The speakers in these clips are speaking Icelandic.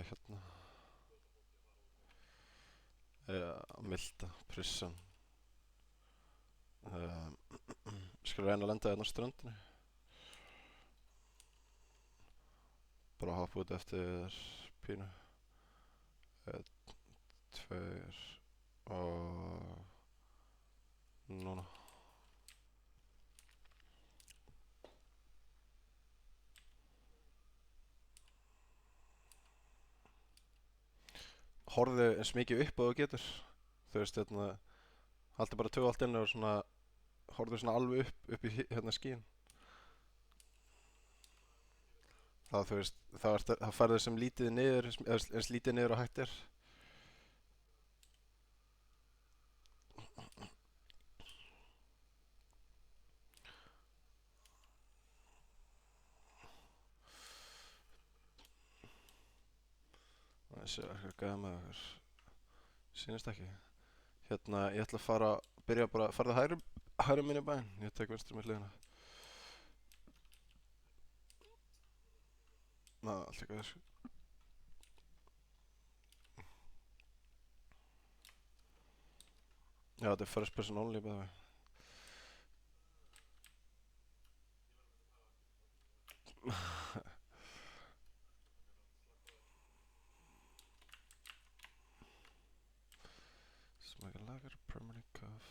hérna Milda, Prison. Skal reyna að lenda hérna á ströndinni. Bara hoppa út eftir pínu. 1, 2 og núna. Horfðu eins mikið upp og þú getur. Þú veist, hérna, haltu bara allt inni og svona, horfðu svona alveg upp í hérna skíin. Þá þú veist, þá færðu sem lítið niður, eins lítið niður og hægt er. Þessi er eitthvað gæða með okkur. Sýnist ekki. Hérna, ég ætla að byrja bara, farðu hægri minni í bæinn. Ég tek vinstri með hliðina. Allt ekki þessu. Já, þetta er first person only, by the way. Smaka lager, permanent cuff.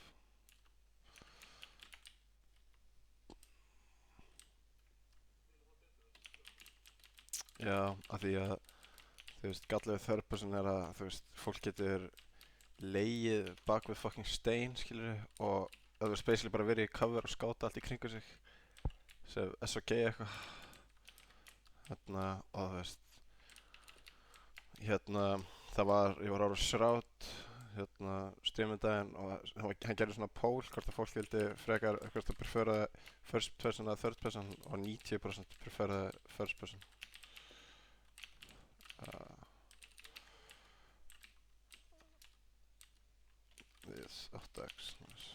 Já, af því að þú veist, gallið við third person er að þú veist, fólk getur legið bak við fucking stein, skilur, og það er basically bara verið í cover og skáta allt í kringu sig sem SOG eitthvað. Hérna, og þú veist, hérna, ég var ára Shroud, hérna, streamindaginn, og hann gerði svona poll hvort að fólk vildi frekar hvort að preferaði first person eða third person, og 90% preferaði first person. Yes, 8x, nice.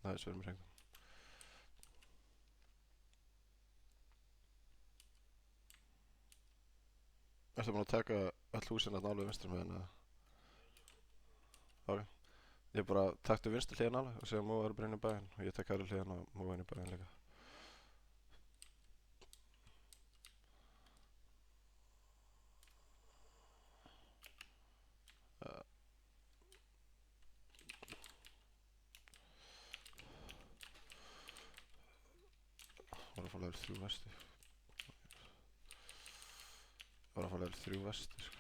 Nice, við erum hreint. Ertu búinn að taka öll húsin að alveg vinstri með henni? Ok. Ég bara taktu vinstri hliðin alveg og segja múið að vera bara inn í bæinn, og ég tek hægri hliðin og múið inn í bæinn líka. Var að fá level 3 vesti. Var að fá level 3 vesti, sko.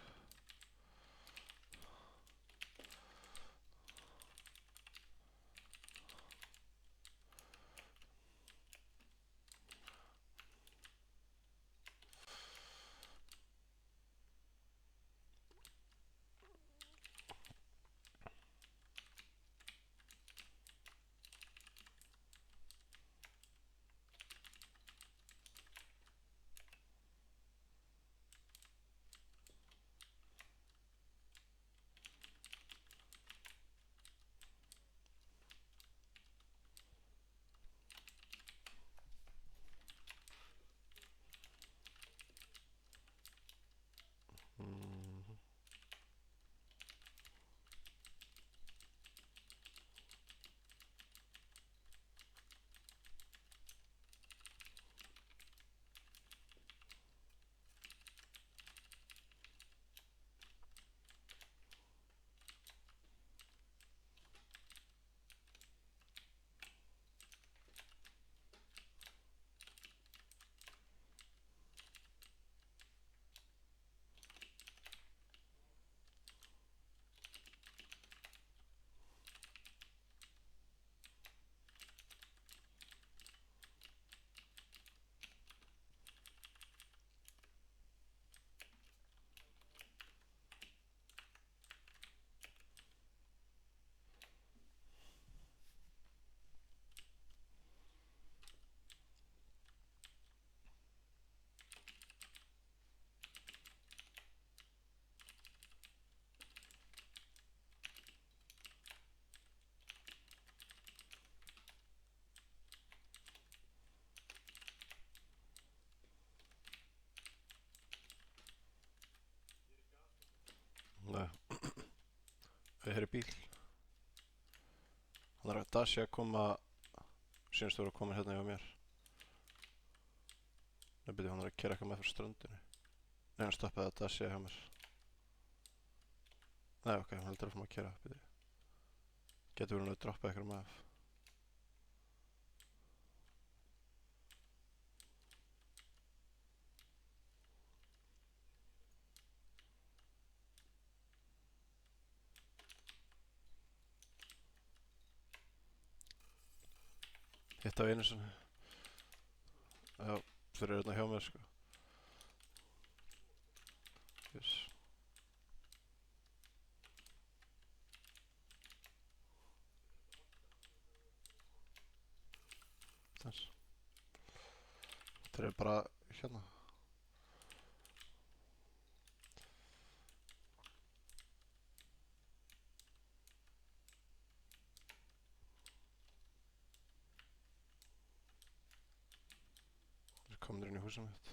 Ég heyri bíl. Hann er að Dacia að koma, sínast þú eru að koma hérna hjá mér. Nei, byrju, hann er að keyra eitthvað með fyrir ströndinni. Nei, hann stoppaði að Dacia hjá mér. Nei, ok, hann heldur að fá að keyra, byrju. Getur verið hann að droppa eitthvað með. Hitt á einu sinni. Já, fyrir hérna hjá mér, sko. Yes. Þess. Þeir eru bara hérna. Þeir eru komnir inn í húsið mitt.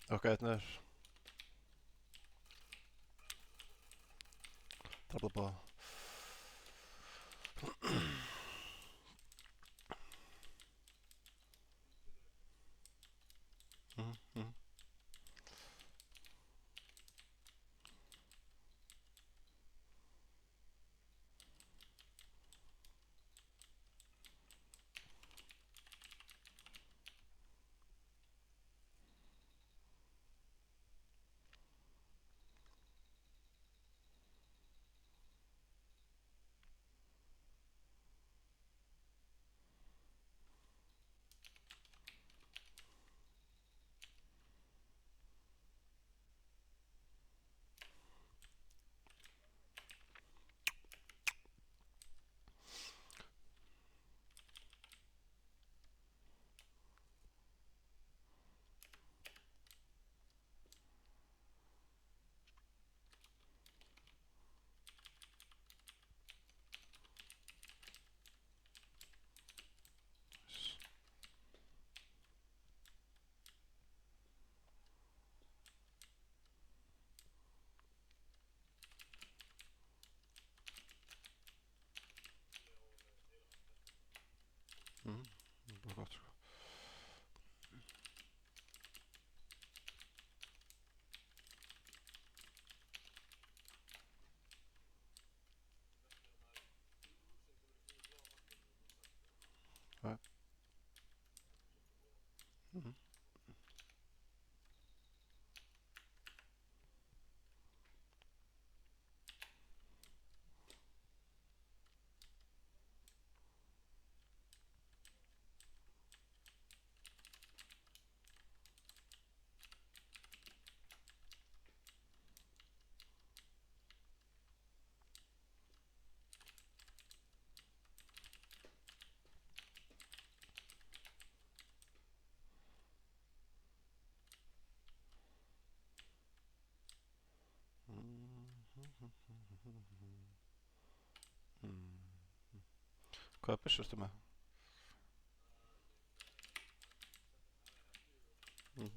Ok, einn niður. Drafla báða. Mhm. Mhm. Bara gott, sko. Ja. Mhm. Hvaða byssu ertu með? Mm.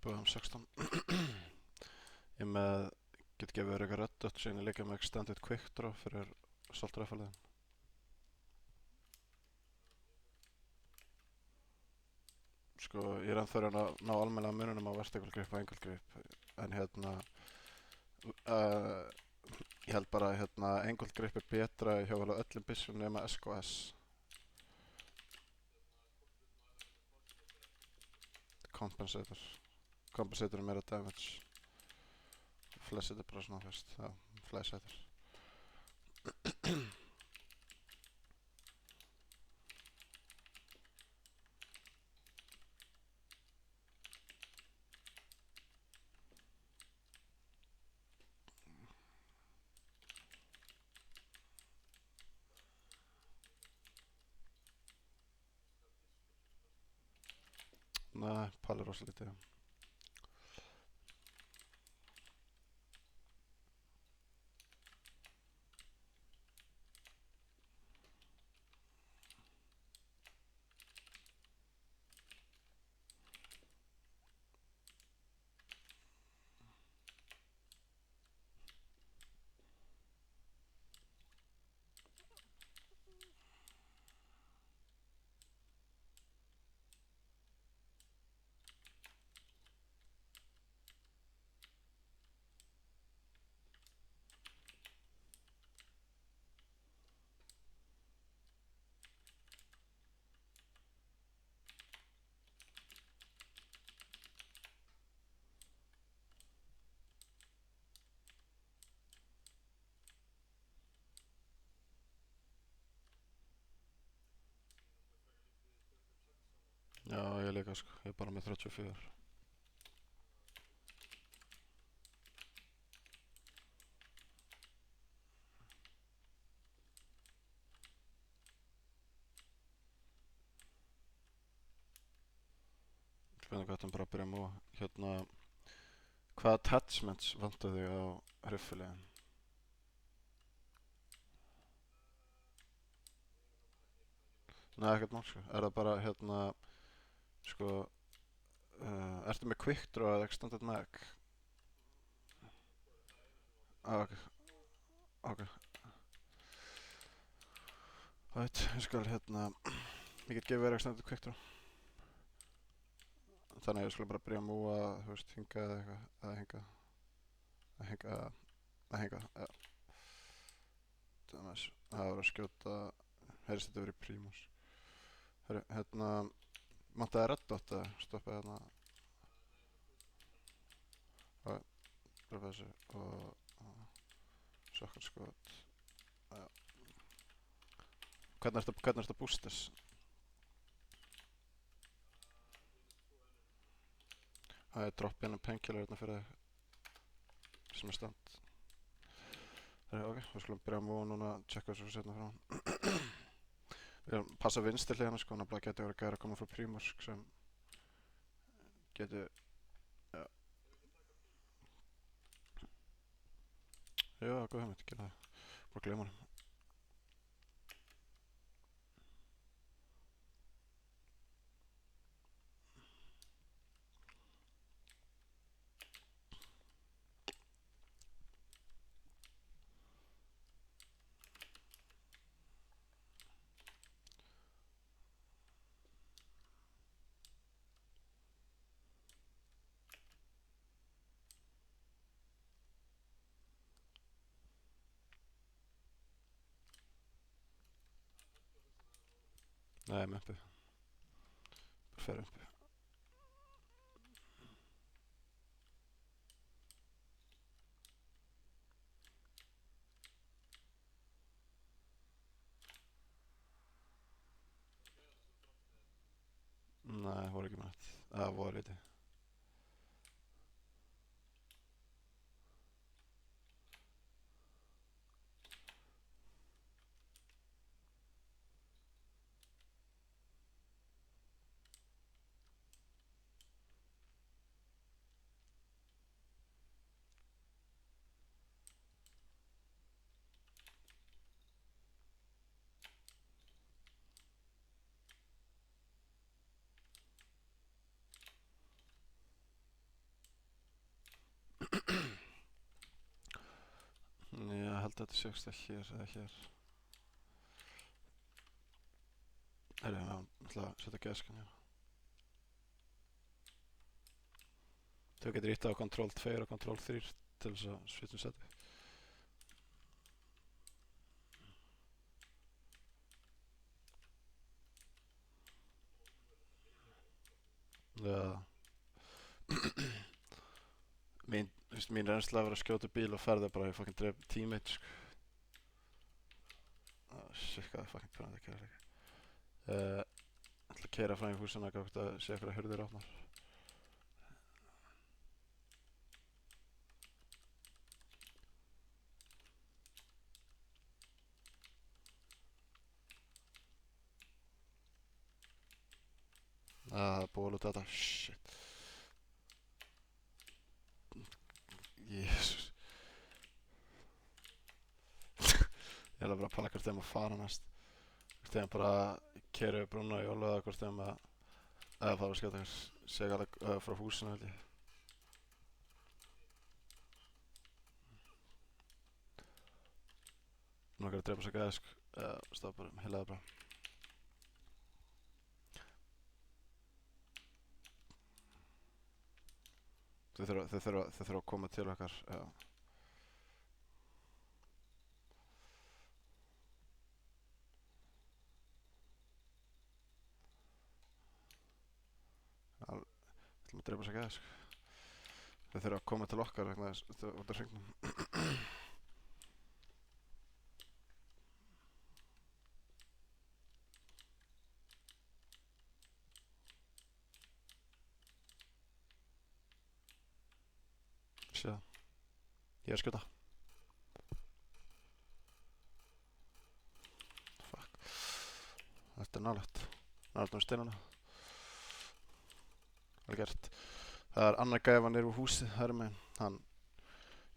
Búðum 16. Ég með, get gefið þér eitthvað Red Dot sem ég líka með Extended Quick Draw fyrir Assault Rifle-liðin. Sko, ég er ennþá að ná almennilega mununum á vertical grip og angle grip, en hérna, ég held bara að hérna, angle grip er betra hjá vel á öllum byssum nema SKS. Compensator er meira damage. flest þetta er bara svona, þú veist, já, flæsætur. Nei, Palli rosa lítið. Já, ég líka sko, ég er bara með 34. Spennandi hvað þetta bara að byrja að múa. Hérna, hvaða attachments vantar þig á hriffilegin? Nei, ekkert mál sko. Er það bara hérna, sko, ertu með quick draw eða extended mag? Ok, ok. Right, ég skal hérna, ég get gefið þér extended quick draw. Þannig að ég skulle bara byrja að múa, þú veist, hingað eða eitthvað, eða hingað, eða hingað, eða hingað, já. Það var að skjóta, heyrðist þetta verið prímus. Herru, hérna, vantaði red dot eða stoppaði hérna. Ok, bara þessu og sokkar skot. Já. Hvernig ertu að boosta þess? Það er dropp hérna painkiller hérna fyrir þig sem er stand. Ok, við skulum byrja að múa núna, tjekka þessu setna frá hann. Við erum passa vinstri hlið hérna sko, nefnilega getur verið gæri að koma frá prímusk sem getur, já. Já, góð hugmynd, gera það. Bara gleyma honum. Nei, með uppi. Bara fer uppi. Nei, það voru ekki með þetta. Það voru lítið. Ég held að þetta sé ekki hér eða hér. Herri, já, ég ætla að setja geskan hérna. Þú getur ítt á Ctrl 2 og Ctrl 3 til þess að svittum seti. Ja. Þú veist, mín reynsla að vera að skjóta bíl og ferða bara, ég fucking dref teammate, sko. Shit, hvað er fucking pyrrandi að gera ekki. Ég ætla að keyra fram í húsinu og gott að sé eitthvað hurðir opnar. Það er ból út þetta, shit. Jésús. Ég er bara að panna hvort þeim að fara næst. Hvort þeim bara keyra yfir brúna í Ólu eða hvort þeim að fara að skjóta eitthvað segala frá húsinu held ég. Nú er að drepa svo gæði sko. Stoppa bara, heilaði bara. Þau þurfa að koma til okkar, já. Það ætlum að drepa svo gæði sko. Þau þurfa að koma til okkar vegna þess út af hringnum. Sjá. Ég er að skjóta. Fuck. Þetta er nálægt. Nálægt um steinana. Vel gert. Það er annar gæfa niður úr húsið, hægri megin. Hann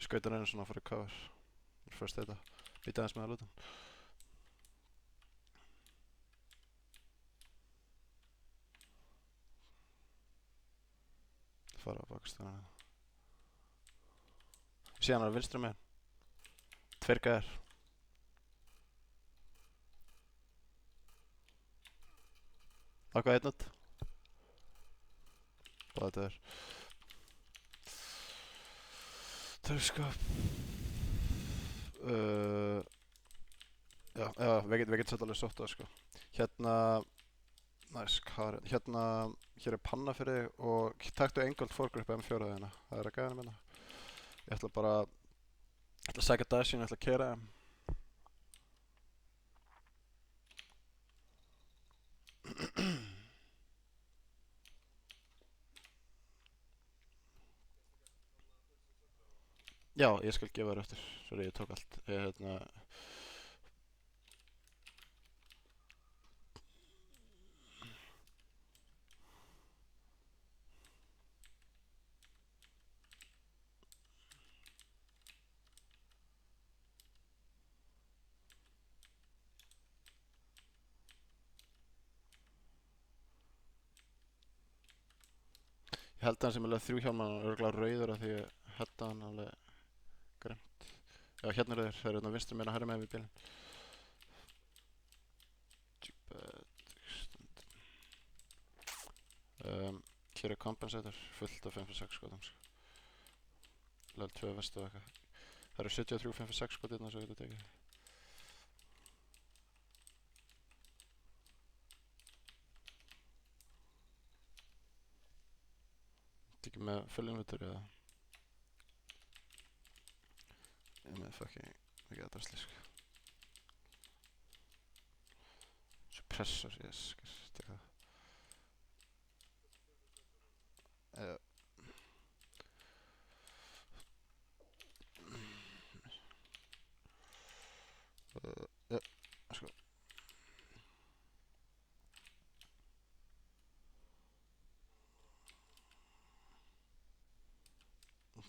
skautar einu svona fyrir cover. First aid að býta aðeins með að luta. Fara á bakstæðina. Síðan er það vinstri megin. Tveir gæðir. Eitthvað einn út. Hvað þetta er. Törskap. Já, við getum sett alveg sótt það sko. Hérna, næs, hvað er hérna, hér er panna fyrir þig og taktu Engold foregrip M4 þína. Það er að gæðina minna. Ég ætla bara, ég ætla að sækja dashin, ég ætla að keyra þeim. Já, ég skal gefa þér eftir. Sorry, ég tók allt. Ég held að hann sem alveg 3 hjálmar, hann er örugglega rauður af því ég held að hann alveg grænt. Já, hérna er þeir eru vinstri megin og hægri megin við bílinn. Hér er kompensator, fullt af 5-6 skotum sko. Level 2 vestu og eitthvað. Það eru 73 5-6 skot hérna svo ég geta tekið. Ekki með full inventory eða? Ég er með fucking mikið að drasli sko. Suppressor, yes, taka það. Ja, sko.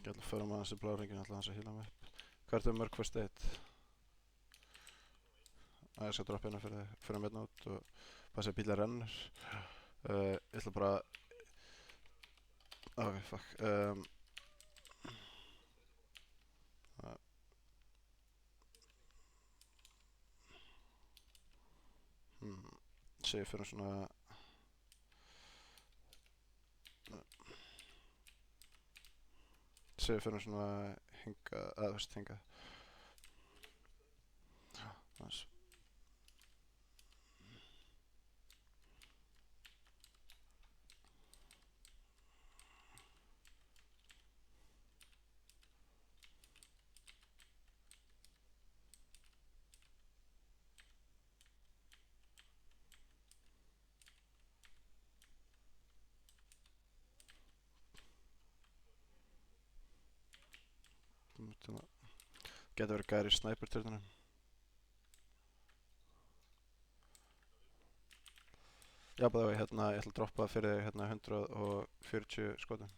Ég ætla að föra maður þessi bláringin, ætla hans að hýla mig upp. Hvað ertu mörg first aid? Ég skal droppa hérna fyrir þig, fyrir hérna út og passa að bíla rennur. Ég ætla bara... Ok, fuck. Sé ég fyrir svona... Sé ég fyrir svona hinga, eða þú veist hinga. Nice. Geta verið gæri í snæperturnunum. Já, bæði hérna, ég ætla að droppa fyrir þig hérna 140 skotum.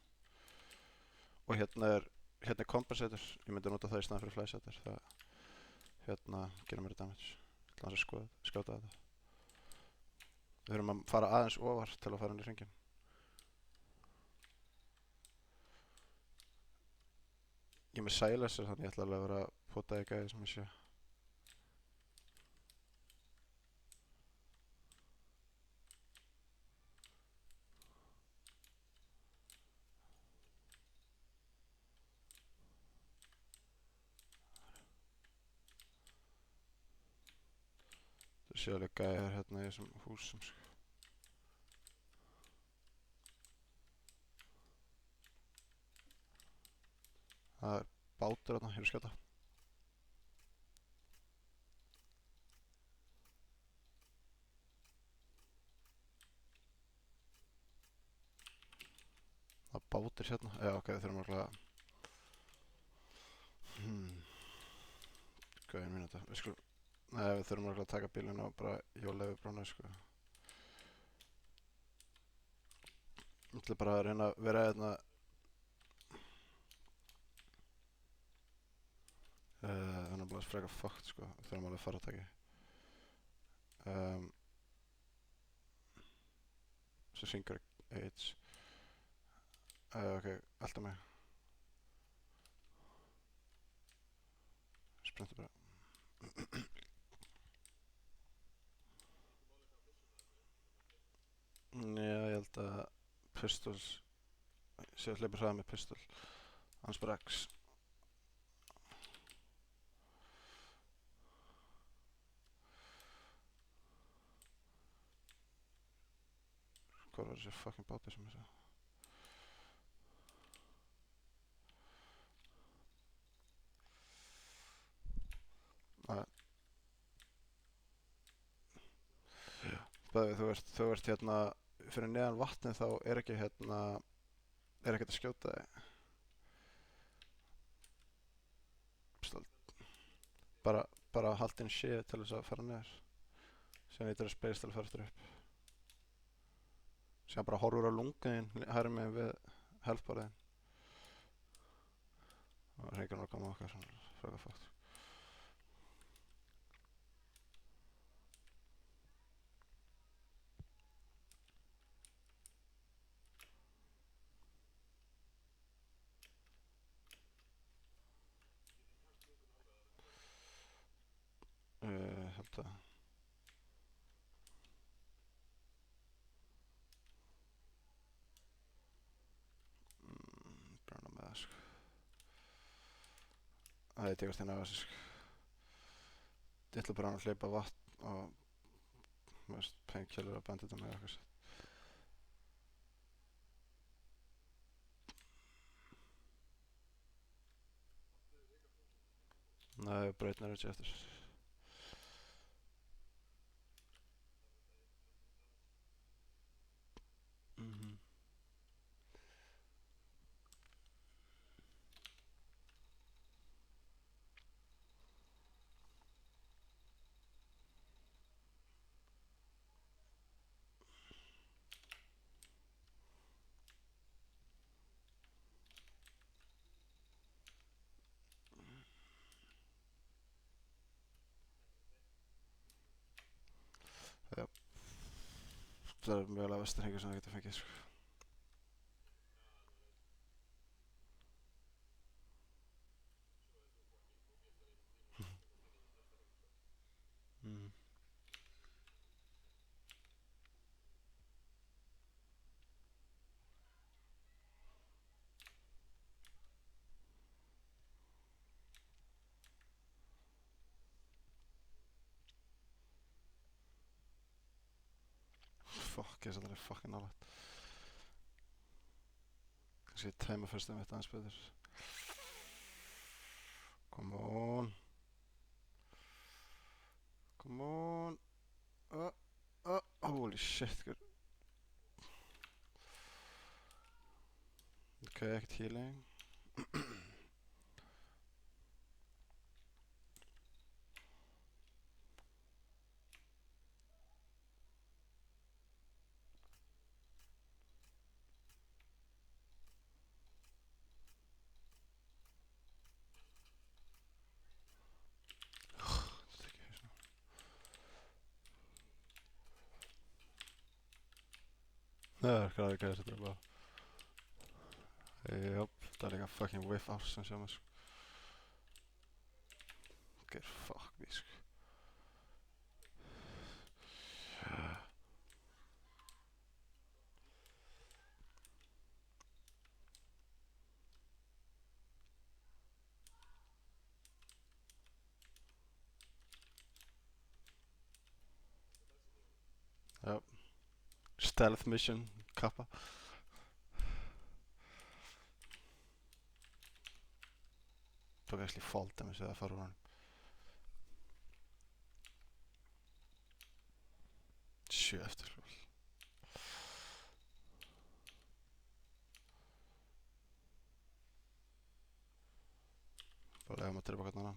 Og hérna er compensator, ég myndi nota það í staðan fyrir flysetter. Það hérna gerir mér damage. Ég ætla hans að skjóta þetta. Við þurfum að fara aðeins ofar til að fara inn í hringinn. Ég er með silencer þannig ég ætla alveg að vera að pota í gæði sem ég sé. Það sé alveg gæðir hérna í þessum húsum sko. Það er bátur hérna, ég er að skjóta. Það er bátur hérna, já ok, við þurfum alveg að Hvað er mínúta? Við þurfum alveg að taka bílinn og bara hjóla yfir brána sko. Ég ætla bara að reyna að vera hérna þannig að bara freka fucked sko, við þurfum alveg að fara að taka svo syngur AIDS ok, alltaf mig sprinta bara Já, ég held að pistols sé að hleypa hraða með pistol hans bara X Hvað var þessi fucking bátur sem ég sá? Bæði, þú ert hérna fyrir neðan vatnið þá er ekki hérna er ekkert að skjóta þig bara halda inn shit til þess að fara neður síðan eitthvað space til að fara eftir upp síðan bara horfur á lungaðinn hægri megin við helfbarðinn og hreikar nokkuð á okkar svona fræða fakt held að brána með það sko það er tegast hérna af þessu sko ég ætla bara að hleypa vatn og painkiller og bandita með eitthvað Nei, breytnar ekki eftir Það er mjög alveg vesturhengur sem það getur fengið sko Fuck, ég satt alveg fucking nálægt Kannski ég tæma fyrst mitt aðeins betur Come on Come on Holy shit girl. Ok, ekkert healing Það er græði gæði sem bara Jöp, það er líka fucking whiff ársins hjá mér sko. Ok, fuck me sko. Jöp, stealth mission kappa. Tók actually fall damage eða fara úr hann. Sjö eftir sko. Bara lega maður til baka þarna.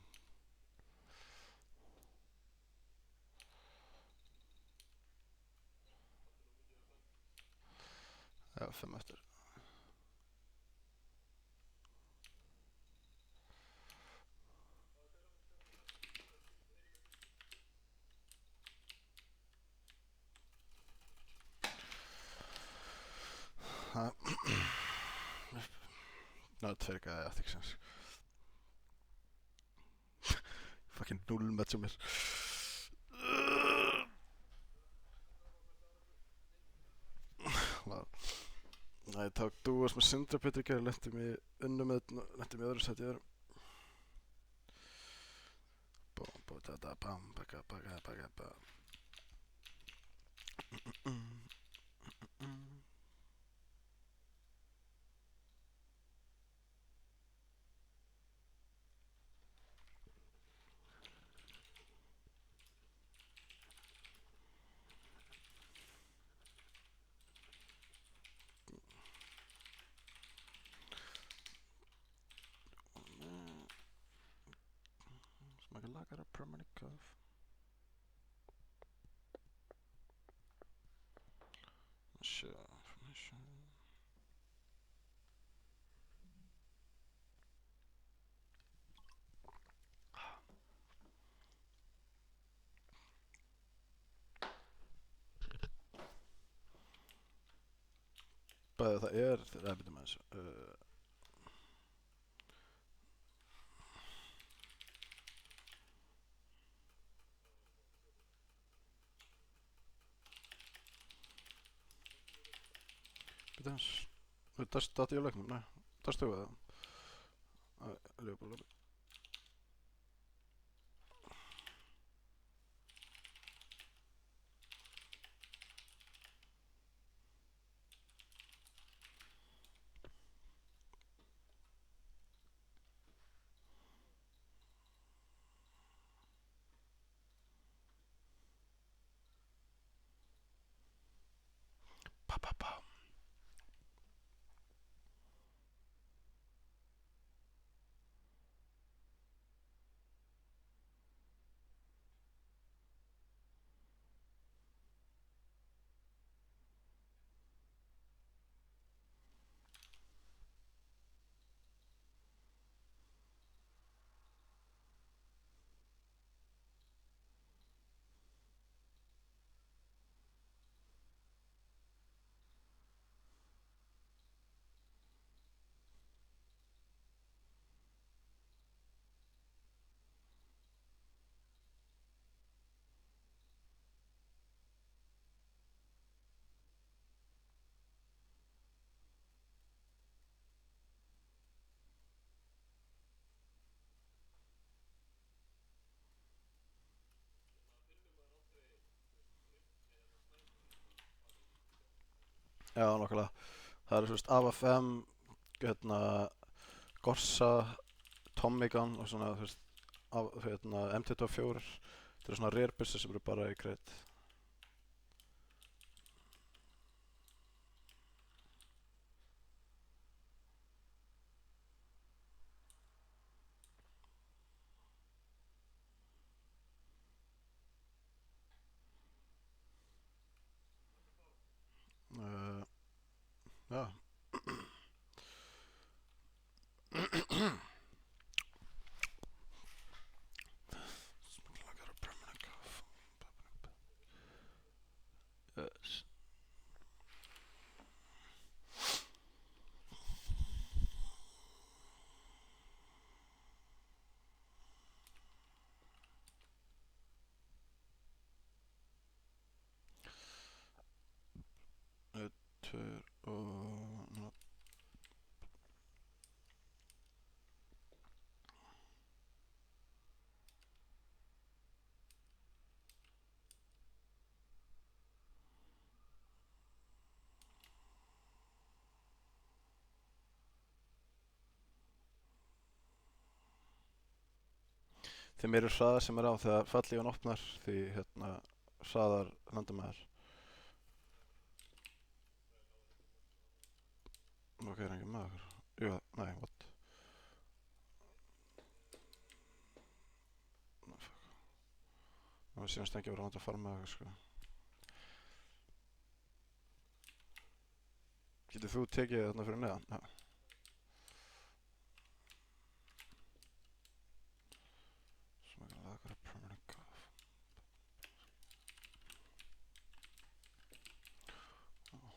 Já, 5 eftir. Ná, 2 gæði eftir ekki sens. Fucking 0 match á mér. Nei, ég tók dúos með Sindra Petri gæði, lentum í unnum með, lentum í öðru seti í öðrum. Bum, bum, da, da, bam, baka, baka, baka, bam. Smakar lagar að permanent cuff. Share information. Bæði það er, byrjum aðeins. Byrjum aðeins. Það stati í leiknum, nei. Það stöðu það. Leopold. Pa, pa, pa. Já, nokkulega. Það eru svona AFM, hérna, Gorsa, Tommy Gun og svona, þú veist, hérna, M24. Það eru svona rare bussir sem eru bara í kreit. Já. Lagar að permanent cuff. Yes. 2 og... Þeim eru hraðar sem er á þegar fallífan opnar því hérna hraðar landamæður. Ok, er enginn með okkur? Jú, nei, what? No, fuck. Nú er síðan stengi að vera vant að fara með okkur, sko. Getur þú tekið þarna fyrir neðan? Já. So I'm gonna look at a permanent cuff. Oh.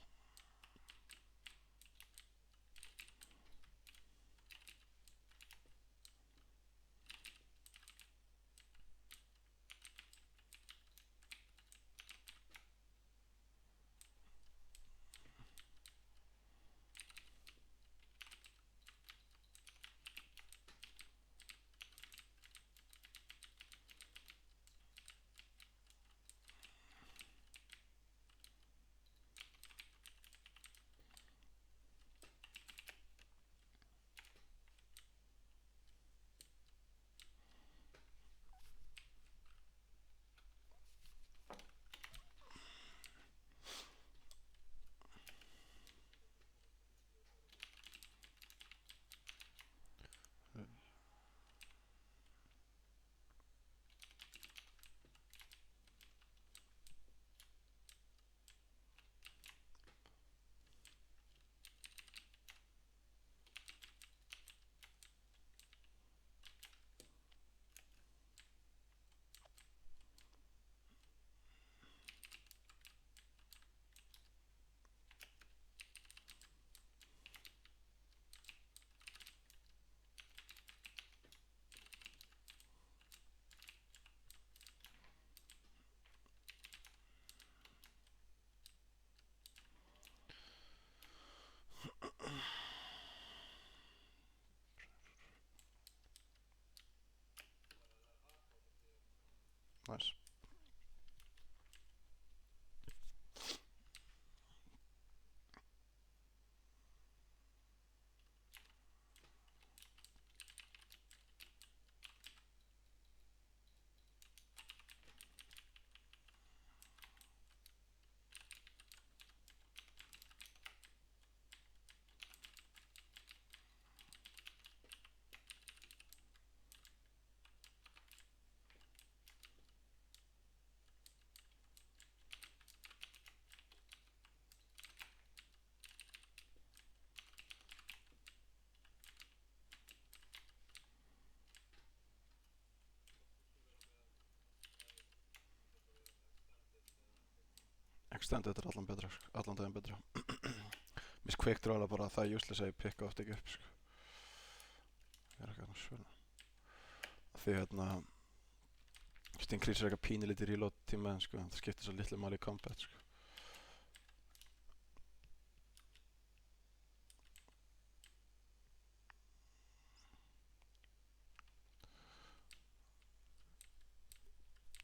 Nice. Extended er allan betra, sko. Allan daginn betra. Mér finnst Quick Draw bara það useless að ég pikka oft ekki upp, sko. Ég er ekki að svörna. Því hérna increaser eitthvað pínulítið reload tíma, sko. Það skiptir svo litlu máli í combat, sko.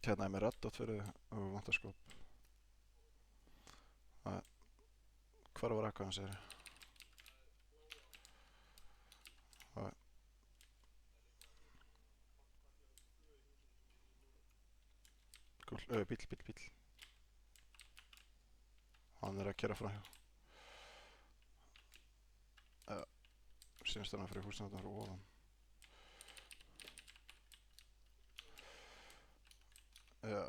Hérna er mér red dot fyrir og vantar skop. Hvar var eitthvað hann segir? Cool. Bíll. Hann er að kera frá hjá. Sýnst hann fyrir húsinu þetta frá ofan. Já.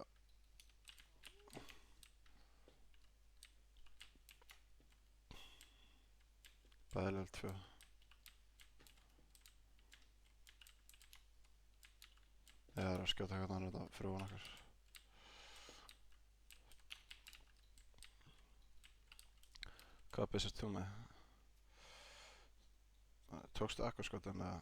Bæðilega 2. Ég er að skjóta eitthvað annað þetta fyrir ofan okkar. Hvað byssast þú með? Tókstu akkurskotið með...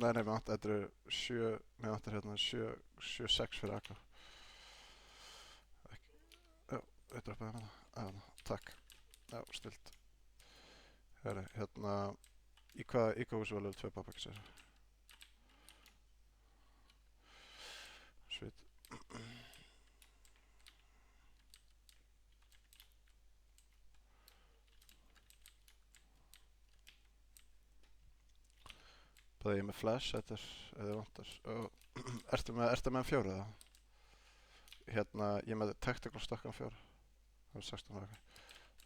Nei, mér vantar, þetta eru 7, mér vantar hérna 7-6 fyrir AK. Já, ég droppaði hérna. Takk. Já, stilt. Herri, hérna, í hvað húsi var level 2 pappakissir? Sweet. Bæði ég með flash, þetta er, eða vantar. Ertu með 4 eða? Hérna, ég er með tactical stokkan 4. Það er 16 ára.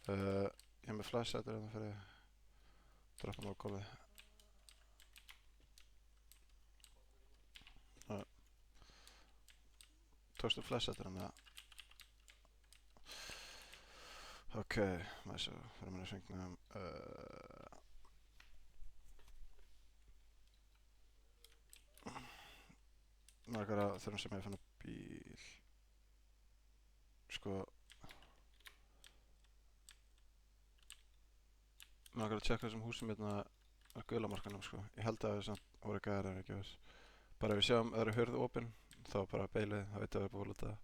Ég er með flash, þetta er hérna fyrir droppa mig á gólfið. Tókstu flash, þetta er hérna. Ok, maður svo, fyrir mér að fengnum. Margar að þurfum sem ég fann að bíl. Sko, maður að tjekka þessum húsum hérna á gulamarkanum, sko. Ég held að það samt voru gæðar en ekki viss. Bara ef við sjáum að það eru hurð opinn, þá bara beilið, þá veit að við erum búið að lúta það.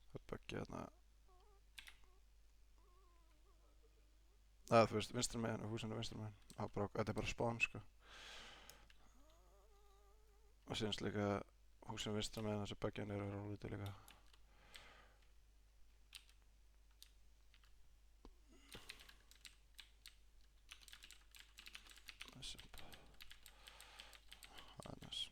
Það er böggið hérna. Þú veist, vinstri megin og húsinu vinstri megin. Þetta er bara spawn, sko. Og síðanst líka húsinu vinstri megin þessi böggið niður og rólítið líka. Þessi. Það er næs.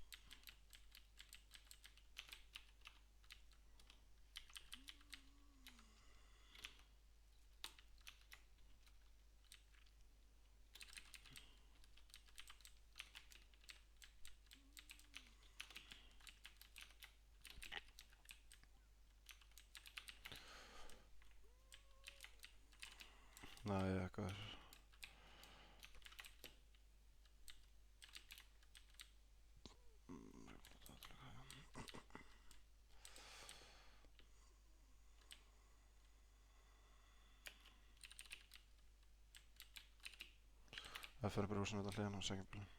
Nei, eitthvað. Það fyrir bara húsinu þetta hliðan á segjumbilinu.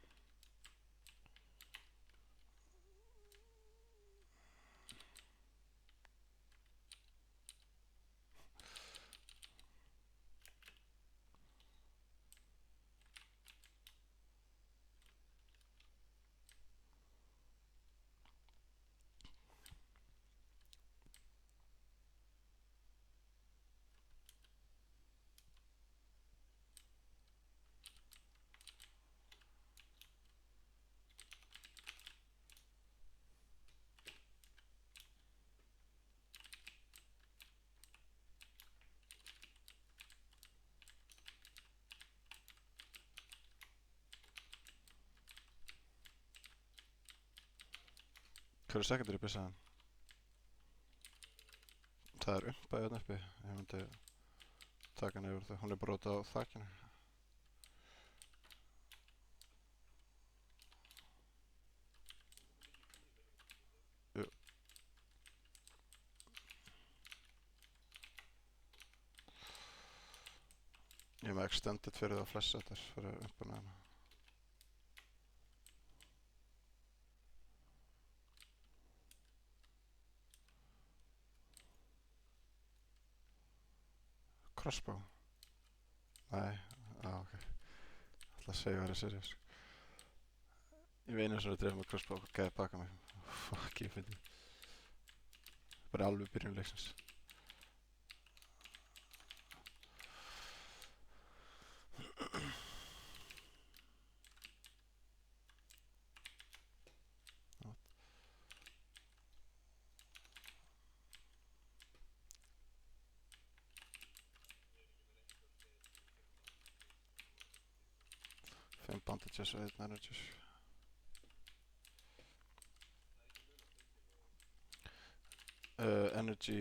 Hver er secondary byssaðan? Það er umpað hérna uppi. Ég myndi taka hann yfir það. Hún er bara út á þakinu. Jú. Ég er með extended fyrir það að flessa þetta fyrir umpana hérna. Crossbow? Nei, ok. Ætla að segja að vera serious. Ég veinu sem að drefa með crossbow og gæði baka mig. Fuck, ég finn því. Bara alveg byrjun leiksins. Fimm bandages og einn energies. Energy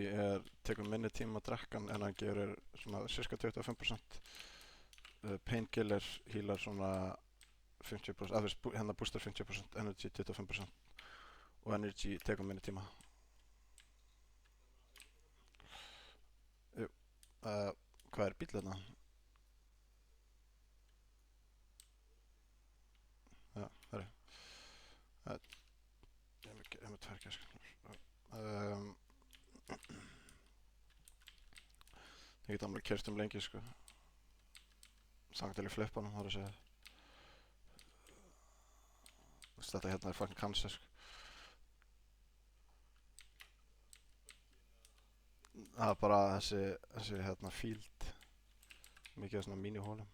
tekur minni tíma að drekka en hann gerir svona cirka 25%. Painkiller healar svona 50%, hérna boostar 50%, energy 25% og energy tekur minni tíma. Jú, hvað er bíll þarna? Já, það er ég er með tvær gæskur. Ég get alveg kert lengi sko. Sangt til í flippanum, það er að segja. Þetta hérna er fucking cancer sko. Það er bara þessi hérna field. Mikið af svona mini-hólum.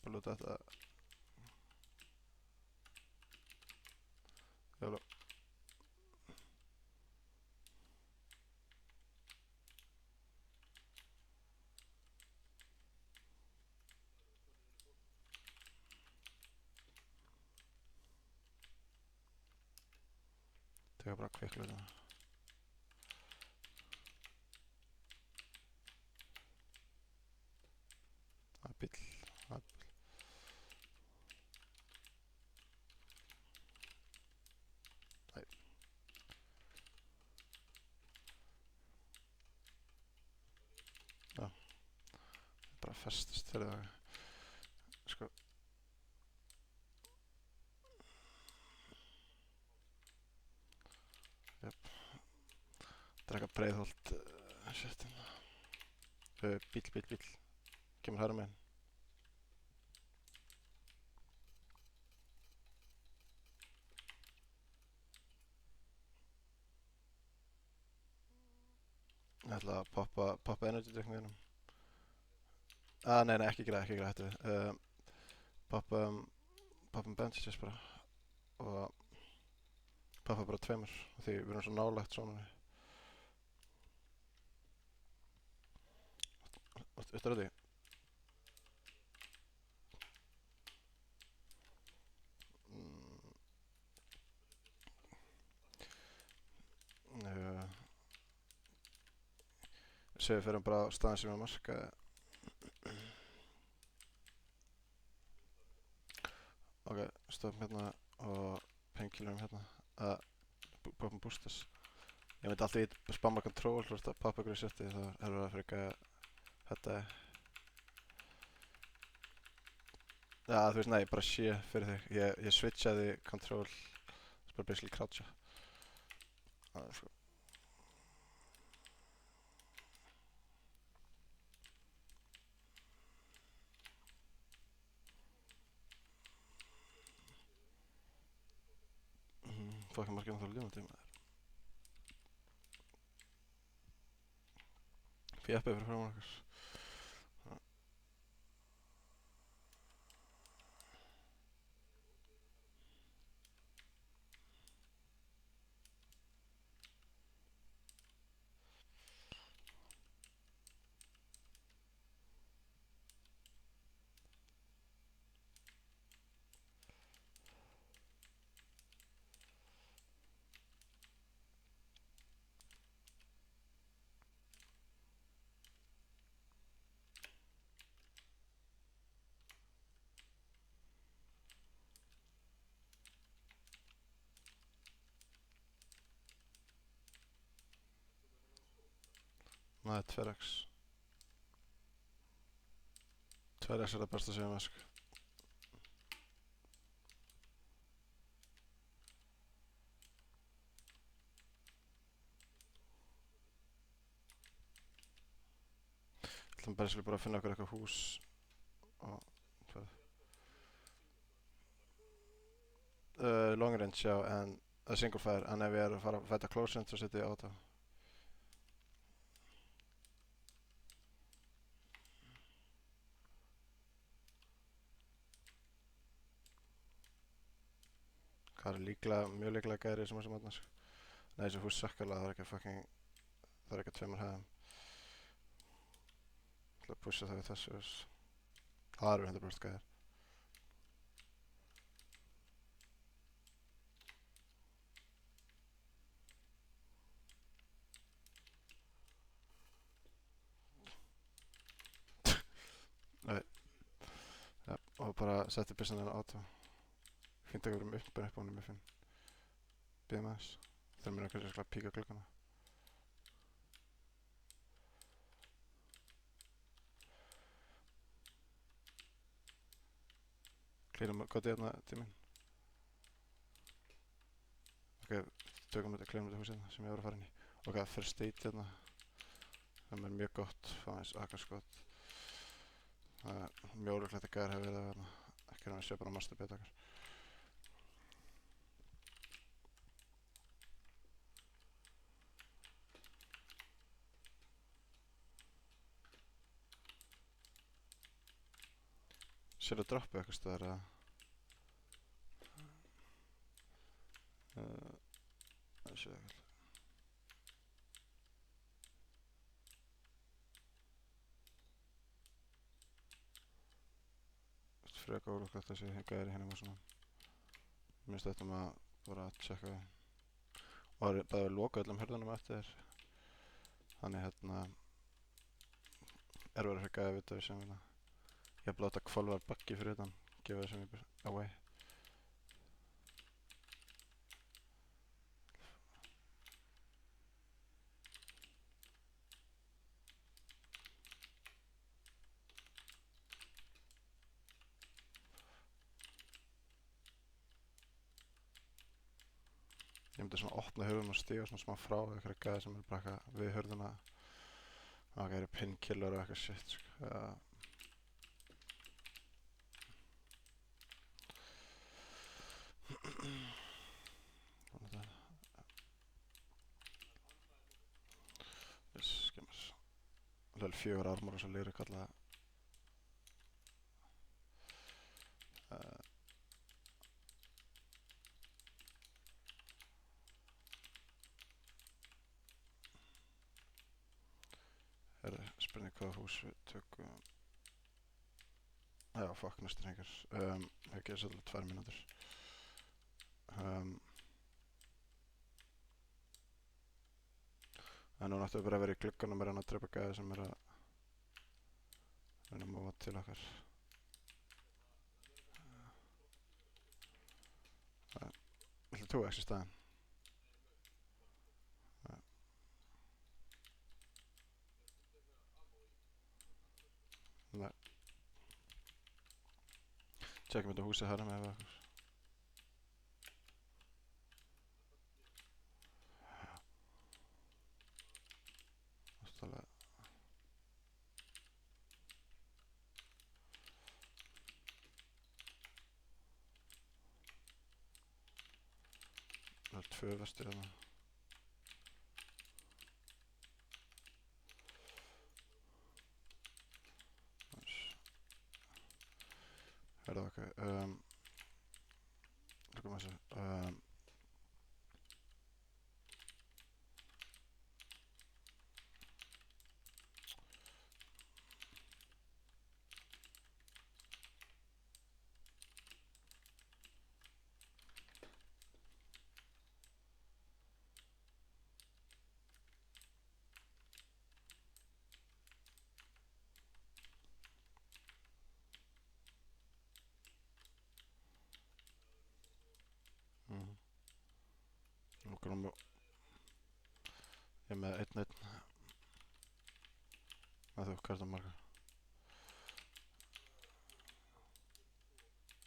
Bara lúta þetta. Jævla. Teka bara kviklutina. Það er bíll. Já. Bara festist fyrir það. Sko. Jöp. Drekka Breiðholt shit. Bíll. Kemur hæra meginn. Ég ætla að poppa energy drink með hennum. Nei, ekki græða, hættu við. Poppum benches bara. Og poppa bara tveimur. Því við erum svo nálægt svona. Ertu ready? Við fyrir bara á staðin sem ég marka. Ok, stoppum hérna og painkillerum hérna. Poppum boosters. Ég myndi alltaf í spamma control þú veist að poppa ykkur í setti þá erum við að fyrir þetta. Já, þú veist, nei, bara sé fyrir þig. Ég switchaði control, það er bara basically croucha. Það er sko. Fucking margir þá lífandi með þér. Fjeppið fyrir framan okkur. Það er 2x. 2x er það besta að segja með sko. Ég ætlum bara að finna okkur eitthvað hús og long range já, en single fire, en ef ég er að fara að fæta close range þá setja ég auto. Það er mjög líklega gæri sem þessum atna sko. Nei, þessi hús sökkalega, það er ekki að tveimur hæðum. Ég ætla að pusha það við þessu hús. Það eru 100% gæðir. Nei. Ja, og bara setja byssan hérna auto. Fínt að vera upp á henni með finn. Býðum aðeins. Þeir mér kannski að píka klukkuna. Klínum gott í hérna tíminn. Ok, tökum þetta klínum þetta hús hérna sem ég var að fara inn í. Ok, það fyrir state hérna. Það er mjög gott, fannst akaskott. Það er mjög ólíklegt að gæðar hefur verið að hérna. Ekki hann að sé bara masturbeta okkar. Sér að droppa eitthvað stöðar eða? Það sé ekki. Freka ólíklegt að sé gæðar í hérna og svona. Mér finnst þetta með að bara tjekka það. Og það er bara að loka öllum hörðunum eftir þér. Þannig hérna er verið að gæða að vita við sem hérna. Ég hef láta kvolvar bakki fyrir utan. Gefa það sem ég ber away. Ég myndi svona opna hurðum og stíga svona smá frá eitthvað gæði sem er bara eitthvað við hurðuna. Það er pinnkiller og eitthvað shit sko. Yes, skemmar. Level 4 armor og svo lyrik alltaf. Spurning hvaða hús við tökum. Já, fuck, næstu hringar. Ég geði svolítið 2 mínútur. En nú náttúrulega bara að vera í glugganum og reyna að drepa gæði sem er að reyna að móa til okkar. Viltu þú ekki í staðinn? Nei. Tjekkum þetta húsið hérna með eitthvað. Náttúrulega. Það er 2 vestir hérna. Herðu ok. Tökum þessu. Ég er með 1-1. Það þú, hvað er það marga?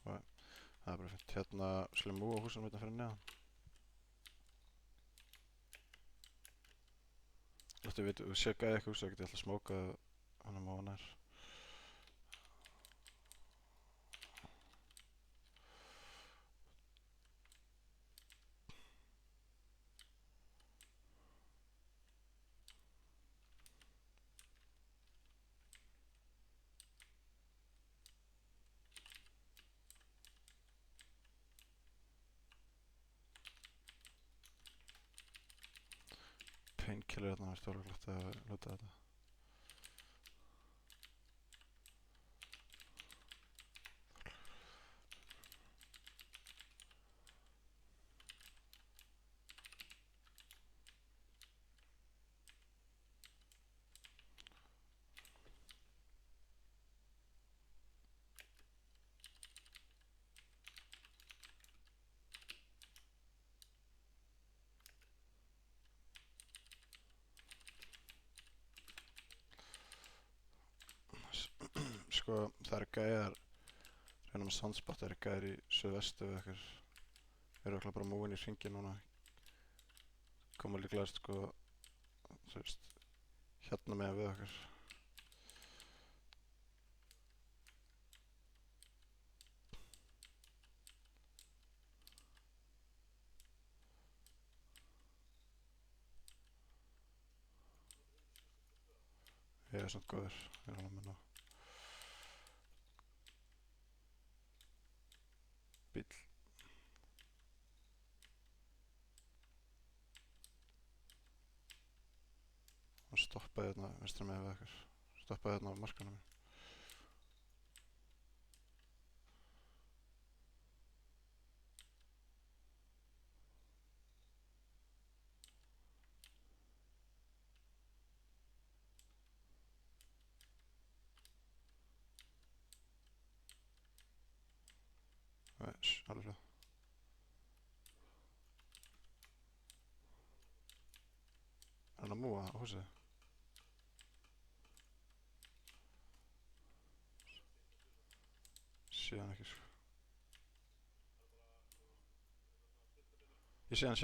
Það er bara fint. Hérna slum múa húsum hérna fyrir neðan. Þú veit, þú sé gæði eitthvað hús, þá get ég alltaf smókað hann á móa nær. Painkiller hérna, það er stórlegt að luta þetta. sko, það eru gæjar hérna með Sandspot, það eru gæjar í suðvestu eða eitthvað, eru örugglega bara múin í hringi núna, koma líklegast sko, þú veist, hérna með við okkur. Ég er samt góður, ég er alveg að minna. Bíll. Hann stoppaði hérna vinstra megin við okkur. Stoppaði hérna á markanum minn. Alveg hljóð. Er hann að múa á húsið? Sé hann ekki sko. Ég sé hann.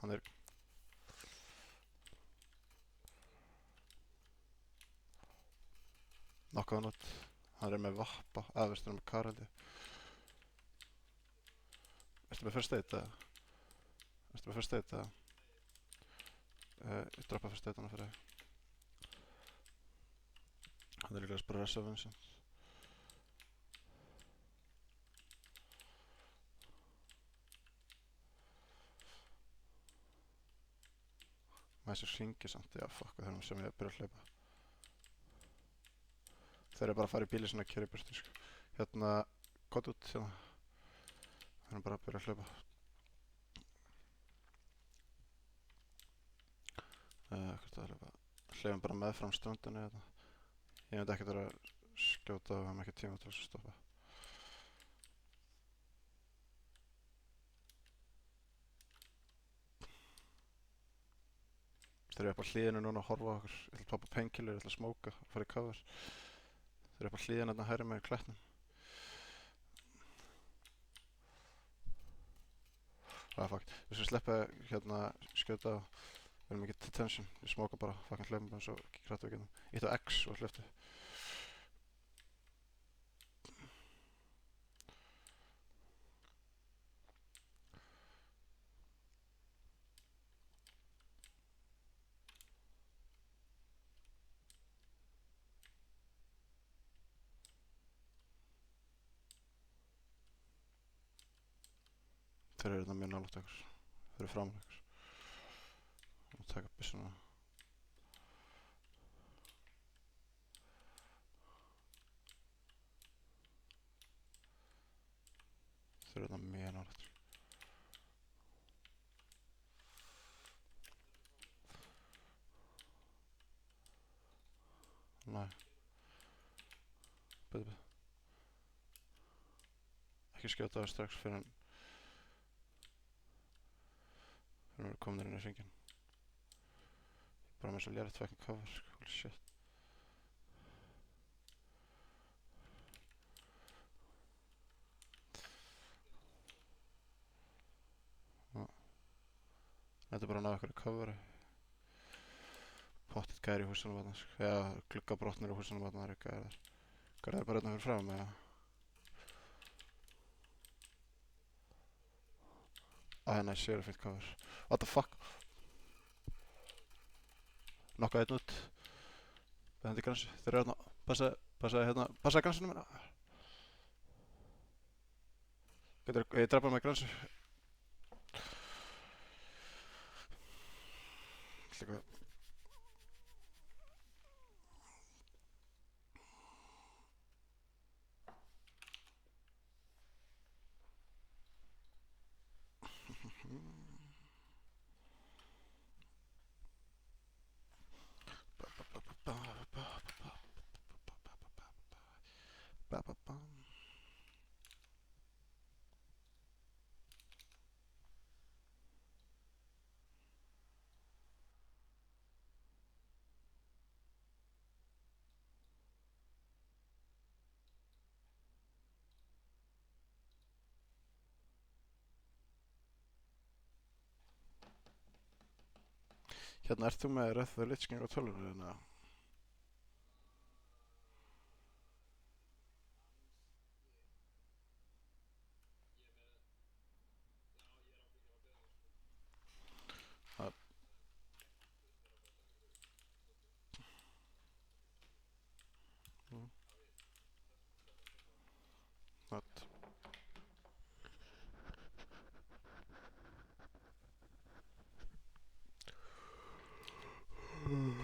Hann er... Nokkaði hann út. Hann er með vappa, veistu hann er með karaldi. Ertu með first aid eða? Ég droppa first aid hana fyrir þig. Hann er líklegast bara resa Vincent. Maður þessi hringi samt, já fuck, við þurfum sem ég byrja að hlaupa. Þeir eru bara að fara í bíli sinna að keyra í burtu sko. Hérna, kott út hérna. Við þurfum bara að byrja að hlaupa. Hvort að hlaupa? Hlaupum bara meðfram strandinni hérna. Ég myndi ekkert vera að skjóta og við hefum ekki tíma til þess að stoppa. Þeir eru upp á hliðinu núna að horfa á okkur. Ég ætla að poppa painkiller, ég ætla að smóka og fara í cover. Þeir eru upp á hliðinu hérna hægri megin kletnum. Fuck. Við skulum sleppa hérna skjóta á. Við erum ekki til tension. Ég smóka bara, fucking hlaupum bara svo hrættu við getum. Ítt á X og hlöftu. Þeir eru hérna mjög nálægt okkur. Þeir eru framan okkur. Og taka byssuna. Þeir eru hérna mjög nálægt. Nei. Bíddu. Ekki skjóta á þér strax fyrir en við erum komin inn í hringinn. Bara með svo lérið fucking cover, holy shit. Þetta er bara að ná eitthvað coveri. Pottet gæri í húsunum þarna, sko. Já, gluggabrotnir í húsunum þarna, það eru gæri þar. Hvað er það bara hérna fyrir fram, eða? Nei, sér er fint cover. What the fuck? Nokkaði einn út. Beðandi gransi. Þeir eru hérna. Passaði hérna. Passaði gransinu minna. Ég drepa með gransi. Eitthvað. Hérna, ert þú með Red the Lich King á tölvunni þinni eða? Það- mm, What? Mm,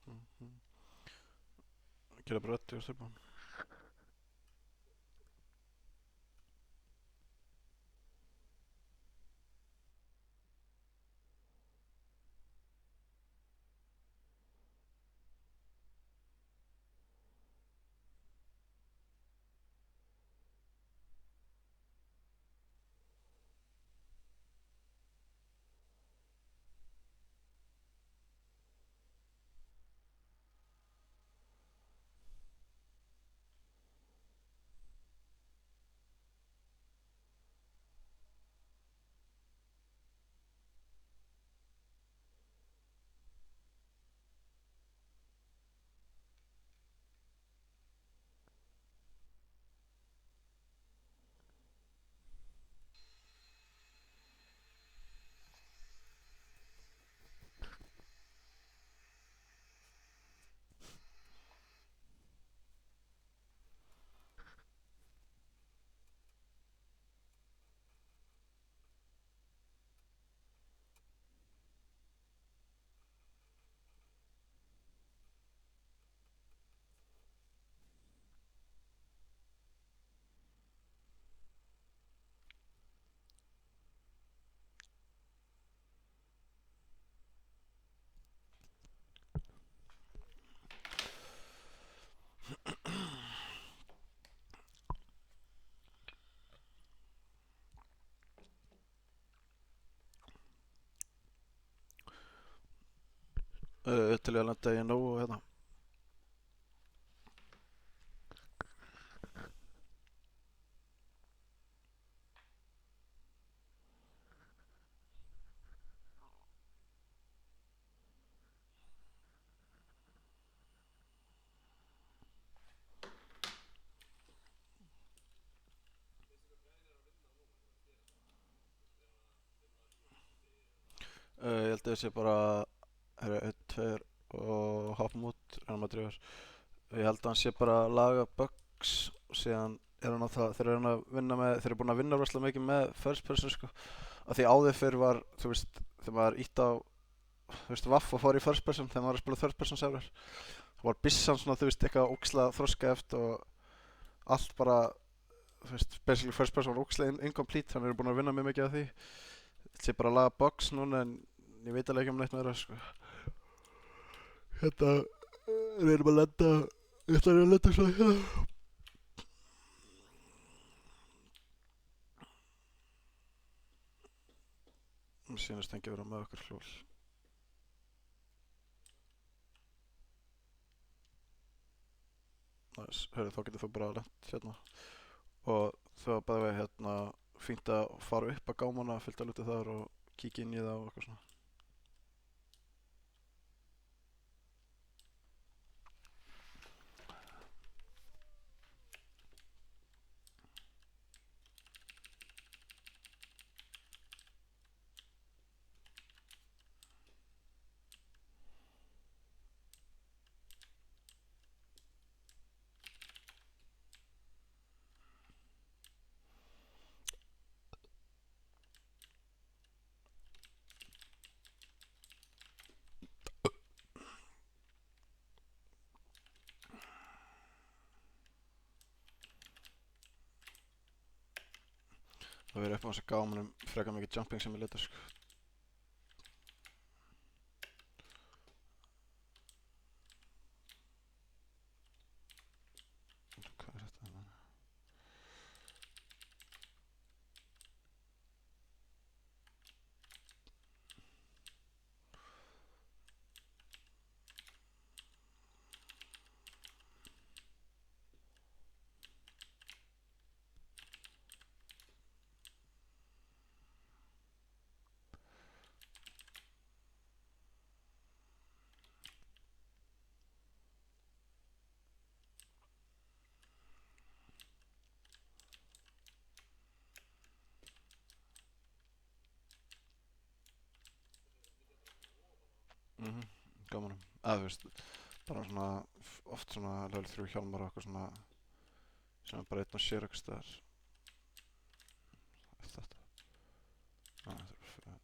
mm, mm. Gera bara öll í stefnum. Til ég að lenda í nógu hérna. Ég held að það sé bara, það eru 1, 2 og hoppum út, reynum að drífa þess. Ég held að hann sé bara að laga bugs og síðan er hann á það, þeir eru hann að vinna með, þeir eru búin að vinna rosalega mikið með first person sko. Af því áður fyrr var, þú veist, þegar maður ítt á, þú veist, vaff og fór í first person þegar maður var að spila third person server. Það var byssan svona, þú veist, eitthvað ógeðslega þroskaðeft og allt bara, þú veist, basically first person var ógeðslega incomplete, þannig að þeir eru búin að vinna mjög mikið af því. Þetta sé bara að laga bugs núna en ég veit alveg ekki um neitt meira sko. Hérna, reynum að lenda, ég ætla að lenda svona hérna. Mér sýnist ekki vera með okkur hljóð. Næs, hörru, þá getur þú bara lent hérna. Og það var bæði hérna fínt að fara upp að gámana, fylgta lútið þar og kíkja inn í það og eitthvað svona. og við erum upp á þessu gámanum frekar mikið jumping simulator sko. Hvað er þetta? Gámanum. Þú veist, bara svona, oft svona level 3 hjálmar og eitthvað svona sem er bara einn og sér eitthvað staðar. Þetta. Þetta er fyrir.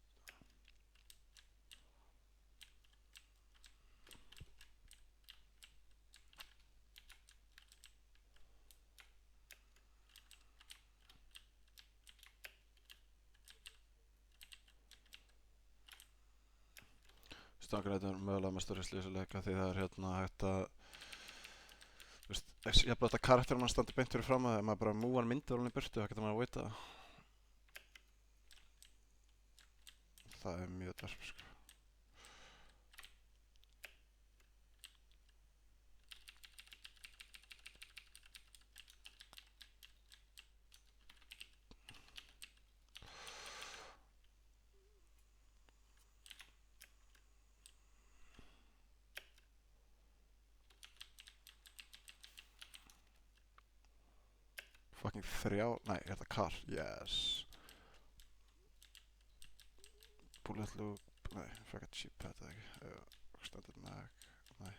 Stangar þetta er mögulega með stórri slísuleika því það er hérna hægt að þú veist, ég hef bara þetta karakterinn að standa beint fyrir fram að það, ef maður bara múar myndavélunni í burtu, þá getur maður að veita það. Það er mjög darp sko. Fucking nei, er þetta car? Yes. Bullet loop, nei, frekar cheap þetta ekki. Extended mag, nei,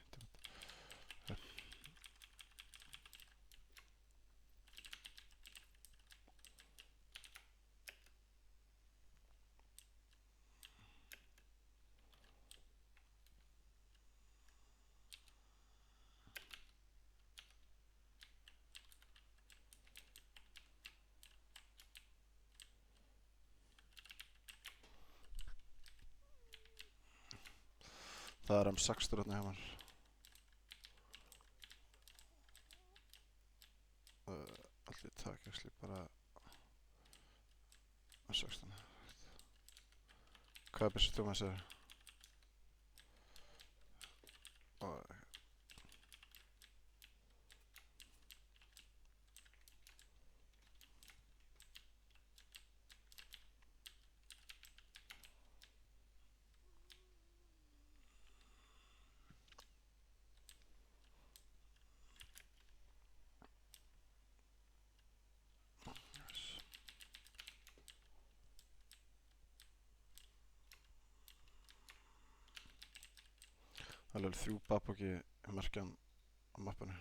það er M6 þarna hjá mér. Allir takk, actually, bara M16. Hvað byrstu þú með sér? Það er 3 babóki merkjan á mappinu.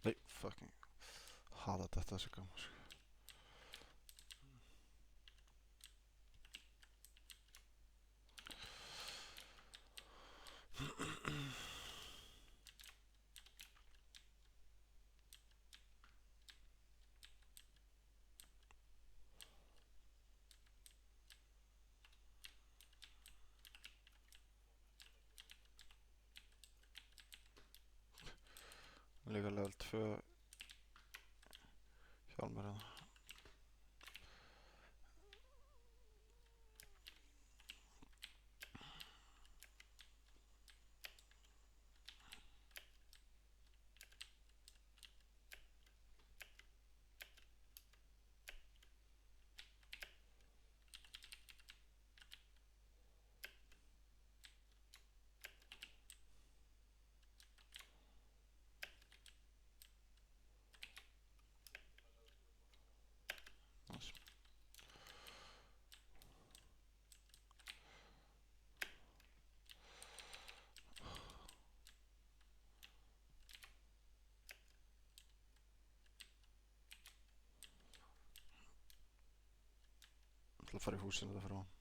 Nei, fucking hata þetta þessu gaman sko. Líka level 2 hjálmar hérna. ætla að fara í húsinu þetta fyrir hann.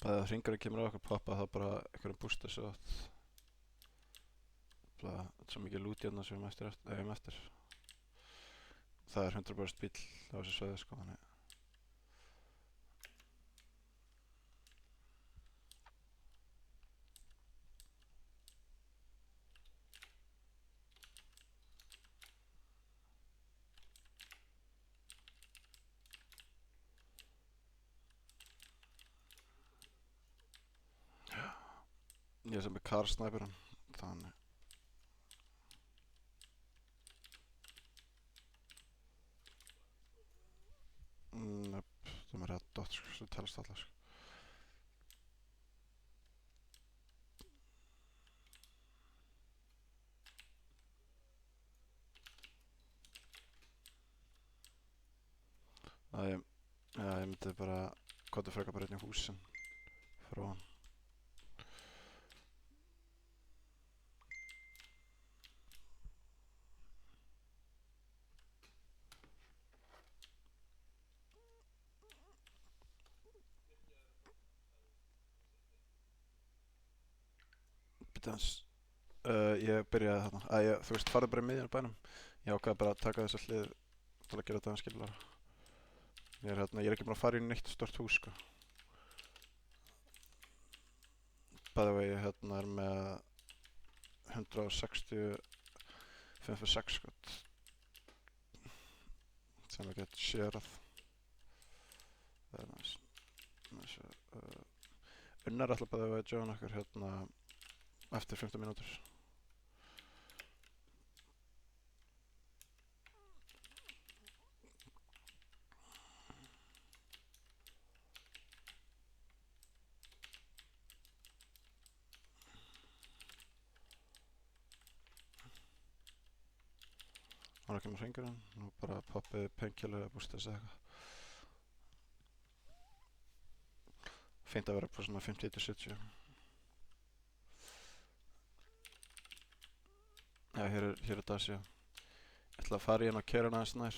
Bæðið að hringurinn kemur á okkur poppa þá bara einhverjum bústa svo að það er svo mikið lút hérna sem við eigum eftir. Það er 100% bíll á þessu svæði sko, þannig. Ég er sem með karsnæpurinn, þannig. Það er rétt dott sko, svo telst allar sko. Ég myndi bara kottu frekar bara inn í húsin frá hann. Ég byrjaði þarna, þú veist, farðu bara í miðjan bænum. Ég ákvaði bara að taka þessa hlið til að gera þetta skiljulega. Ég er ekki búinn að fara í neitt stort hús sko. Bæði vegi hérna er með 160 5-6 skot sem ég get sérað. Það er næs. Unnar ætla bæði vegi að joina okkur hérna eftir 15 mínútur. Hann kemur hringurinn, nú bara poppið painkiller eða boosters eða eitthvað. Fínt að vera på svona 50-70. Já, hér er Dacia. Ég ætla að fara í hérna og keyra hann aðeins nær.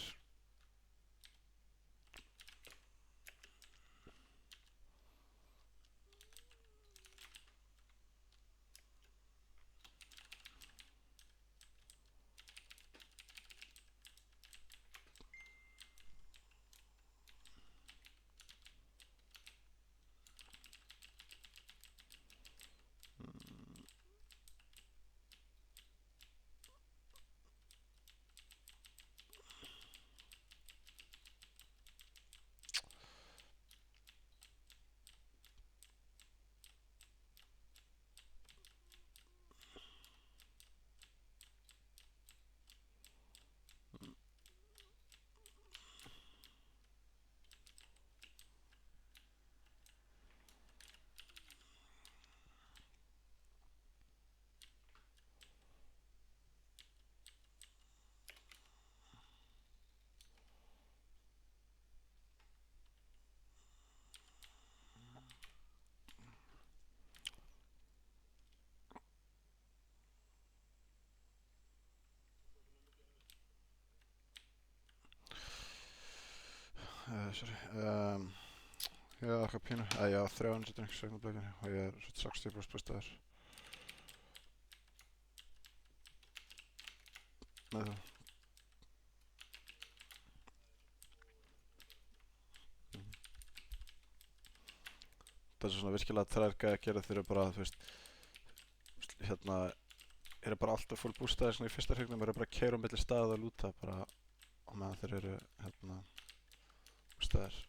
Sorry. Já, eitthvað pínu. Já, 300 drinks í augnablikinu og ég er 60% bustaður. Með það. Það er svona virkilega trærgæði að gera þegar bara, þú veist, hérna, eru bara alltaf full bústaðir svona í fyrsta hringnum, eru bara að keyra á milli staða og lúta bara á meðan þeir eru, hérna, bústaðir.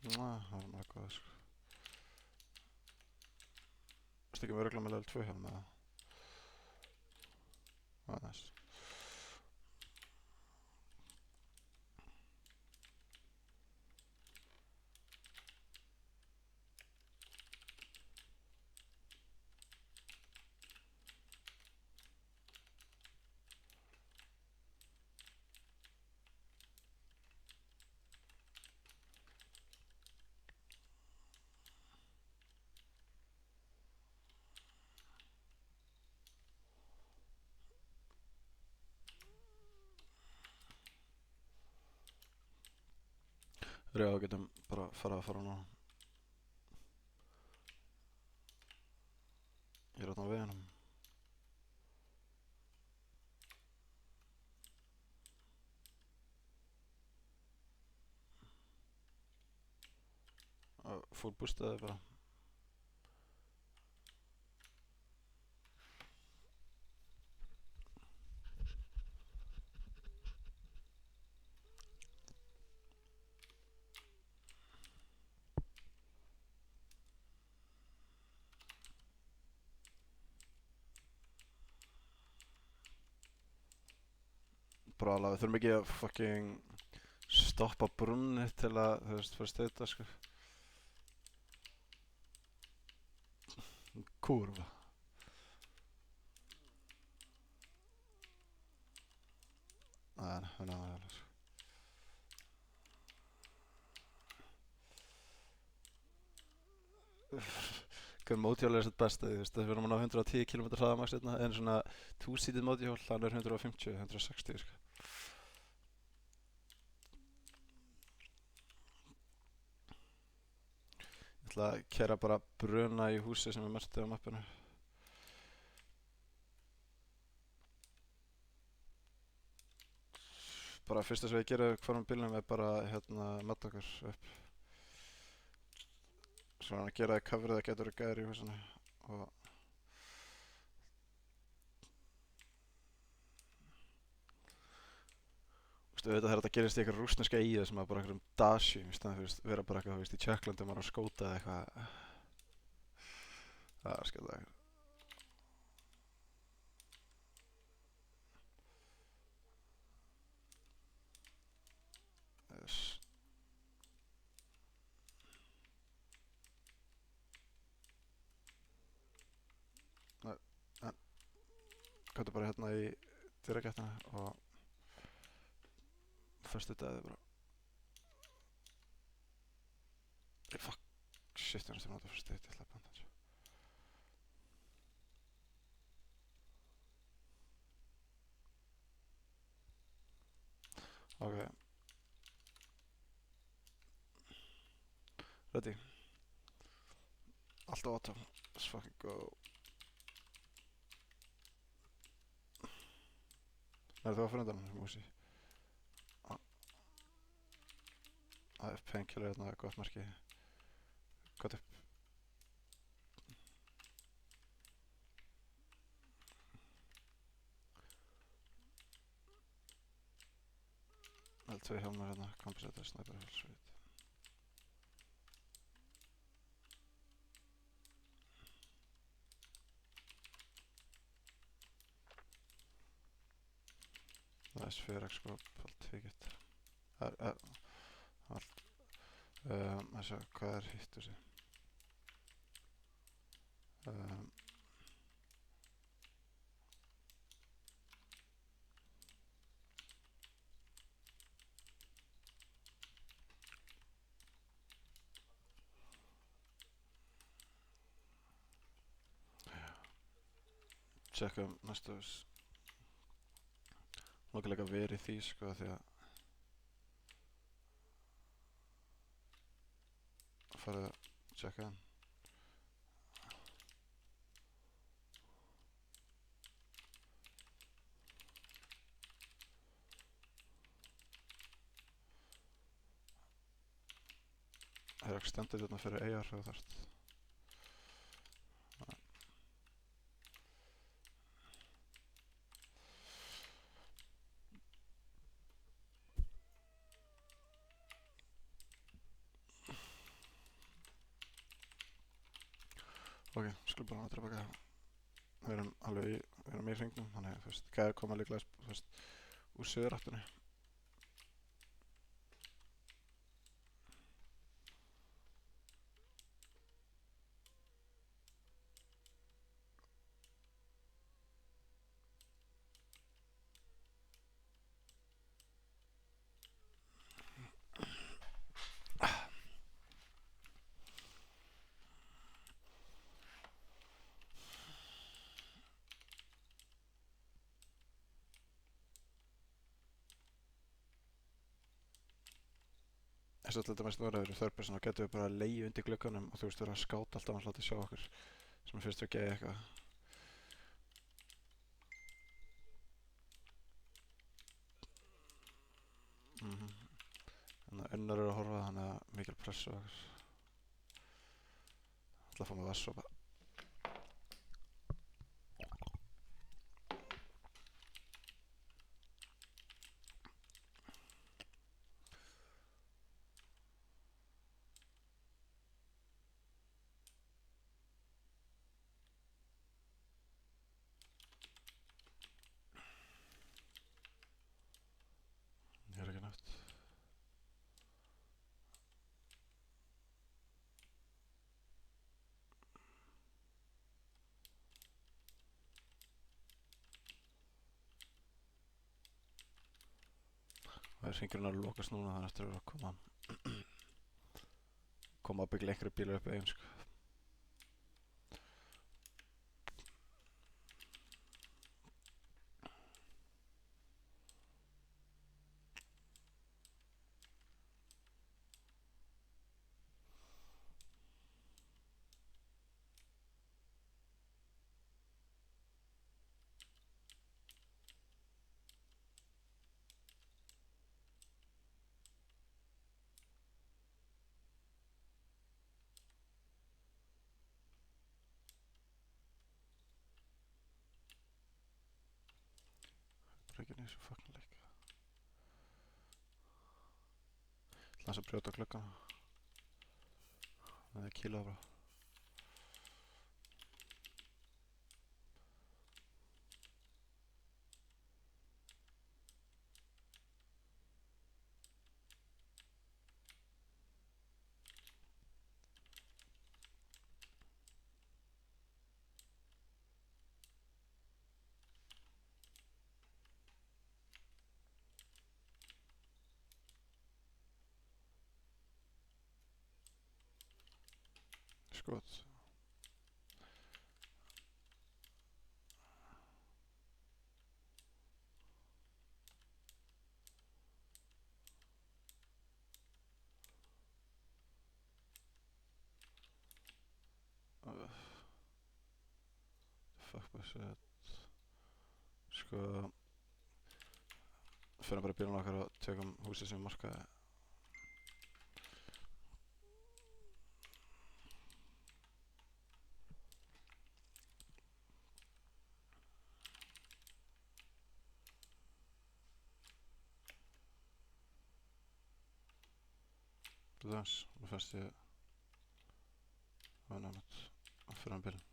Það var mjög góð sko. Varstu ekki með örugglega með level 2 hjálm eða? Næs. Við getum bara farið að fara núna. Ég er þarna á veginum. Full boostaði bara. Bara alveg, við þurfum ekki að fucking stoppa brunni til að, þú veist, fara steita sko. Kurva. Nei, það er alveg sko. Hvað mótjól er þetta besta, þú veist, við erum að ná 110 km hraðamaks hérna, en svona túsítið mótjól, hann er 150, 160 sko. Ég ætla að keyra bara bruna í húsi sem er merktið á mappinu. Bara fyrsta sem við gerum hvarum bílnum er bara hérna matta okkur upp. Svo hann að gera það coverið að geta verið gæðir í húsinu og þú veit að þetta gerist í eitthvað rússneska eyju sem er bara einhverjum dasjum í staðan fyrir að vera bara eitthvað, þú veist, í Tjekklandi maður á skóta eða eitthvað. Það er skemmt eitthvað. Yes. Gáttu bara hérna í dyragættina og fyrstu dagið bara. Fuck, shit, ég er náttúrulega náttúrulega fyrstu dagið, ég ætla að banda þessu. Ok. Ready. Allt á auto. Let's fucking go. Nei, þú var fyrir undan þessum húsi. Það er painkiller hérna, gott marki. Gott upp. Það er 2 hjálmar hérna, kompensator, sniper, sweet. Það er 4x scope, allt vikið. Allt. Þessu, hvað er hitt þessi? Tjekka næstu hús. Nokkulega verið í því sko því að farið að tjekka hann. Það er ekki stendur hérna fyrir AR þegar þú þarft. Ok, skulum bara að drepa gæða. Við erum í hringnum, þannig að þú veist, gæði koma líklega, þú veist, úr suðuráttunni. Þess að til dæmis nú eru third person og getum við bara að leigja undir glugganum og þú veist, vera að skáta alltaf og láta sjá okkur sem er fyrst að geða eitthvað. Þannig að unnar eru að horfa, þannig að mikil pressu á okkur. Ætla að fá mig vatnssopa. Ég er ekki nefnt. Það er hringurinn að lokast núna, þannig eftir að koma að byggja einhverju bílar upp eigin, sko. Bara ekki nýtt svo fucking leik. Það er að brjóta gluggan. Það er kíla bara. Skot. Fuck my shit. Sko, fyrir bara bílun okkar og tökum húsið sem við markaði. Til dæmis, nú fannst ég nefnt að fyrir bílun.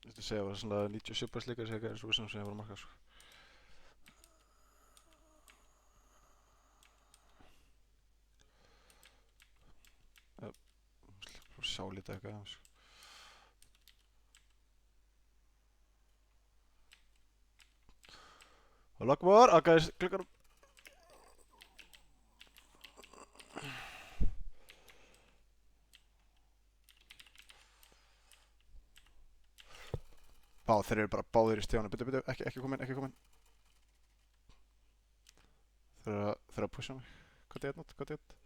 Ég ætti að segja að það var svona 97% líka segja að það er sem ég var að marka, sko. Sjá lítið eitthvað, sko. Allah Akbar, guys, glugganum. Þeir eru bara báðir í stíðanum. Byrju, ekki koma inn. Þeir eru að pusha mig. Hvað er þetta?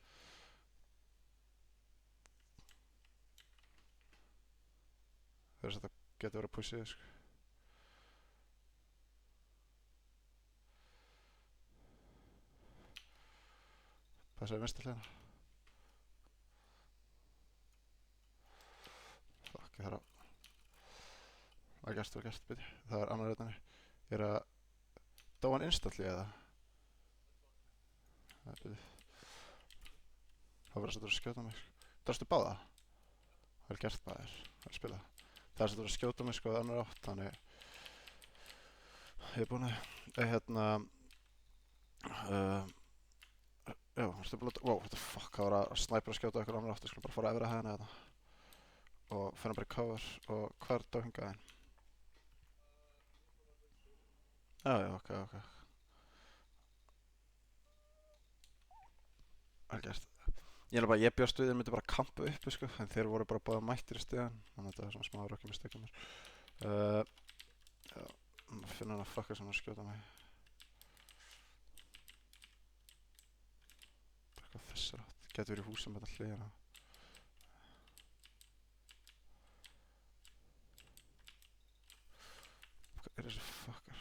Þeir eru að geta verið að pusha þig, sko. Passaði vinstri hliðina. ég þarf að gerst, byrja. Það er annar reyndinni. Ég er að dá hann instantly eða? Það er byrja. Það verður að setja að skjóta mig. Drastu báða? Vel gert maður. Það er spilað. Það er að setja að skjóta mig sko annar átt, þannig ég er búinn að já, varstu búinn að wow, what the fuck, það var að snæpera að skjóta okkur annar átt, ég skulle bara fara yfir að hæðina þetta og finna bara í cover og hvað er þetta hingaðinn? Já, ok. Vel gert. Ég bjóst við þeir myndi bara kampa uppi sko, en þeir voru bara báða mættir í stigann, þannig að þetta er svona smá rookie mistake á mér. Já, finna hann að fucka sem að skjóta mig. Bara eitthvað þessar átt, getur verið í húsum með þetta hliðina. Hvað er þessi fuckar?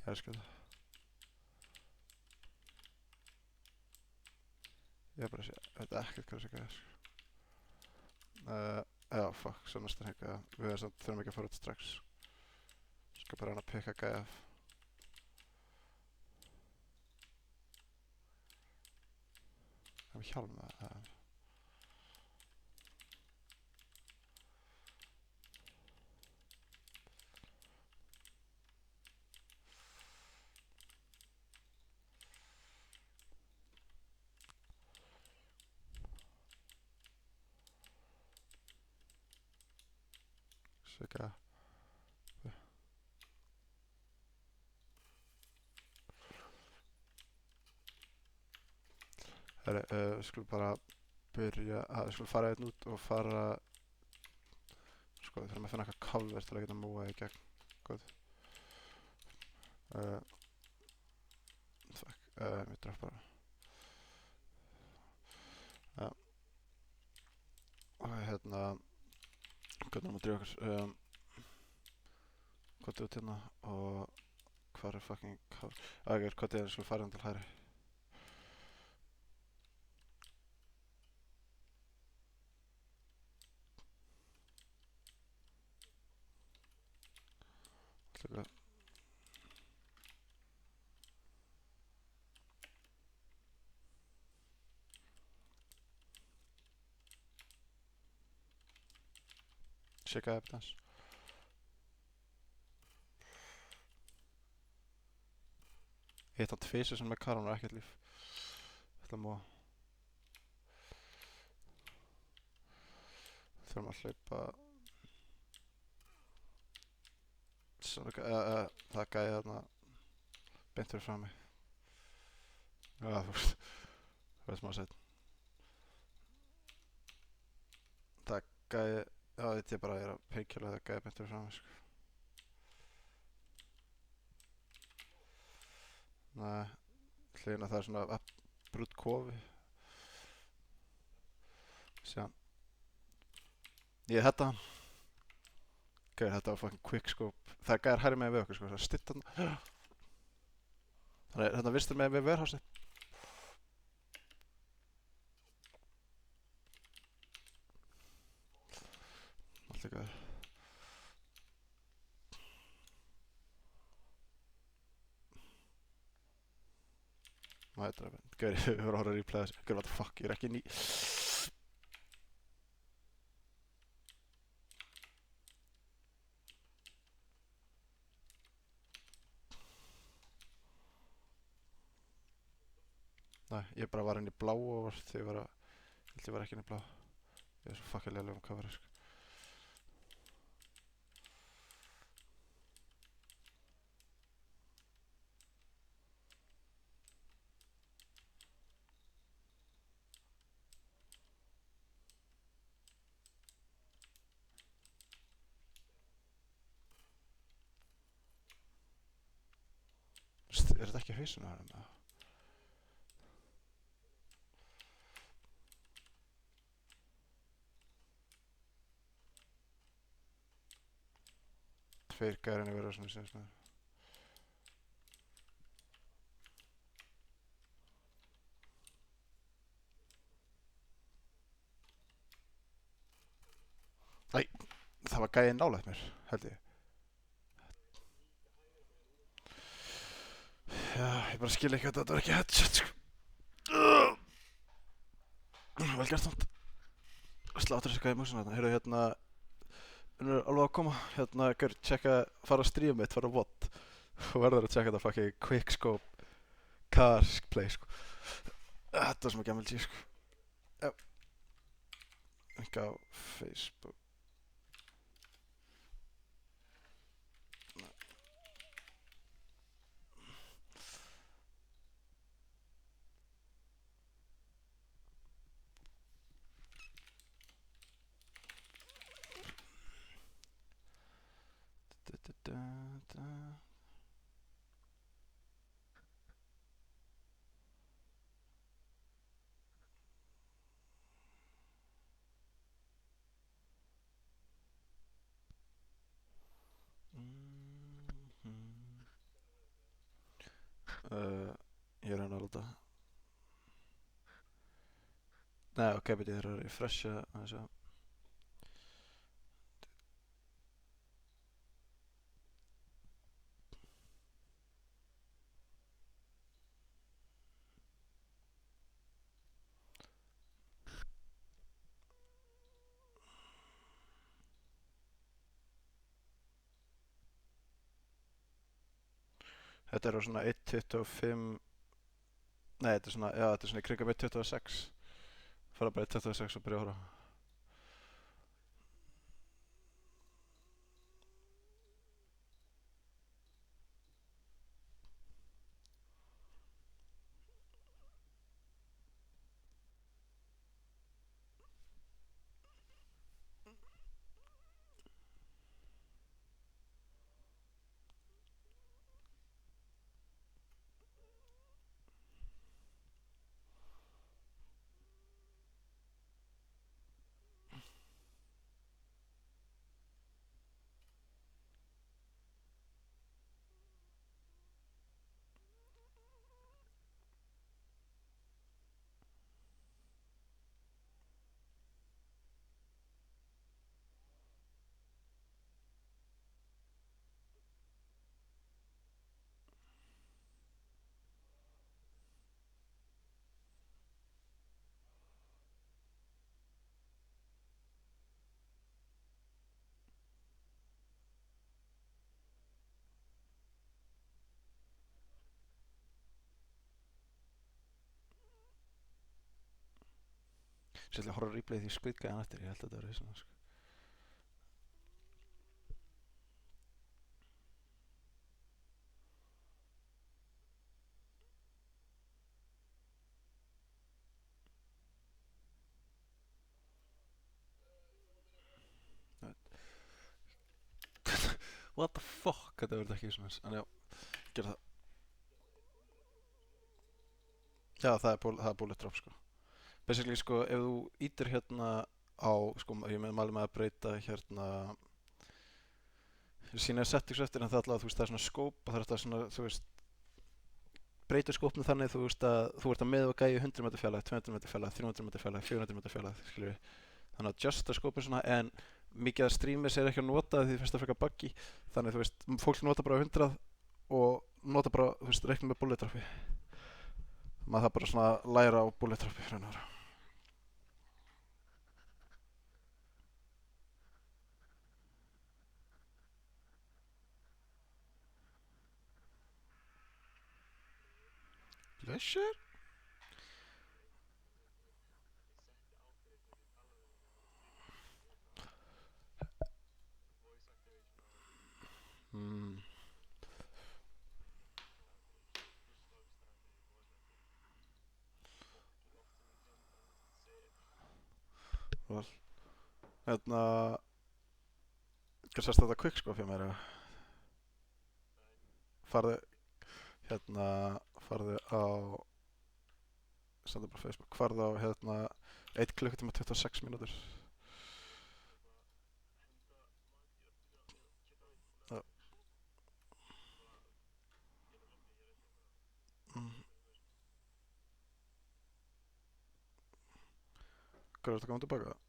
Ég er skjóta. Ég er bara að sé, veit ekkert hvað þessi gæði já, fuck, svo næstan hengja. Við þurfum ekki að fara út strax. Skal bara reyna að pikka gæði af. Það er hjálm með það. Svika. Herri, við skulum bara byrja að, við skulum fara einn út og fara sko, við þurfum að finna eitthvað cover til að geta múa í gegn. Góð. Fuck, við draf bara. Já. Og hérna hvernig erum að drífa okkur hvað út hérna og hvað er fucking cover hvað er við skulum fara hérna til hægri. Alltaf checka evidence. Ég hitt hann tvisvar sem með karan og ekkert líf. Þetta má þurfum að hlaupa það gæði þarna beint fyrir fram mig. Já, þú veist maður sett. Það gæði, já þetta ég er að peikjala það gæði beint fyrir fram mig sko. Nei, hliðina það er svona brútt kofi. Síðan ég þetta hann. Gæði þetta var fucking quickscope. Það gæðir hærri með við okkur sko, það stytta hann. Þannig þetta virstur með við warehouse. Allt ekki það. Nei, þetta er beint. Gæði, við vorum að horfa að replayða þessu. Gæði, what the fuck, ég er ekki ný. Nei, ég bara var inn í blá og þegar ég var ekki inn í blá. Ég er svo fucking leiðileg cover sko. Er þetta ekki hausinu á hann? Tveir gæðir henni verið svona síðan. Það var gæði nálægt mér, held ég. Já, ég bara skil ekki að þetta var ekki headset, sko. Vel gert samt. Sláttur þessi gæði músina þarna. Heyrðu, hérna, hún er alveg að koma. Hérna, gaur, tjekka, fara á stream mitt, fara á VOD. Og verður að tjekka þetta fucking Quickscope Cars-play, sko. Þetta er sem að gammal tíu, sko. Já. Ekki á Facebook. Da. Ég er að láta. Nei, ok, beti þér að refresha aðeins að. Þetta er á svona 1.25. Nei, þetta er svona, já, þetta er svona í kringum 1.26. Fara bara 1.26 og byrja að horfa. Sérlega horfa replayið því skvitgæðan eftir, ég held að þetta verði svona, sko. What the fuck, þetta verður ekki svona, en já, gera það. Já, það er bullet drop, sko. Basically, sko, ef þú ítir hérna á, sko, ég mæli með að breyta hérna sína settings eftir, en það er alltaf, þú veist, það er svona scope og það er alltaf svona, þú veist, breyta skopnu þannig, þú veist, að þú ert að miða gæja 100 metri fjarlægð, 200 metri fjarlægð, 300 metri fjarlægð, 400 metri fjarlægð, skiljum við. Þannig að adjusta skopinu svona, en mikið af streamers er ekki að nota því finnst það frekar buggy. Þannig, þú veist, fólk nota bara 100 og nota bara, þú veist, reikna með bullet dropi. Maður það bara svona læra á bullet dropi frá nára. Leisure? Vel. Hérna, hvað sérst þetta quickscope hjá mér? Farðu, hérna, farðu á, senda bara Facebook, farðu á, hérna, 1 klukkutíma 26 mínútur. Já. Hvað er þetta að koma tilbaka?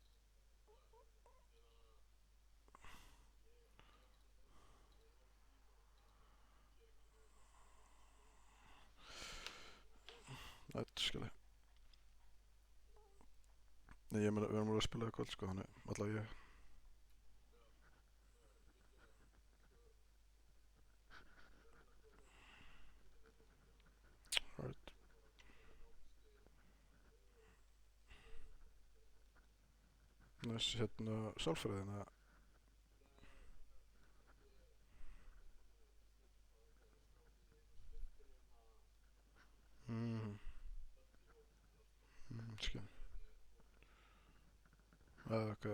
Þetta skilja. Nei, ég meina, við erum alveg að spila í kvöld sko, þannig allavega ég. Alright. Næst hérna sálfræðin eða? Mm, skil. Ok.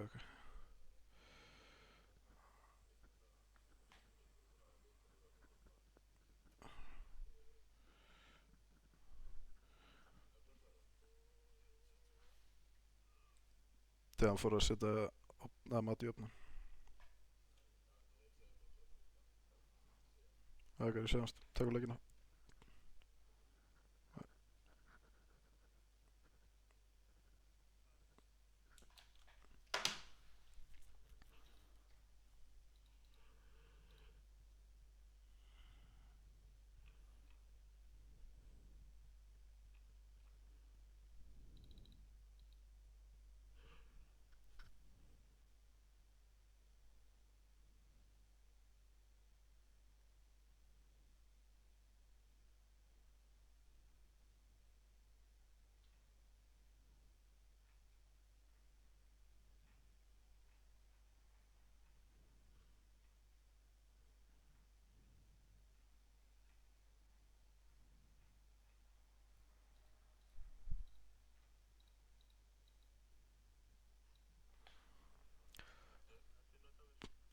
Þegar hann fór að setja mat í opnin. Ok, við séumst. Takk fyrir leikina.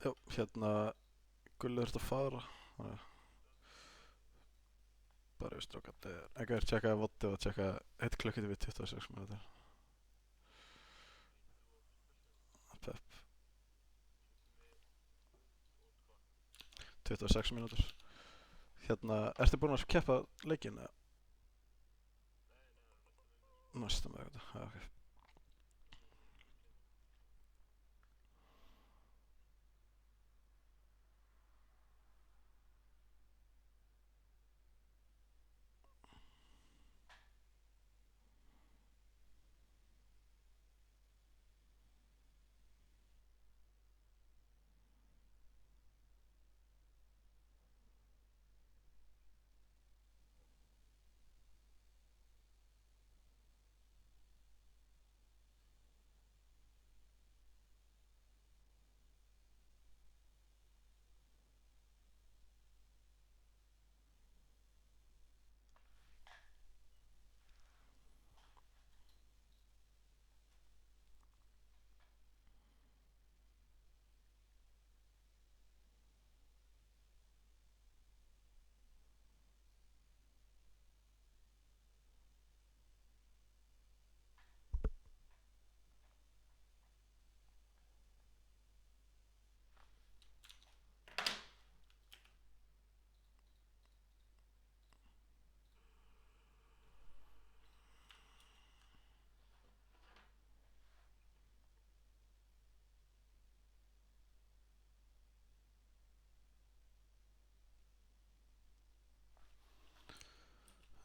Já, hérna Gulli þurft að fara. Þannig að bara við strókandi. Ekki verið tjekkaði voddi og tjekkaði 1 klukkutími við 26 minútur. Pepp. 26 mínútur. Hérna, ertu búinn að keppa leikinn eða? Næsta með þetta, já ok.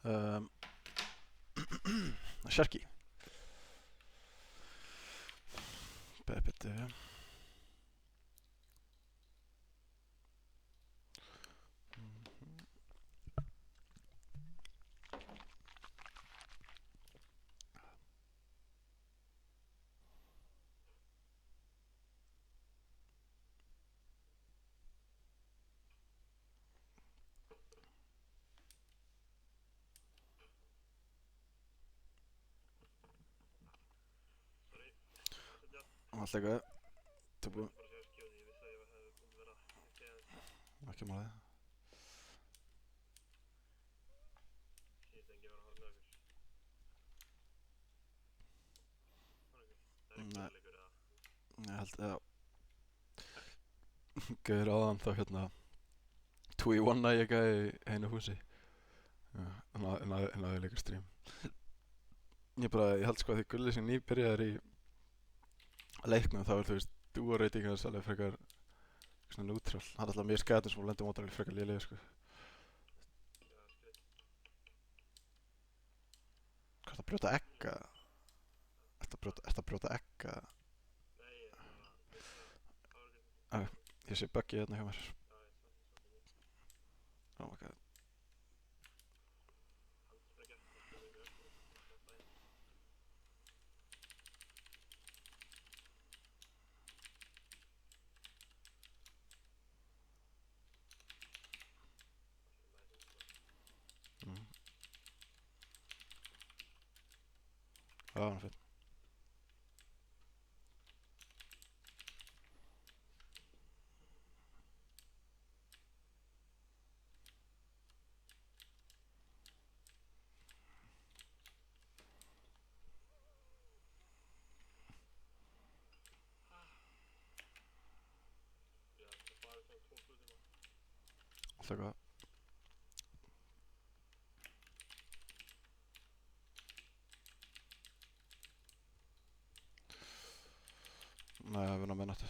Um, Sharky. Beppiti. Alltaf eitthvað. Tilbúin. Ekki málið. Nei, ég held að gauður áðan þá hérna 2-1 ég gæði í einu húsi. En aðeins líka stream. Ég held sko að því Gulli sem nýbyrjaðir í leiknum þá þú veist duo rating hans alveg frekar svona neutral. Hann er alltaf mjög skæðin sem lendur mótar alveg frekar lélega sko. Hvað er að brjóta egg eða? Ertu að brjóta egg eða? Ég sé Buggy hérna hjá mér. Oh my god. Mm. Já, hann er finn. Alltaf góð. Nei, við erum á minnættu.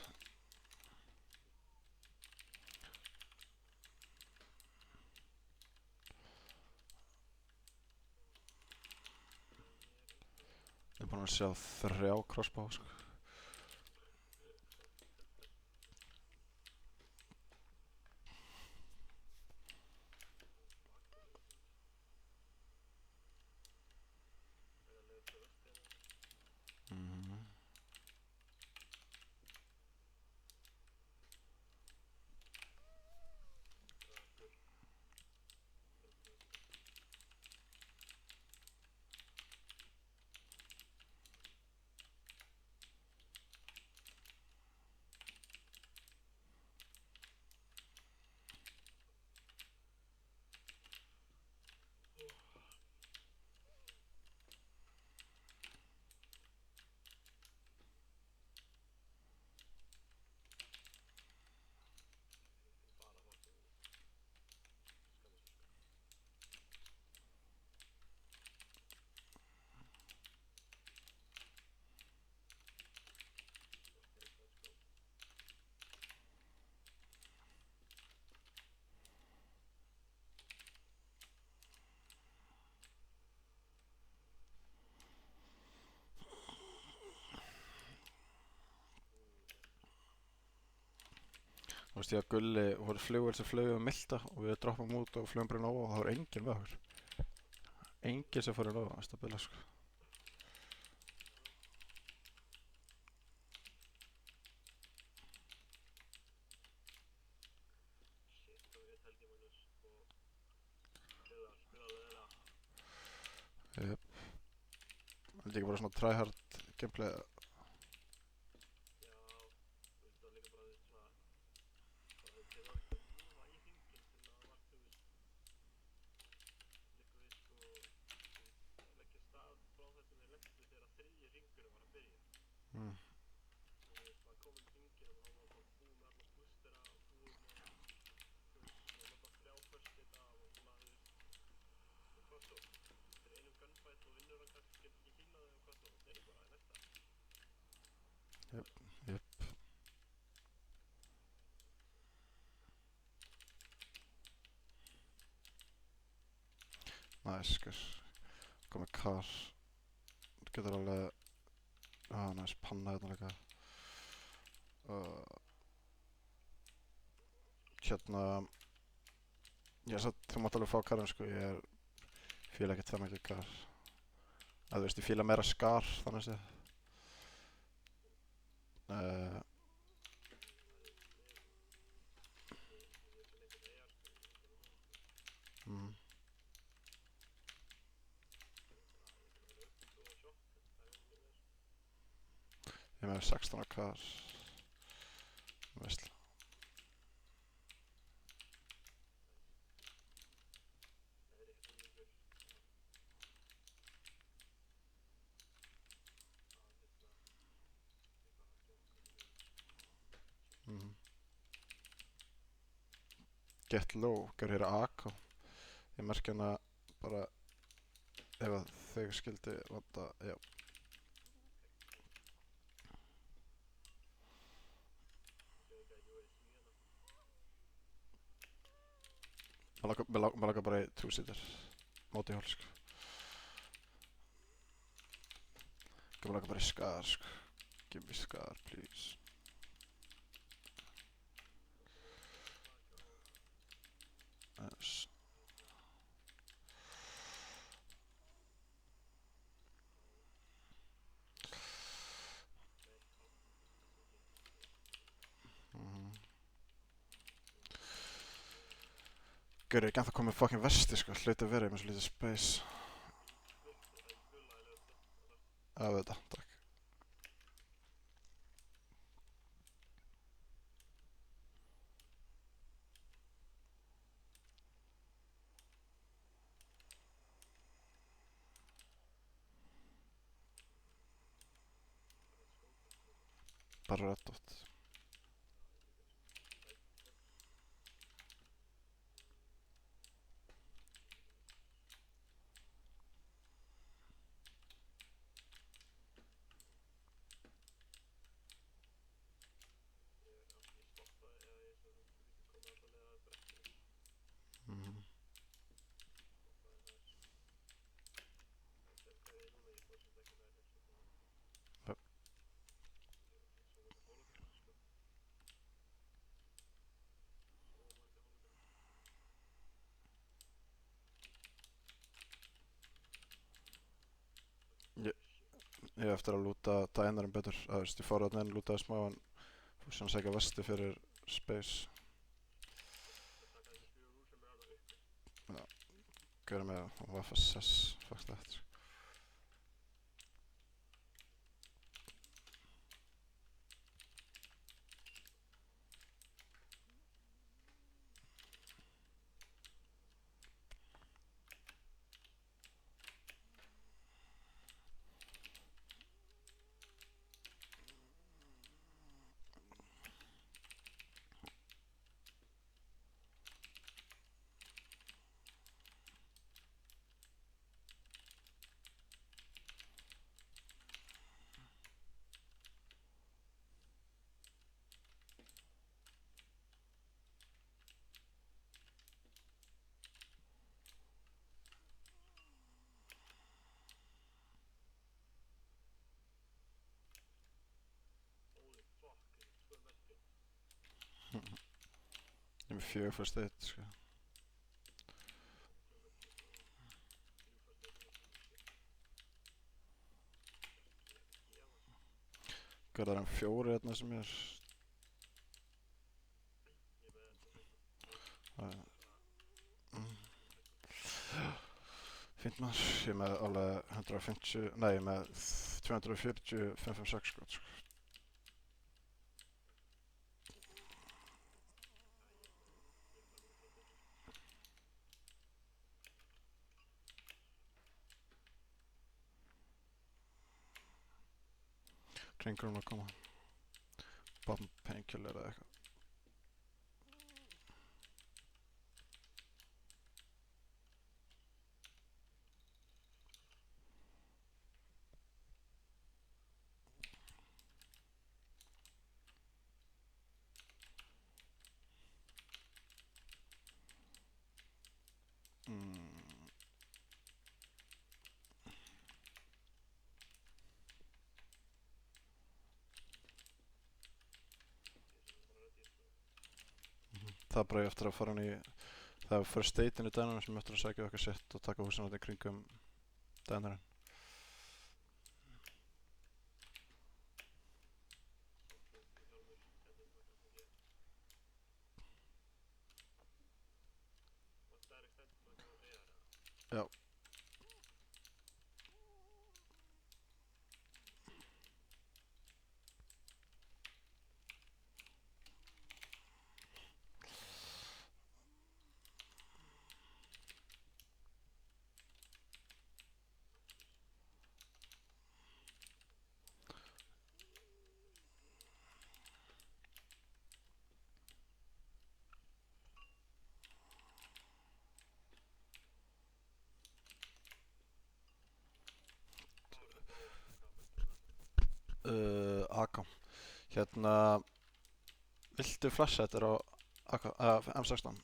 Ég er búinn að sjá 3 crossbow, sko. Mhm. Þú veist ég að Gulli voru flugvél sem flög um Milta og við droppum út og flugum bara í Nova og það var enginn með okkur. Enginn sem fór í Nova, það er bila, sko. Jep. Það er ekki bara svona tryhard gameplay. Mm. Jep, jep. Nice, guys. Komið kar. Þú getur alveg... nice, panna hérna líka. Hérna... þú mátt alveg fá karinn, sko. Ég fíla ekkert það mikið kar. Þú veist, ég fíla meira skar, þannig séð. Mm. Ég er með 16 kar. Veistla. Mm. Get low, gerð hér AK. Ég merki hana bara ef að þau skildi vanda, já. Mér langar bara í two-seater. Móti hól, sko. Mér langar bara í skar, sko. Give me skar, please. Yes. Gaur, ekki ennþá komið fucking vesti, sko. Hlaut að vera með svo lítið space. Að þetta, takk. Bara red dot. Ég hef eftir að lúta dænarinn betur. Þú veist, ég fór þarna inn, lútaði smá en fór síðan að segja vesti fyrir space. Já, gauður með Waffle-SS, fuck that. Ég er með 4 first aid, sko. Gauður, það er 4 hérna sem ég er. Fínt maður, ég er með alveg 150, nei, ég er með 240, 556 skot, sko. Ringurinn að koma. Bara painkiller eða eitthvað. Það er bara ég eftir að fara hann í, það er first aid-inn í dænarinn sem ég eftir að sækja okkar sitt og taka húsinu í kringum dænarinn. Já. AK. Hérna, viltu flasha þetta á AK, M16?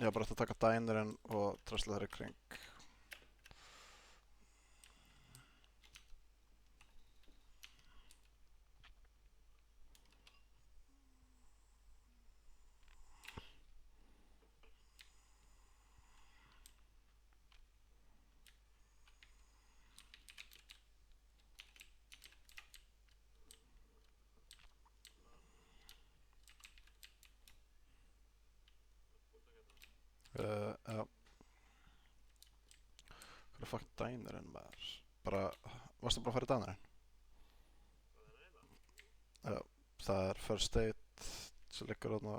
Ég var bara eftir að taka dænerinn og drasla þær í kring. Já. Hvað er fucking dænerinn maður? Bara, varstu bara að fara í dænerinn? Já, það er first date sem liggur þarna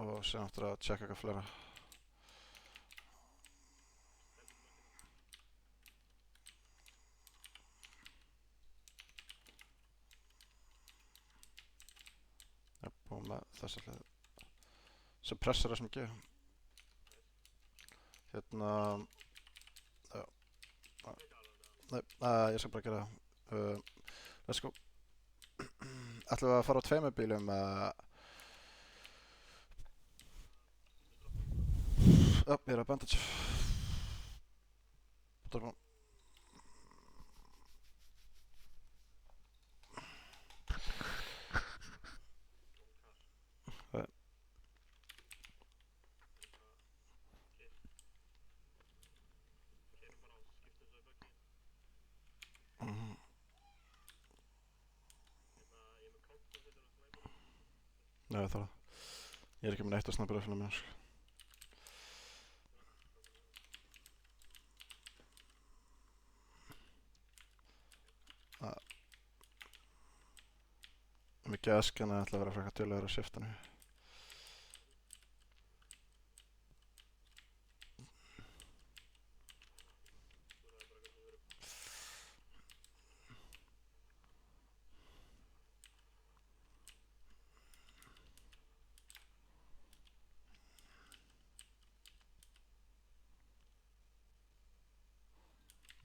og síðan eftir að checka eitthvað fleira. Já, og með þessa hlið. Suppressor SMG. Hérna, já. Nei, ég skal bara gera það. Let's go. Ætlum við að fara á tveimur bílum? Já, ég er að bandage. Dröfum. Nei, það er það. Ég er ekki með neitt að snabba röfuna mér, sko. Mikið aðskjana ætla að vera frekar duglegur á shiftinu.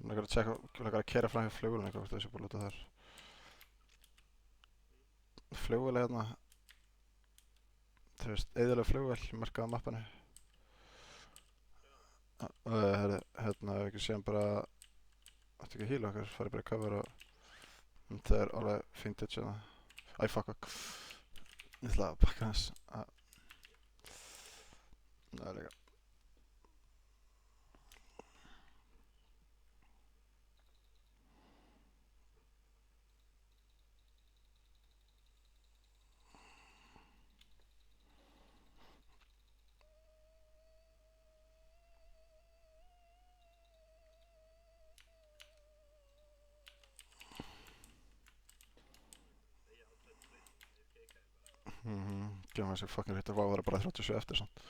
Ég langar að tjekka, ég langar að keyra fram hjá flugvélunni eitthvað, hvort þessi búið að láta þar. Flugvél hérna, þú veist, eyðileg flugvél, markað á mappinu. Herri, hérna, ef ekki séum bara, ætti ekki að heala okkar, farið bara í cover og það er alveg fínt ditch hérna. Æ, fuck. Ég ætla að bakka hans. Það er líka. Gæðum þessi fucking hittar það er bara 37 eftir samt.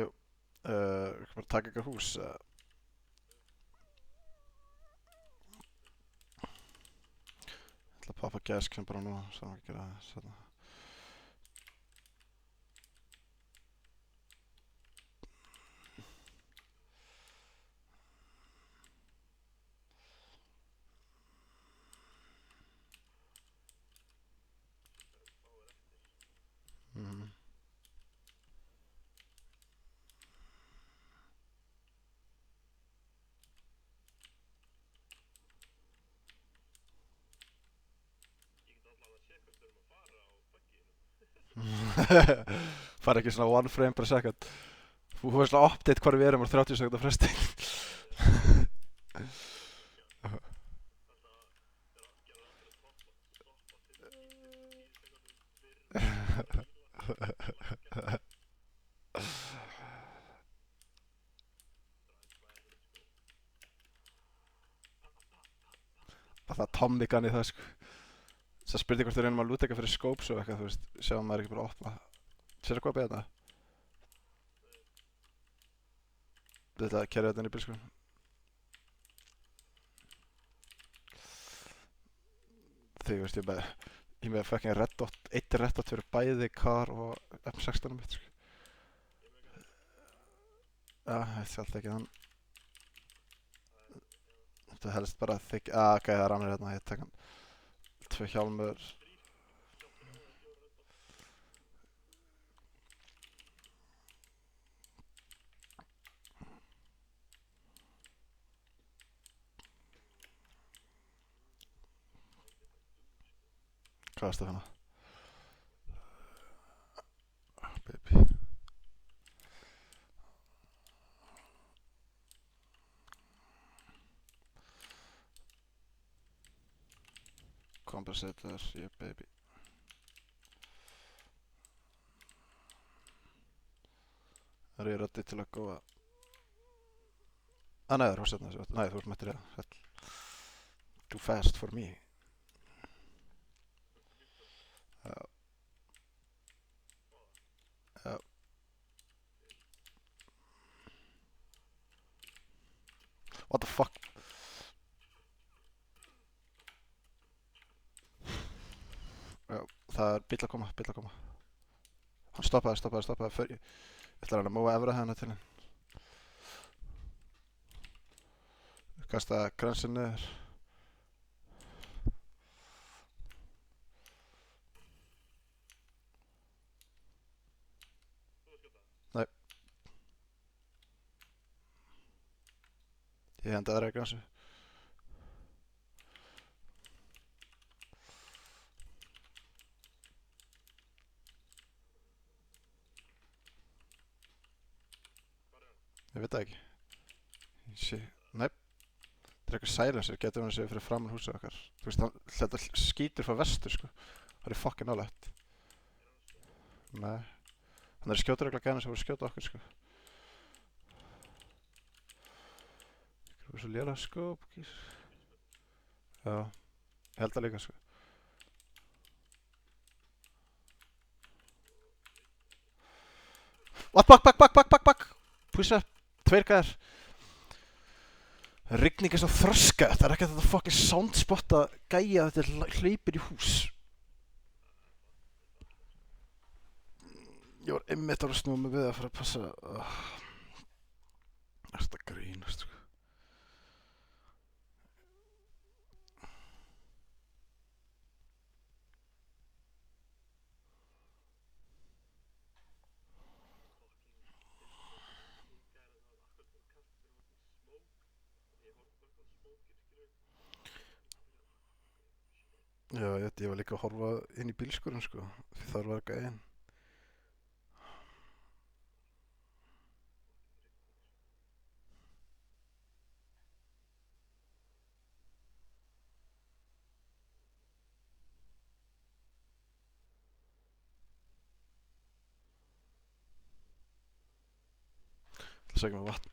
Jú, ekki bara taka eitthvað hús. Ég ætla að poppa gaskinn bara nú, svo að ekki gera það setna. Fara ekki svona one frame per second. Þú får svona update hvar við erum á 30 sekundar fresti. Það Tommy Gun í það, sko. Það spurði hvort við reynum að lúta eitthvað fyrir scopes og eitthvað, þú veist, sjá að maður ekki bara opna. Sér hvað beða þetta? Við ætla að kæra þetta inn í bílskólan. Því, veist, ég með fucking red dot, 1 red dot fyrir bæði car og M16 mitt, sko. Já, ég sjálf ekki þann. Þetta helst bara þykk, ok, það er annir hérna, ég tek hann. 2 hjálmur. Hvað er Stefana? Baby. Compensator, yeah baby. Er ég ready til að góða? Nei, það er hósetna. Nei, þú ert mættir í það. Too fast for me. Já. Já. What the fuck? Já, það er bíll að koma. Hann stoppaði. Ég ætla hann að móa efra hérna til hann. Kasta gransin niður. Nei. Ég hendi aðra gransu. Ég veit það ekki. Nei. Það er eitthvað silencer, getur hann sér fyrir framan húsið okkar. Þú veist, þetta skýtur frá vestur, sko. Það er fucking nálægt. Nei. Hann er skjótaregla gæna sem voru að skjóta okkur, sko. Það er svo lélega skóp, kýr. Já. Ég held það líka, sko. What? Back! Push up. Tveir gæðar. Rigning er svo þroska, það er ekki þetta fucking soundspot að gæja að þetta hleypir í hús. Ég var einmitt að snúa mig við að fara að passa. Það er þetta grínast, sko. Já, ég var líka að horfa inn í bílskurinn, sko, því þar var gæinn. Það sækja mér vatn.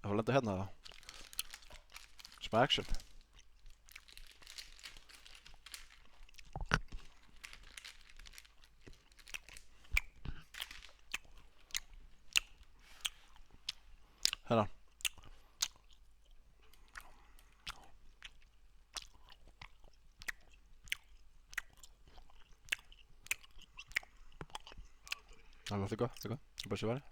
Það var lenda hérna þá. Smá action. Hérna. Það var þig góð. Bara sér væri.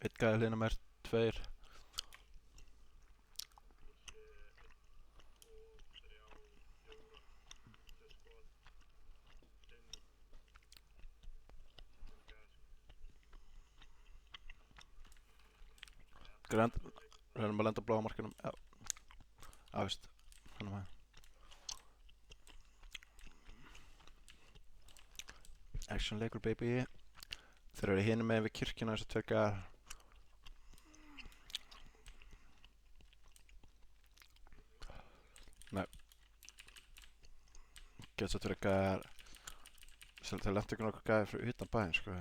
Eitt gæði hlýna mér, tveir. Reynum að lenda á bláa markinum. Já, veist. Hann með. Action leikur baby. Þeir eru hinum með við kirkjuna þessu tveggjar. Nei. Gets að tveggjar. Þeir lenti ykkur nokkuð gæði frá utan bæinn sko.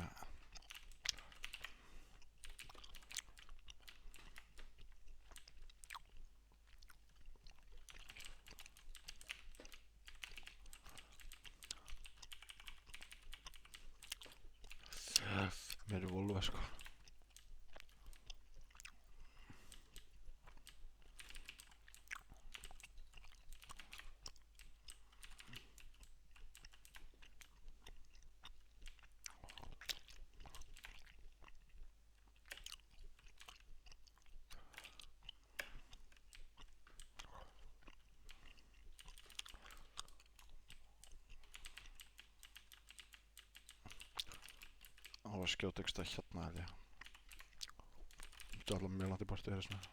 Mér er Volvo sko. Það var skjóta ykkur stað hérna held ég. Þetta er alveg mjög langt í borti þeirra svona.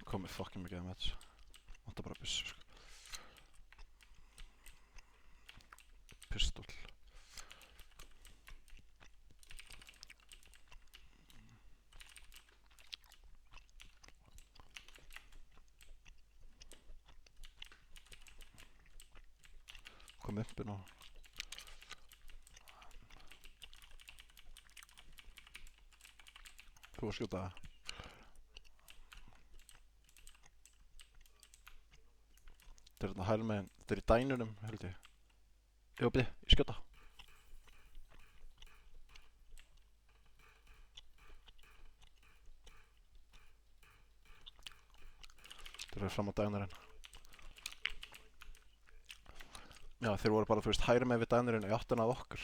Komið fucking mikið með þetta. Vantar bara byssu sko. Pistol. Kom upp inn á. Þú var skjóta það. Þetta er hérna hægri meginn. Þetta er í dænunum held ég. Jú, byrju, ég skjóta. Þeir eru fram á dænurinn. Já, þeir voru bara, þú veist, hægri meginn við dænurinn í áttina að okkur.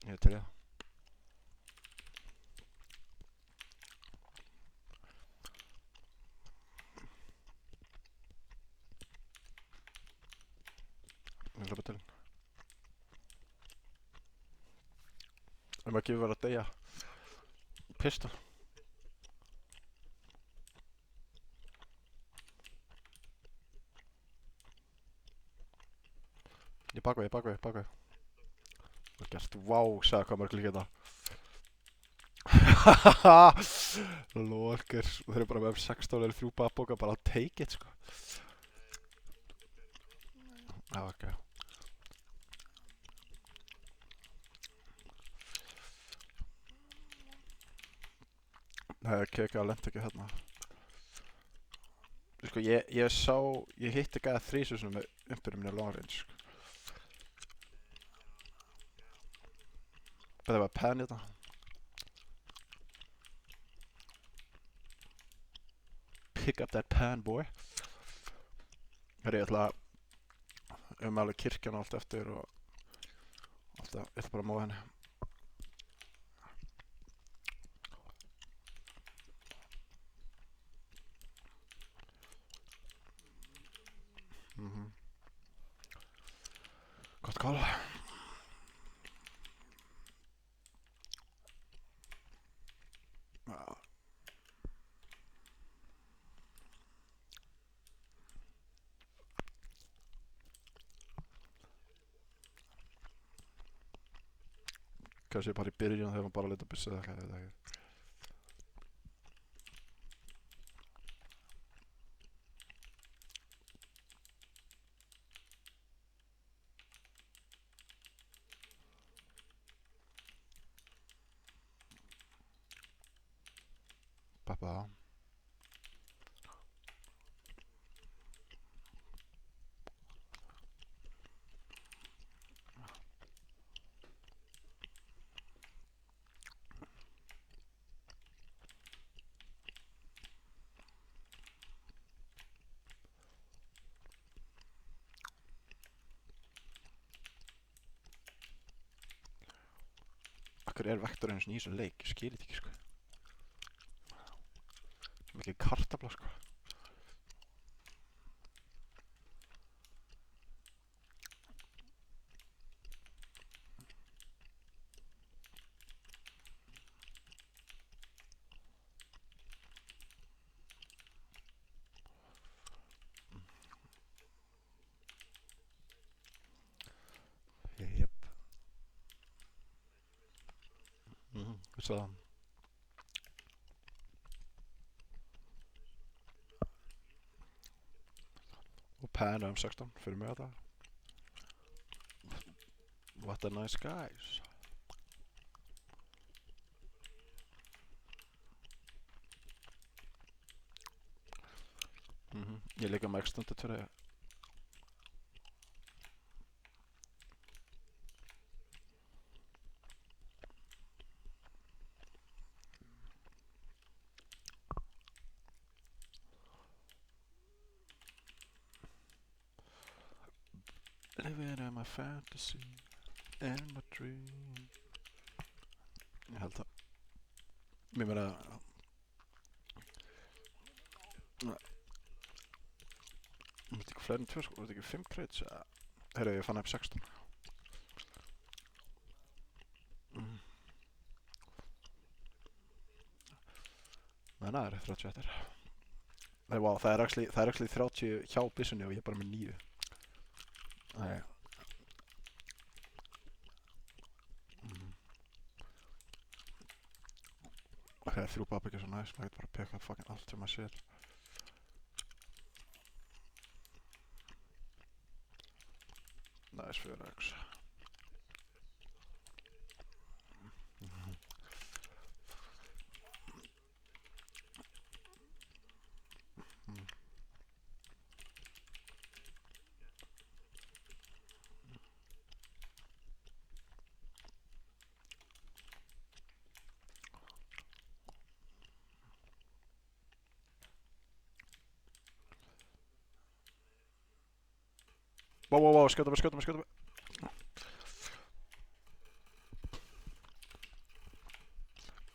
Ég til það. Ég hljópa til. Ekki verið að deyja. Pistol. Ég bakveg. Það gert, wow, sagði hvað mörg líka þetta. Lorker, þeir eru bara með 16 eller 3 bakboka, bara take it sko. Já, ok. Nei, keka lent ekki hérna. Sko, ég hitti gæða 3 með umbyrjum minni long range sko. Það var pen hérna. Pick up that pan, boy. Herri, ég ætla að alveg kirkjan og allt eftir og alltaf, ég ætla bara að móða henni. Gott kall. Kanske bara í byrjun þegar maður bara leta byssu eða eitthvað, ég veit ekki. Pappa. Akkur er vektorinn í þessum leik? Ég skil þetta ekki, sko. Mikið kartafla, sko. Jep. Så. Og Pan M16 fyrir mig þetta. What a nice guys. Ég líka með extended fyrir það. Living in my fantasy and my dream. Ég held það. Mér meina... Þetta er ekki fleiri en 2 sko, þetta er ekki 5 crates eða... Heyrðu, ég fann upp 16. Nei, það er 30 eftir. Nei, wow, það er actually 30 hjá byssunni og ég er bara með 9. Nei. Það er 3 babbyggja svo næst, maður getur bara að peka fucking allt sem maður sér. Nice 4x. Wow, skjóta mig.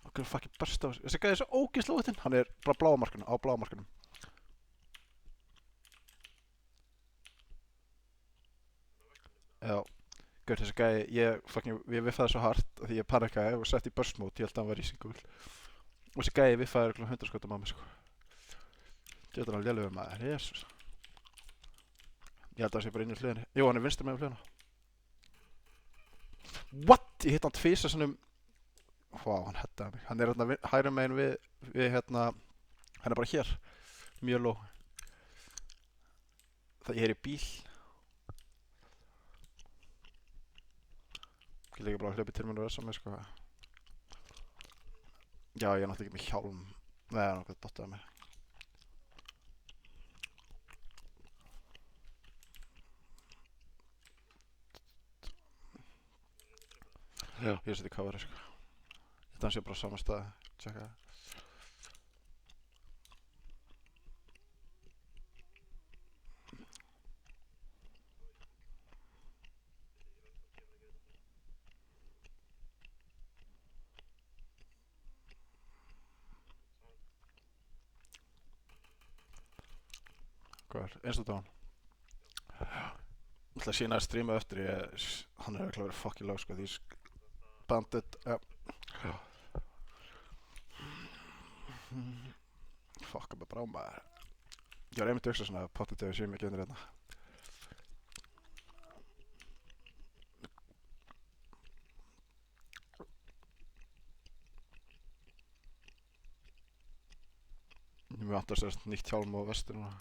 Okkur fucking burst á þessu. Þessi gæði er svo ógeðslega útinn. Hann er bara á bláa markanum. Já. Gaur, þessi gæði, ég viffaði svo hart að því ég panikaði og setti í burst mode. Ég held að hann var í single. Og þessi gæði viffaði örugglega 100 skotum á mig, sko. Getur hann lélugur maður, Jesus. Ég held að það sé bara inn í hliðinni. Jú, hann er vinstur með hliðina. What? Ég hitt hann tvisa sinnum. Wow, hann headaði mig. Hann er hérna hægri megin við hérna... Hann er bara hér. Mjög low. Ég er í bíl. Ég líka bara að hlaupa til mér og þess að mig, sko. Já, ég er náttúrulega ekki með hjálm. Nei, það er náttúrulega dottaði mig. Já, ég seti coverið, sko. Þetta sé bara á sama stað, tjekka það. Hvað er? Instadown. Ég ætla að sína að streama eftir hann er örugglega verið fucking low, sko, því bandit, ja. Fuck, að bara brá maður. Ég var einmitt að hugsa svona að pottet ef ég sé mikið undir hérna. Ég vantar sérst nýtt hjálm á vesturinn.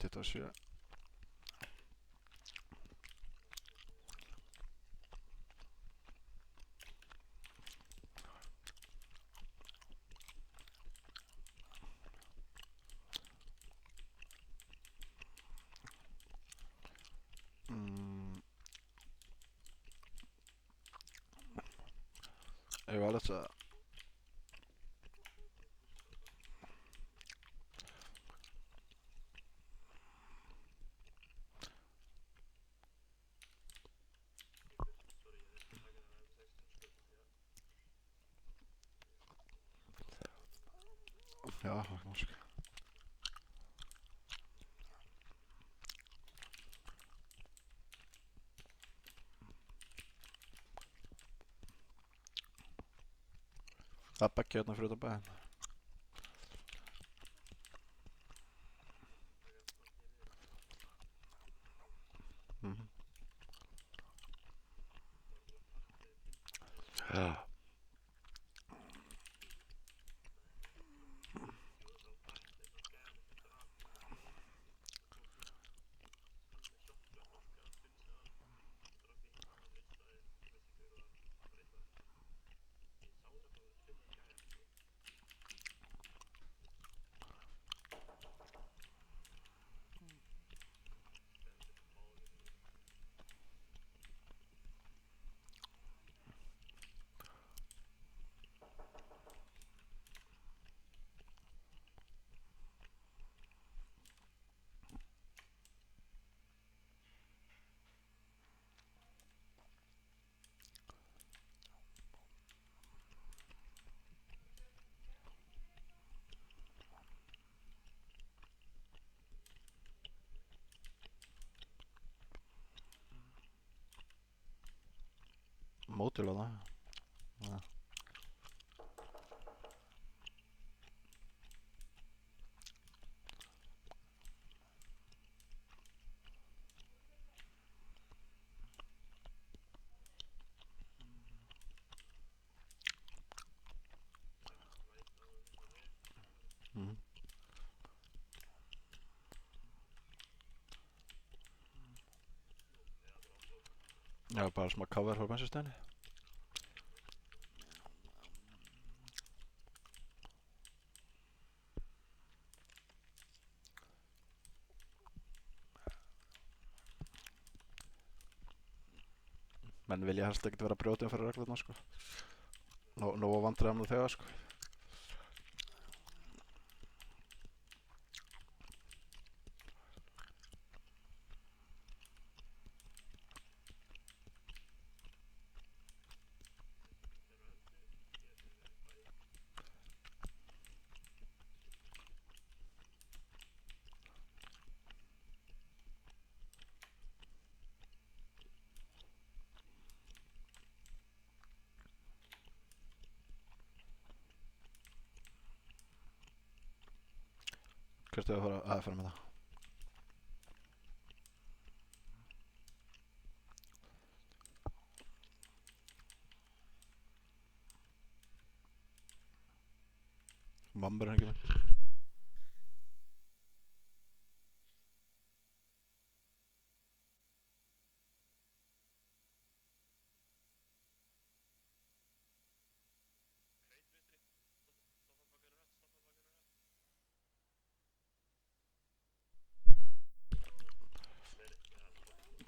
Þetta sé. Ég var alltaf kannski. Það er beggja hérna fyrir utan bæinn. Já. Mótul á það. Já. Já, bara smá cover frá bensinstöðinni. Menn vilja helst ekkert vera brjótið fyrir reglurnar, sko. Nóg vandræðum nú þegar, sko. Hvert er að fara með það? Mamma er ekki með.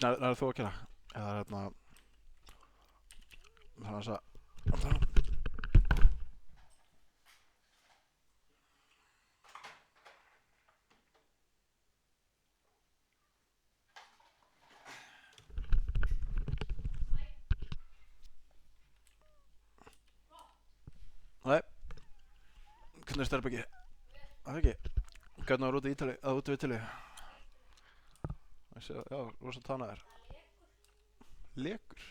Nær þú að gera? Eða hérna... Þannig að... Nei. Hvernig er Stærbergi? Það ekki. Hvernig var úti við Ítali? Já, rosa tannaðir. Lekur?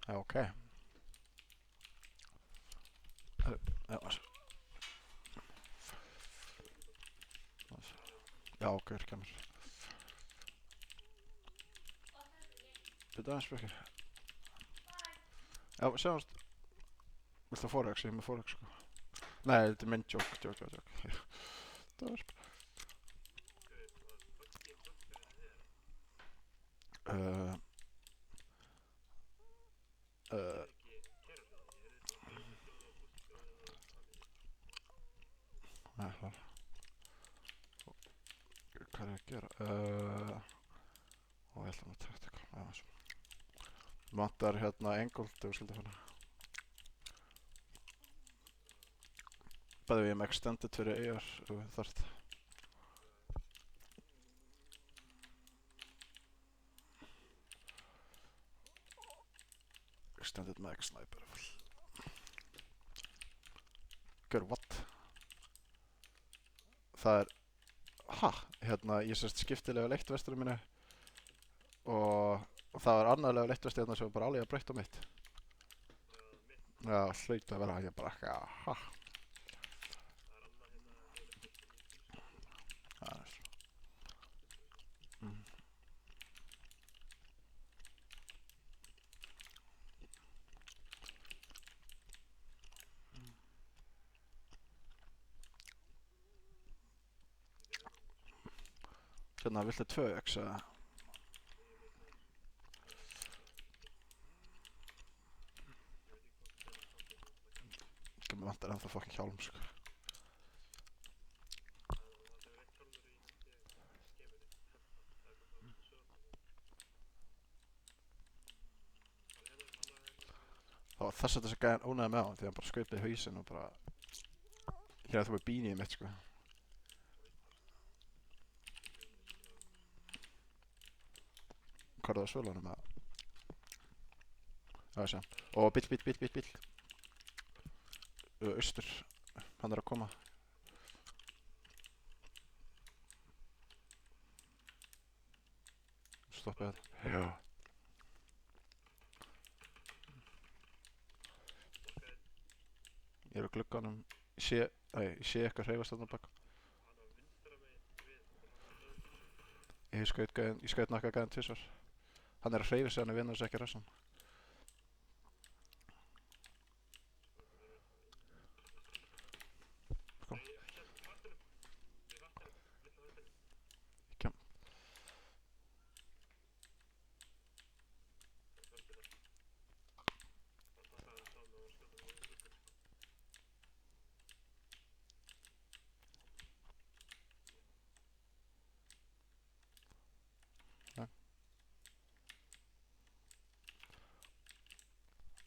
Já, ok. Já, ok, kemur. Byrja aðeins spekir. Já, sjáumst. Viltu Forex? Ég er með Forex, sko. Nei, þetta er minn joke. Það var spil. Nei, hvað er ég að gera? Ég ætla að taktika. Vantar hérna Engold ef við skildum finna. Bæði við með extended fyrir AR ef við þarft. Extended mag sniper. Gaur, what? Það er, hérna, ég sérst skiptilega leiktverstinu mínu og það var annarlega leiktversti hérna sem var bara alveg að breytta mitt. Já, hlaut að vera, ég bara, það er svo. Hérna, viltu 2x eða? Mér vantar ennþá fucking hjálm, sko. Það var þess að þessi gæðan ónæði með á hann því hann bara skaut mig í hausinn og bara hérna þú með bínið mitt, sko. Hvað er það að svöla hann með? Já, ég sé. Og bíll. Austur. Hann er að koma. Stoppið þetta. Já. Ég er á glugganum. Ég sé eitthvað hreyfast þarna bak. Ég skaut nakka gæðan tvisvar. Hann er að hreyfa sig, hann er vinnar þess ekki rassan. Kom. Kem.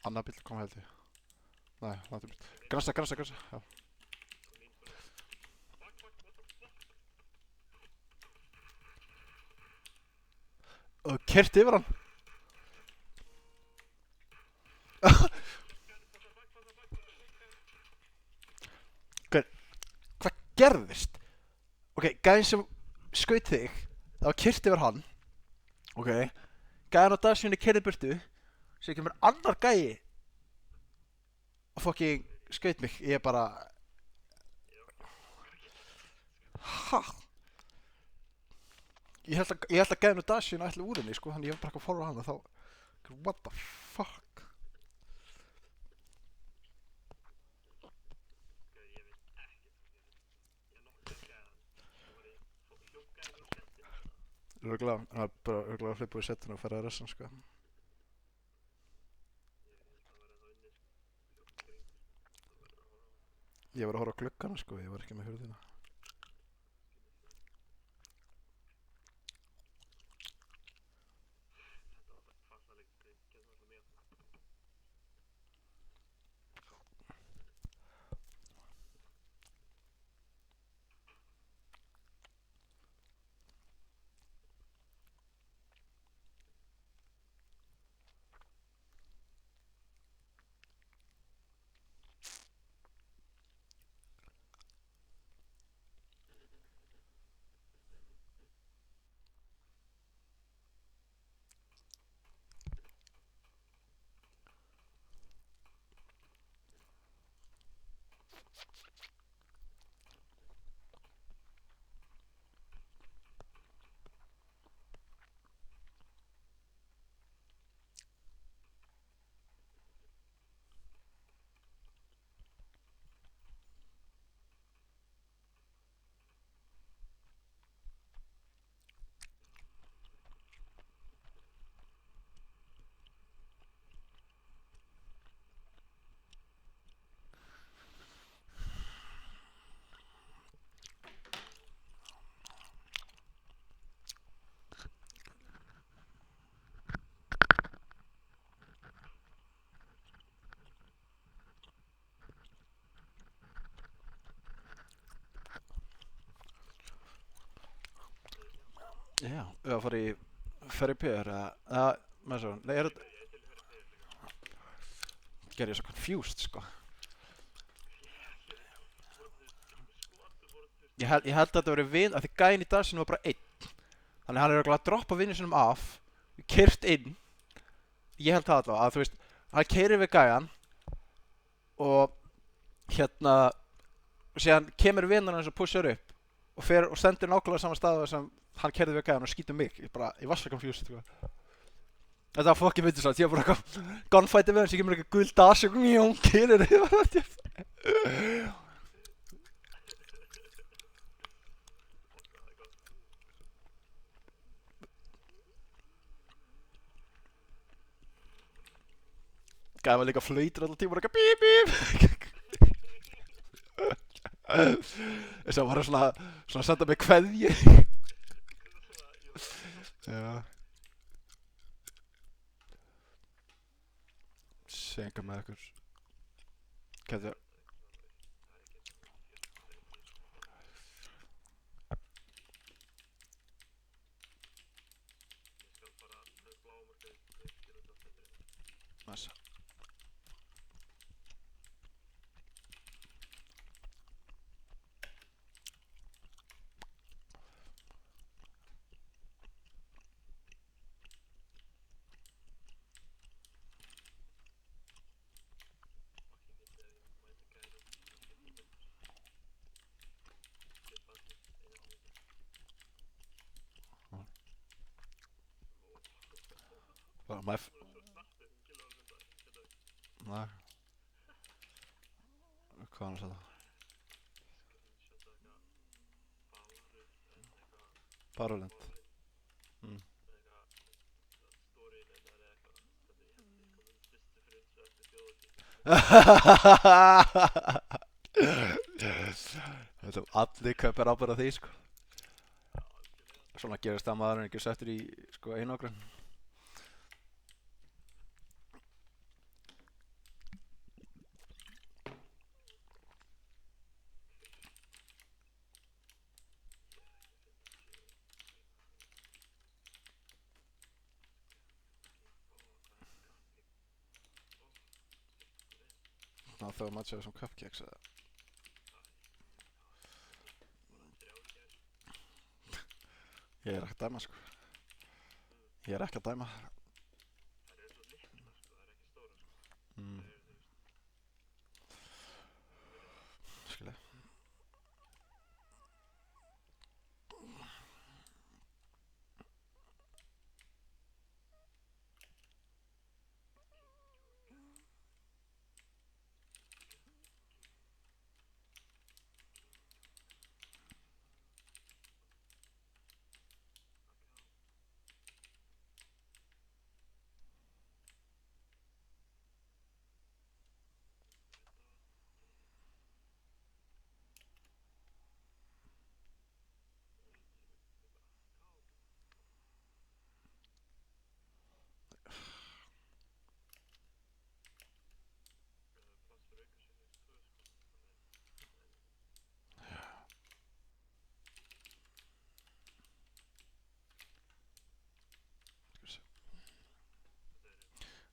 Annar bíll kom held ég. Nei, langt bíll. Grassa, já. Og kert yfir hann. Hvað gerðist? Ok, gæðin sem skaut þig, það var kert yfir hann. Ok, gæðin á dagsjónu kerði burtu. Svo kemur annar gæi og fucking skaut mig. Ég er bara... Ég held að gæðin á dagsjónu ætla úr henni, sko. Þannig ég var bara ekki að followa hann og þá... What the fuck? Hann var bara að hlaupa úr setinu og fara að ressan, sko. Ég var að horfa á gluggana, sko, ég var ekki með hurðina. Já, við að fara í Ferry Pier eða, með svo, nei, gerði ég svo confused, sko. Ég held að þetta verið vin, að því gæinn í dansinu var bara einn. Þannig hann er örugglega að droppa vinnu sinum af, keyrt inn, ég held það allavega, að þú veist, hann keyrir við gæjan og hérna, og síðan kemur vinnan hans og pushar upp og fer og stendur nákvæmlega saman staðu sem hann keyrði við gæjan og skýtur mig. Ég var svo confused, sko. Þetta var fucking myndið svo, ég var bara eitthvað gunfighti við hann, sem kemur eitthvað guld dash og mjón, keyrir Gæði var líka flautur allan tíma og eitthvað bíp bíp. Þess að var hann svona að senda mig kveðju. Já. Senga með ykkur. Gæti. Næs. Bara Nei. Hvað hann að segja? Barulent. Þetta allir kaupir ábyrgð á því, sko. Svona gerist það maðurinn ekki settur í, sko, einangrun. Það þau matchaði sem cupcakes eða? Ég er ekki að dæma, sko. Ég er ekki að dæma. Skilja.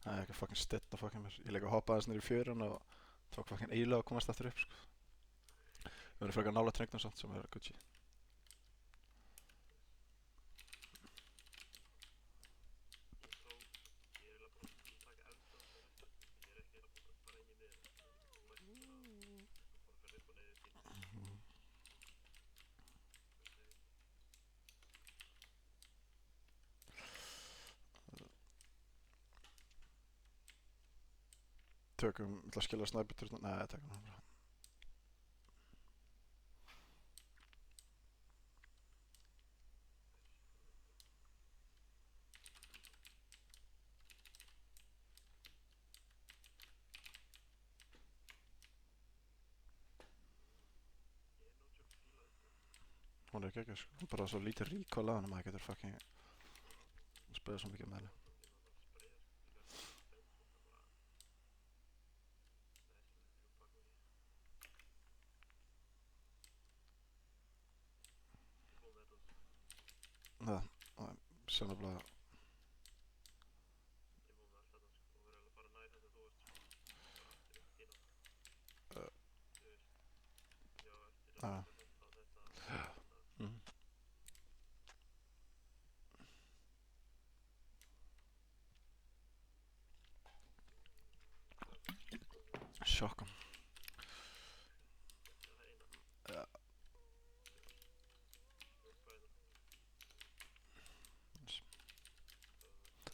Það er ekki fucking stett að fucking mér. Ég leik að hoppa aðeins niður í fjörun og tók fucking eiginlega að komast aftur upp, sko. Við verðum frekar nálægt hringnum samt sem er Gucci. Tökum, ég ætla að skilja snæpjuturna. Nei, tökum hann bara. Hún er ekki ekki, sko. Bara svo lítið recall á hann að maður getur fucking spila svo mikið með henni. Það er sannlega.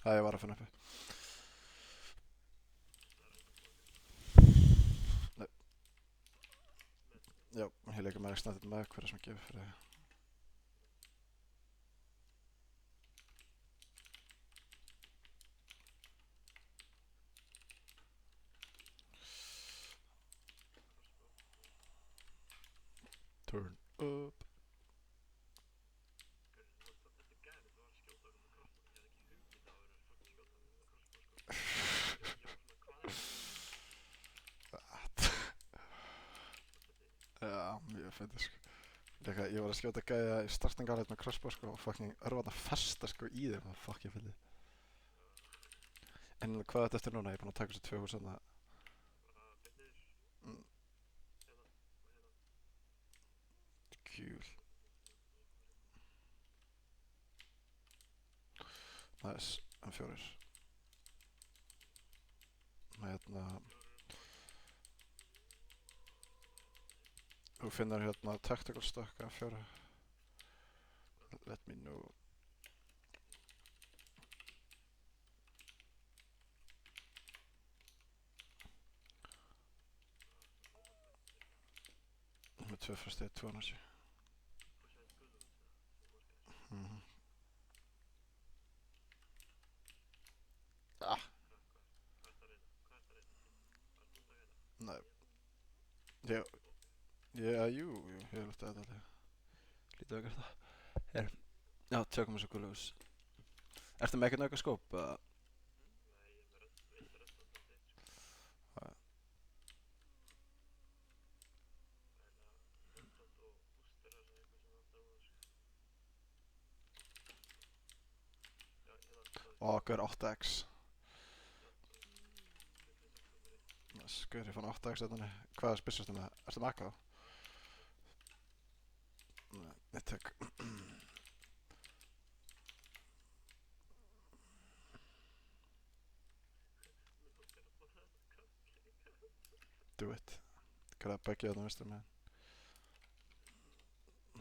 Það ég var að finna uppi. Nei, já, ég leika með extended með hverja sem gefur fyrir það. Turn up. Já, mjög fyndið sko. Líka, ég var að skjóta gæja í startingarleit með crossbow sko og fucking örvarna festa sko í þeim. Það fuck ég fyndið. En hvað er þetta eftir núna? Ég er búinn að taka þessu 2 hús þarna. Mm, Kjúl. Nice, M4. Hérna, þú finnur hérna tactical stock M4. Let me know. Með 2 first aid, 2 energy. Mhm. Ah, nei. Já, jú, ég hef lútt að þetta alveg. Lítið að gera það. Her. Já, tjökum þessu gulljós. Ertu með ekkert auka skóp? Ó, gaur 8x. Gaur, ég fann 8x þetta. Hvað spissast þið með? Ertu með AK? Nei, ég tek. Do it. Grab begge þarna vinstri megin.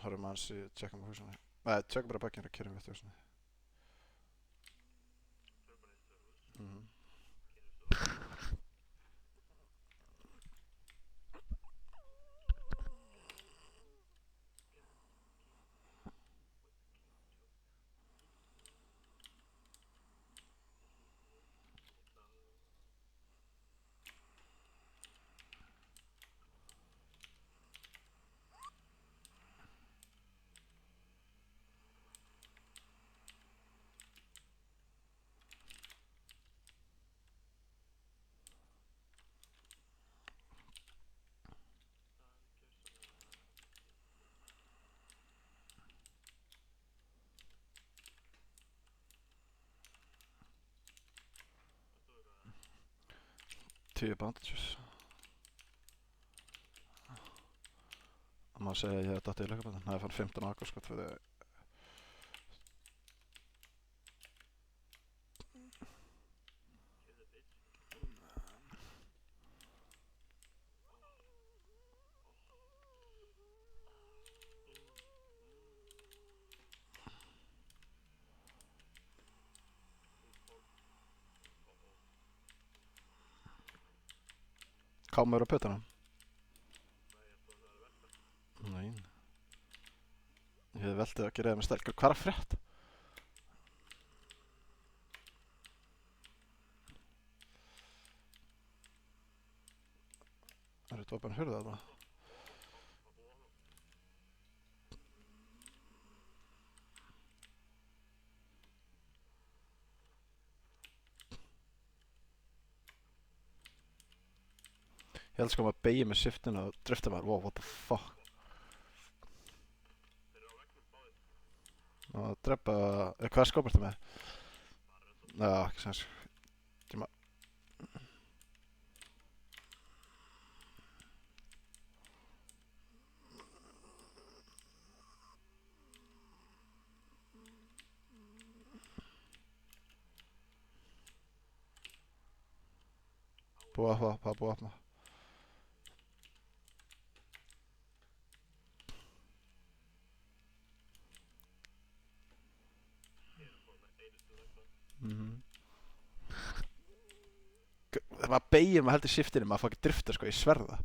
Horfum aðeins í tjekkum á húsinu. Nei, tjekkum bara beggina og kyrrum við þetta húsinu. Mhm. Tíu bandages. Það má segja að ég hef datt í leikabæðan. Það er fann 15 AK skott fyrir. Kámur á puttanum? Nei. Ég hef veldið að gera það með stelkur. Hvað er að frétta? Það eru tópan hurða þarna. Ég held sko að maður beigir með shiftinu og drifta maður. Wow, what the fuck? Og drepa. Hvað skóp ertu með? Já, ekki sens. Tíma. Búið að opna, búið að opna. Mhm. þegar maður beigir maður heldur shiftinu, maður fá ekki drifta sko, ég sverða.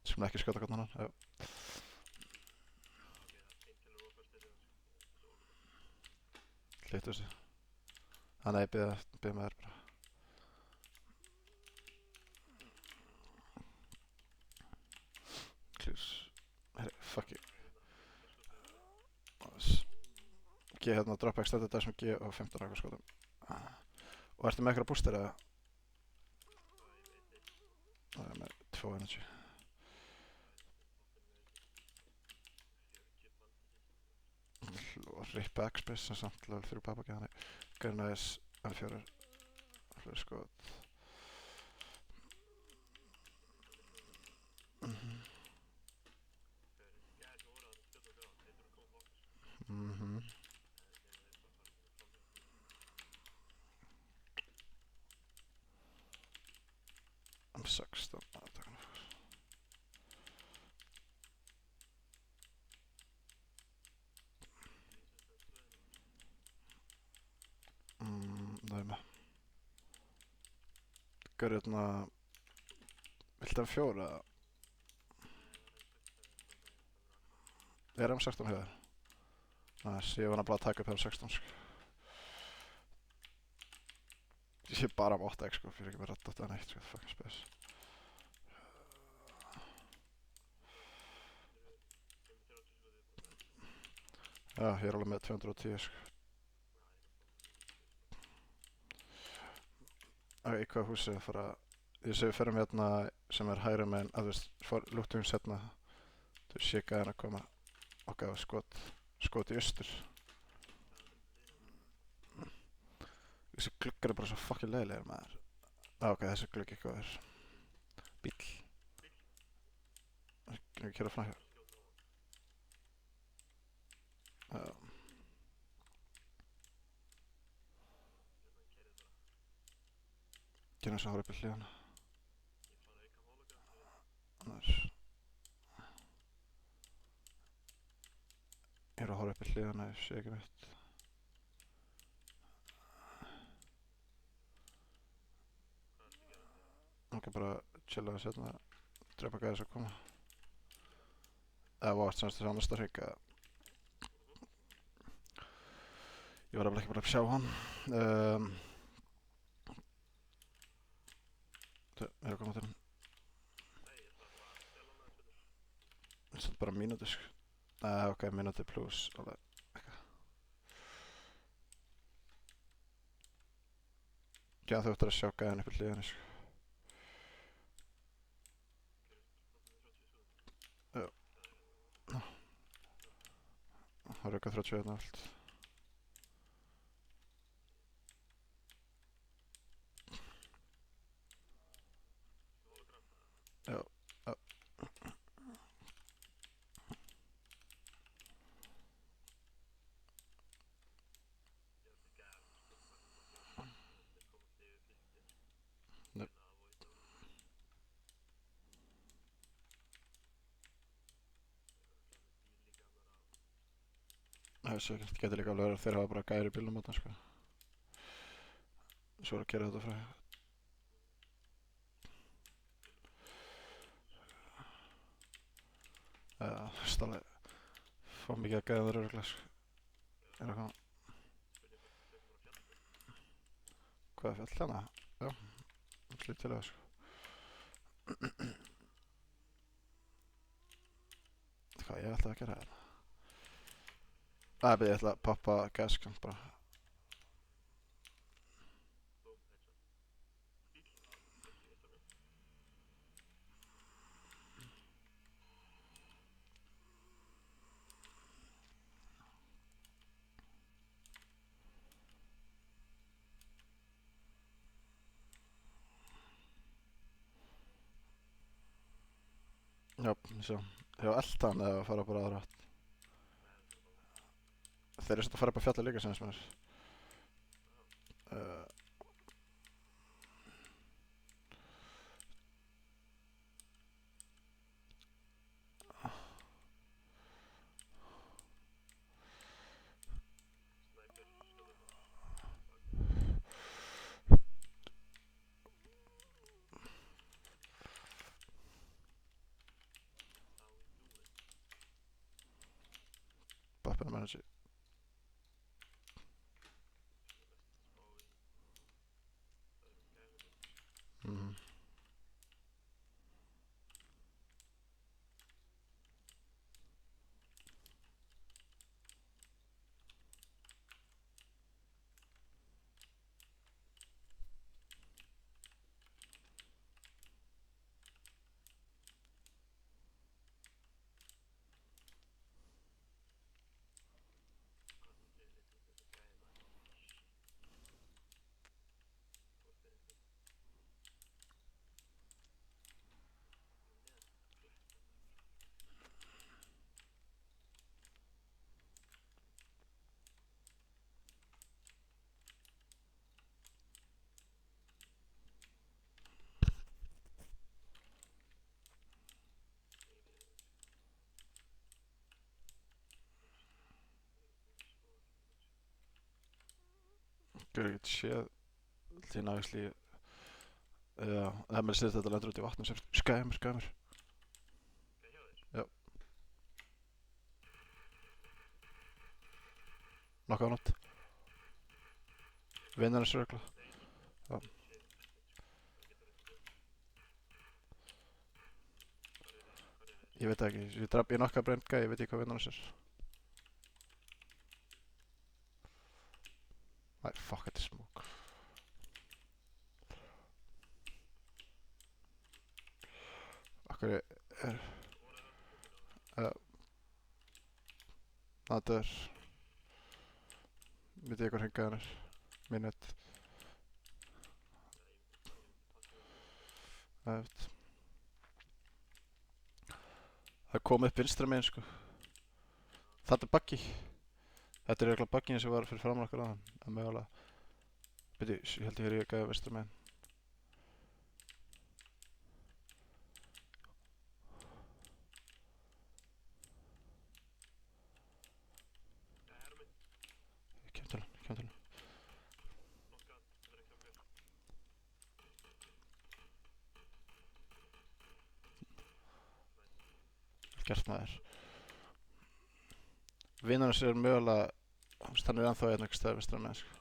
Sem ekki skjóta gott hann, já. Hlýttu þessu. Nei, býða með þér bara. Clears. Herri, fuck you. G hérna, drop extended dash með G og 15 raka skotum. Og ertu með eitthvað booster eða? Það er með 2 energy. Og rip backspace sem samt level 3 babaki, þannig Gurnæs N4 fyrir skot. I'm 16. Það er með. Gaur hérna, viltu hann 4 eða? Er hann 16 hefur? Næs, ég var nefnilega að taka upp hefur 16 sko. Ég sé bara 8x sko, fyrir ekki með rætt átt eða neitt sko, fucking space. Já, ég er alveg með 210 sko. Ok, í hvaða húsið fara, ég sé við ferum hérna sem er hægra meginn, að þú veist, lúktum við setna, þú veist, shika hérna að koma og gafa skot í austur. Þessi gluggar er bara svo fucking leiðilegir maður. Ok, þessi glugg eitthvað er bíll. Ég kæra fram hér. Já. Gynna sem hóra upp í hlíðana. Annars. Ég er að hóra upp í hlíðana, ég sé ekki mitt. Ok, bara chilla þess hérna, drepa gæðis að koma. Eða vart semst þessi annars það hreika. Ég var alveg ekki bara að sjá hann. Það er að koma til hann. Það er bara mínúti sko. Ok, mínúti plus alveg eitthvað. Já, þú ættir að sjá gæðin upp í hlíðinni sko. Já. Það er eitthvað 31 allt. Já. Þessu getur líka alveg verið að þeir hafa bara gæri í bílnum á það sko. Svo er að gera þetta frá. Það er alveg fá mikið að gæða þar örugglega sko. Er það hvað? Hvað er fjall hérna? Já, slít til það sko. Hvað ég ætla að gera hérna? Ég ætla að poppa gaskan bara. Já, sjá. Ég var eldan eða fara bara aðra átt. Þeir eru svolítið að fara upp á fjallið líka sem þess uh, Weapon Manager. Ég get séð til nægisli. Já, það með að þetta lendur út í vatnum sem skæmur. Já. Nokkuð annað. Vinnarinn sörgla. Já. Ég veit ekki, ég draf í nokkuð breynd gæði, ég veit ekki hvað vinnarinn sér. Nei, fuck, þetta er smúk. Akkur er... Það er... Veit ég hvað hringað hann er. Minnet. Það veit. Það kom upp vinstra megin sko. Þetta er buggy. Þetta er eiginlega buggyin sem var fyrir framan okkur aðan. Það er mögulega... Byrju, ég held ég verið að gæða vinstra megin. Ég kem til hann. Gert maður. Vinnarinn sér mögulega, hann er ennþá einhver stað vinstra megin sko.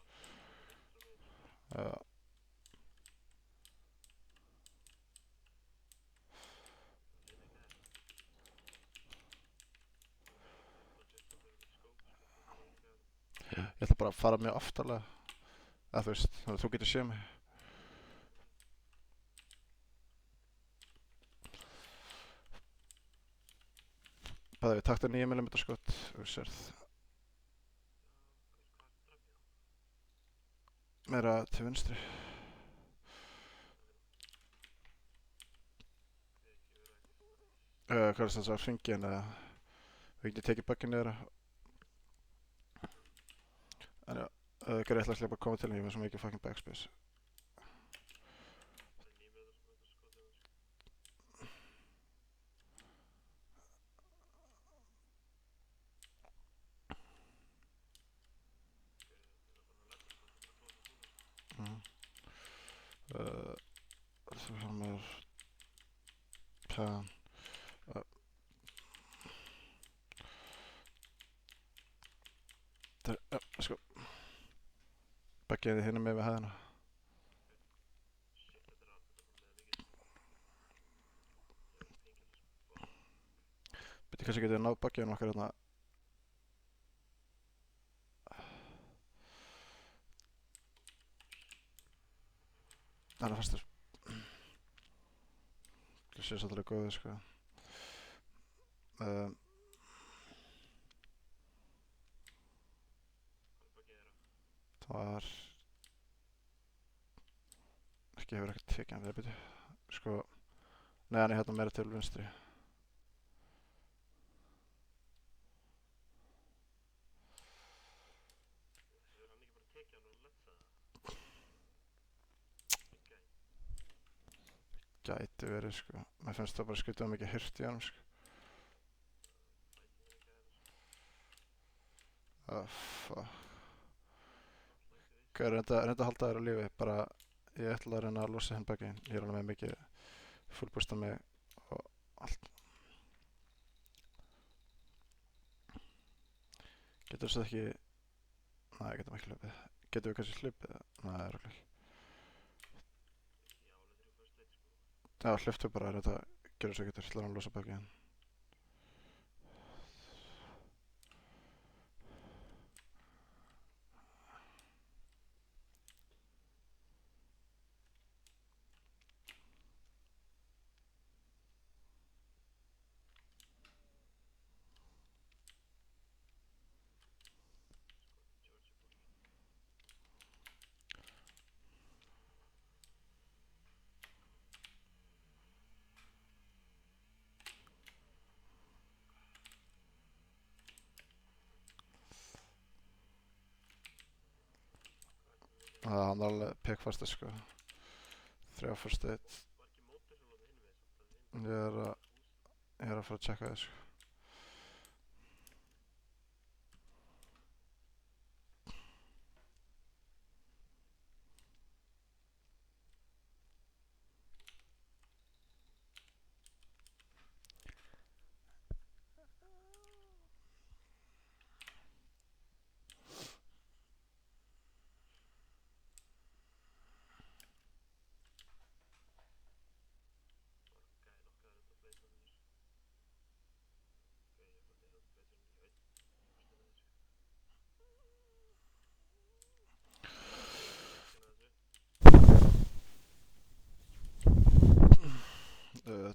Ég ætla bara að fara mjög aftarlega. Þú veist, þannig að þú getur séð mig. Bæði við takta 9mm skott, þú sérð. Meira til vinstri. Hvað er þess að hringin eða... Við getum tekið bugginn niður. En já, ekki réttlega slipa að koma til henni, ég var svo mikið fucking backspace. Svo hann er... Pan... Let's go. Baggiði hinum með við hæðina. Byrju, kannski getið náð baggiðinu okkar hérna. Hann er fastur. Það sé svolítið góðið sko. Það var... Ekki hefur ekkert tekið hann þegar byrju. Sko... Nei, hann er hérna meira til vinstri. Gæti verið sko. Mér finnst það bara skutað mikið hirt í honum sko. Fuck. Ok, reynda að halda þér á lífi. Bara, ég ætla að reyna að losa hinn bakinn. Ég er alveg með mikið fullbústa mig og allt. Getur þess að ekki... Nei, getum ekki hlupið. Getum við kannski hlupið? Nei, það er okkur. Já, hluptu bara, reynda að gera svo getur. Ætla að losa bakinn. Hann er alveg pikkfastur sko. 3 first aid. Ég er að fara að checka þið sko.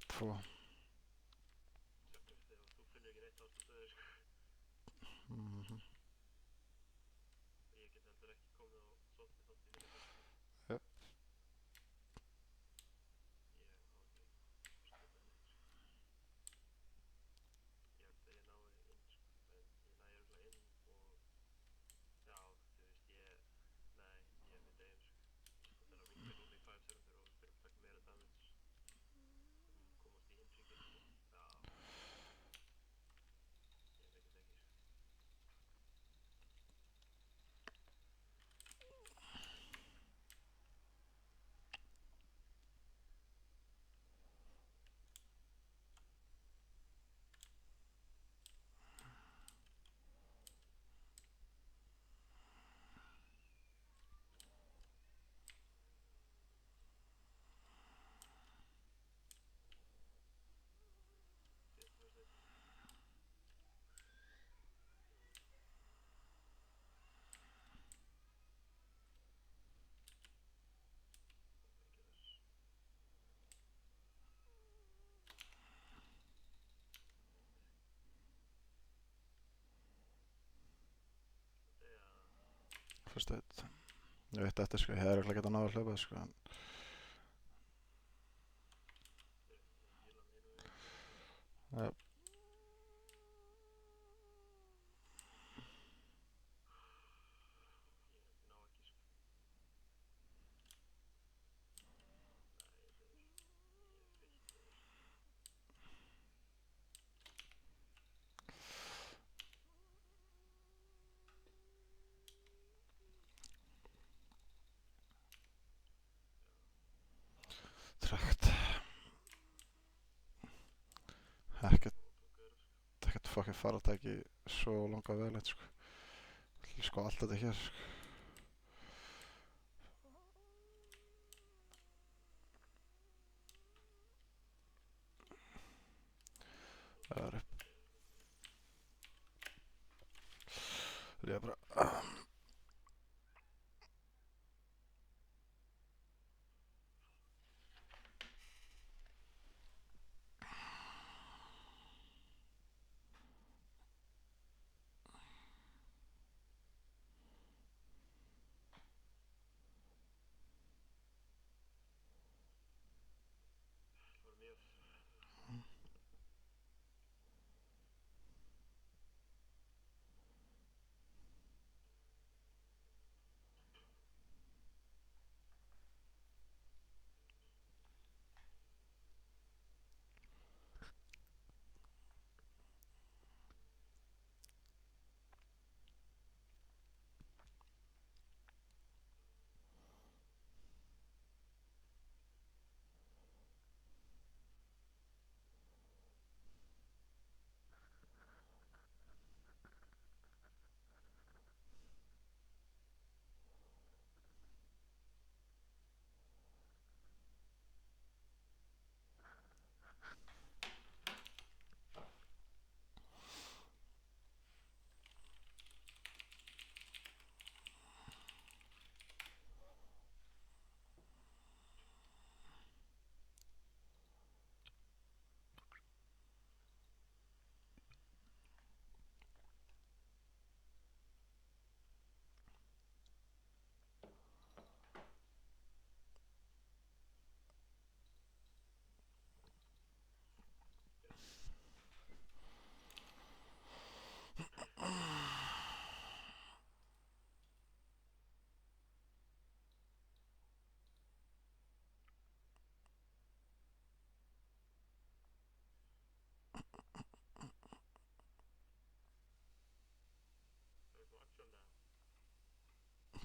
Två. Mhm. Japp. First aid. Ég veit þetta sko. Ég hefði örugglega getað náð að hlaupa sko. Japp. Trakt. Ekkert fucking faratæki svo langa veglegt sko. Sko allt þetta hér sko. Það er upp. Ég er bara...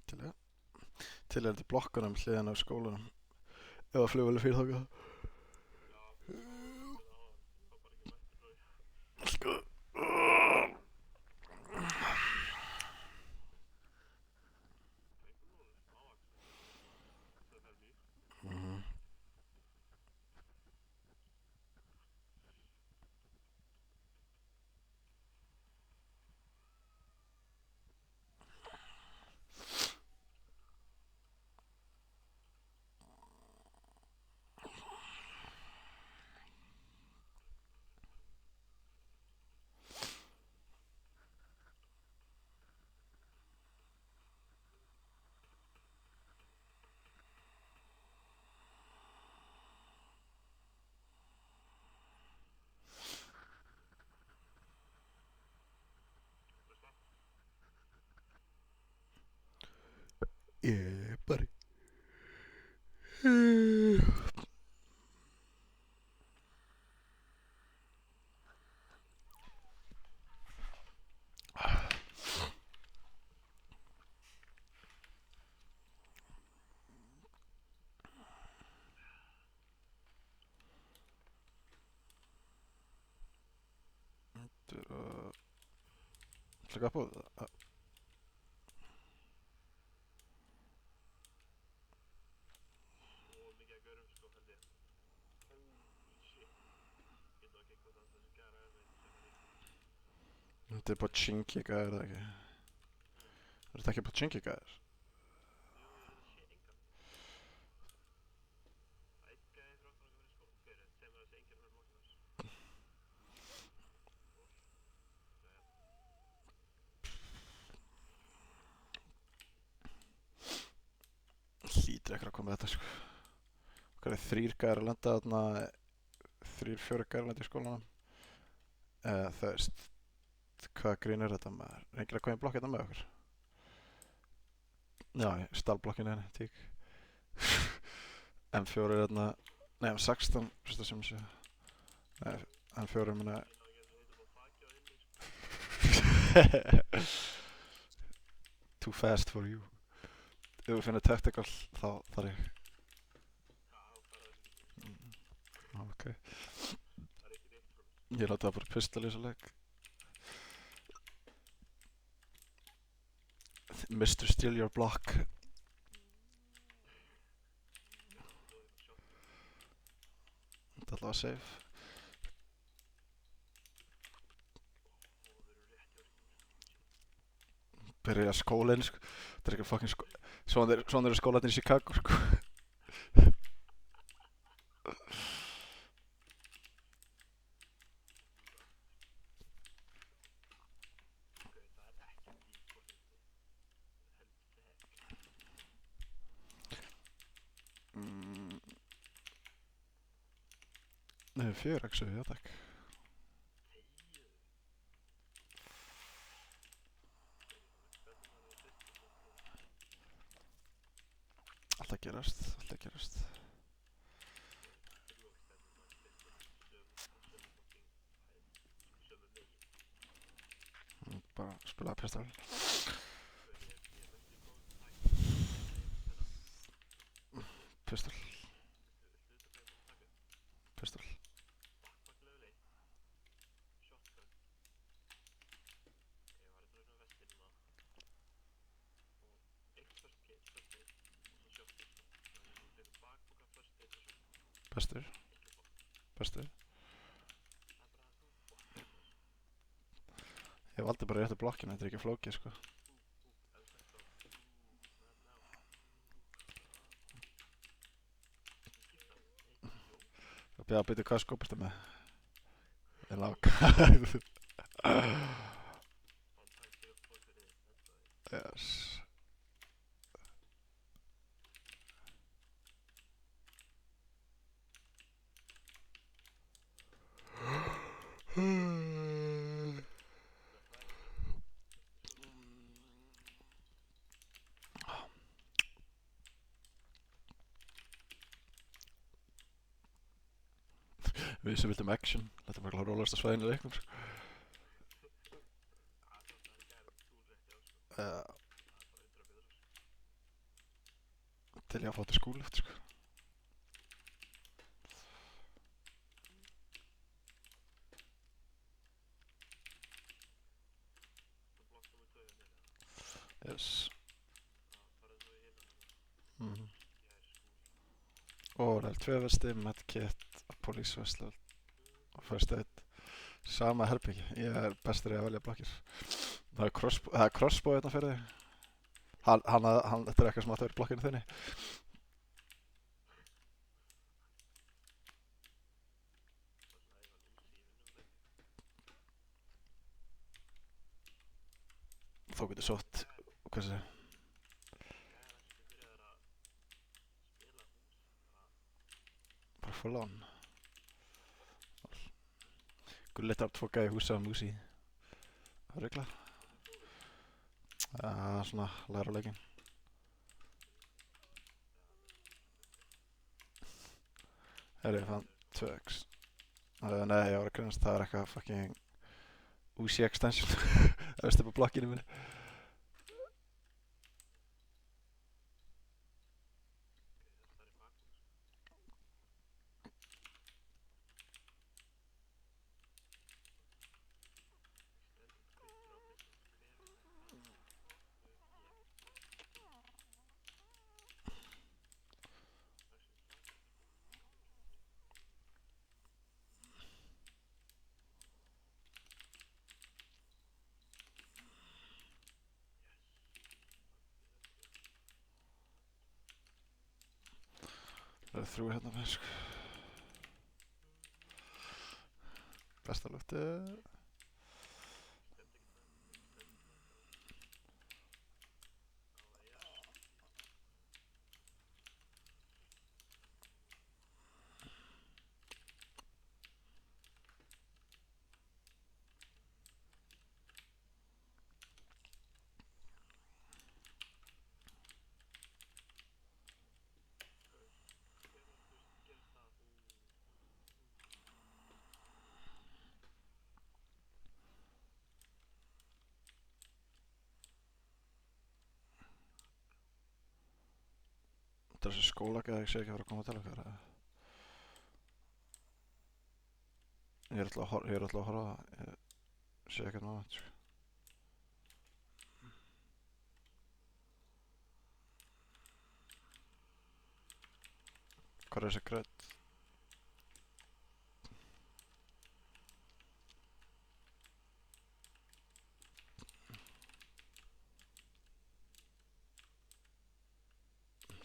Til ég. Til er þetta í blokkunum hliðan á skólanum. Ef að flugvél fyrir þáka. Sko. Mhm. Yeah, buddy. Slaka på det. Þetta er Pochinki gæðir, er það ekki? Er þetta ekki Pochinki gæðir? Hlýtur ekkert að koma með þetta, sko. Hvað er 3 gæðir að lenda þarna, 3-4 gæðir að lenda í skólanum? Það veist, hvað grín er þetta maður? Er enginn að koma í blokk hérna með okkur? Já, stálblokkinu henni, tík. M4 er hérna, nei M16, fyrsta sem sé. Nei, M4 er minna. Too fast for you. Ef við finnum tactical, þá þarf ég. Ok. Ég láti það bara pistol í þessu leik. Mr. Steal Your Block. Þetta er allavega safe. Byrja skólinn, sko. Þetta er ekki fucking svona eru skólarnir í Chicago, sko. Nei, 4x, já takk. Alltaf gerast, alltaf gerast. Bara spila pistol. Pistol. Pistol. Bestur. Bestur. Ég valdi bara réttu blokkina, þetta er ekki flókið, sko. Ég beða að byrja hvað skóp ertu með. Ég lág. Yes. Við sem vildum action, þetta er bara rólast að svæðinu leiknum, sko. til ég að fá til skúluft, sko. Yes. Mhm. Og level 2 vesti, medkit, police vesti og first aid. Sama herbyggi. Ég er bestur í að velja blokkir. Það er crossbow hérna fyrir þig. Þetta er eitthvað sem átti að vera í blokkinu þinni. Þú getur sótt, hvað sé ég? Bara full on. Gulli þarf 2 gæði húsa á músi. Það er regla. Já, svona, læra á leikinn. Herri, ég fann 2x. Nei, ég var að grunast, það er eitthvað fucking Uzi extension. Það veist upp á blokkinu minni. Það eru 3 hérna með, sko. Besta lúti. Það er þessi skólagæði, ég sé ekki að vera að koma til okkar. Ég er alltaf að horfa á það. Ég sé ekki að náða þetta, sko. Hvað er þessi grödd?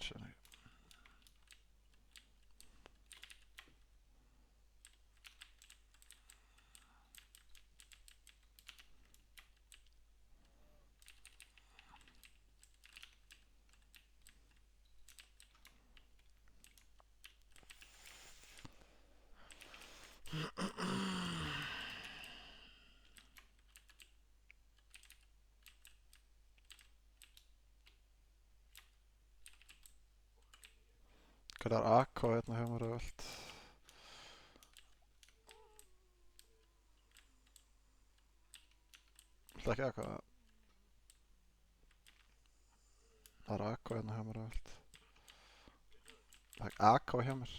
Sé ekki. Hvað er AK hérna hjá mér og allt? Viltu ekki AK? Það er AK hérna hjá mér og allt. Það er AK hjá mér.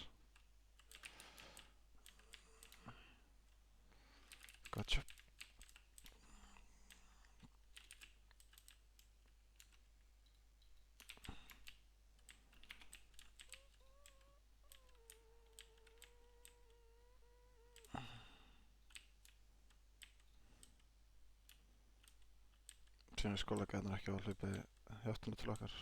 Gotcha. Síðan er skólagæðin ekki á að hlaupa í hjáttinu til okkar.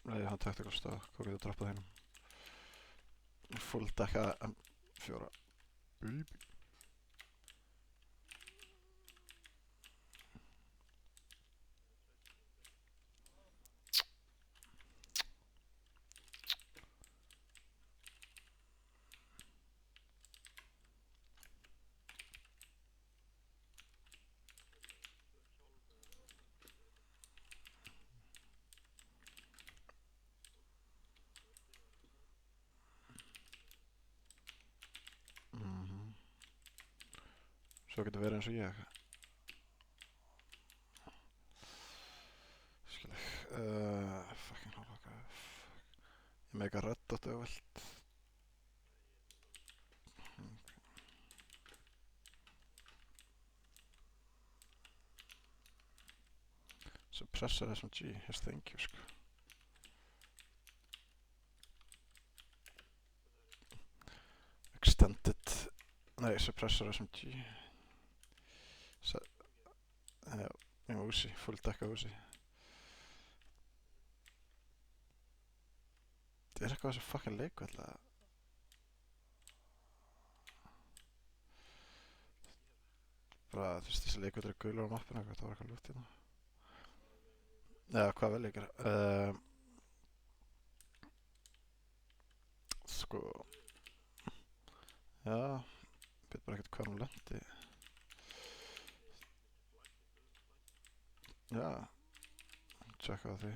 Nei, hann tactical stock, hvað getur droppað hennum? Full dekka M4. Baby. Mhm. Þú getur verið eins og ég. Skilur. Fucking hálfaka. Ég með eitthvað rödd átt auðvelt. Suppressor SMG. Yes, thank you, sko. Extended. Nei, suppressor SMG. Já, ég var Uzi. Full deck af Uzi. Það er eitthvað þessu fucking leikvöld að... Bara, þú veist, þessi leikvöldur er gulur á mappinu eitthvað, það var eitthvað lútt hérna. Já, hvað vel ég gera? Sko... Já, veit bara ekkert hvað hún lendi. Já, tjekka á því.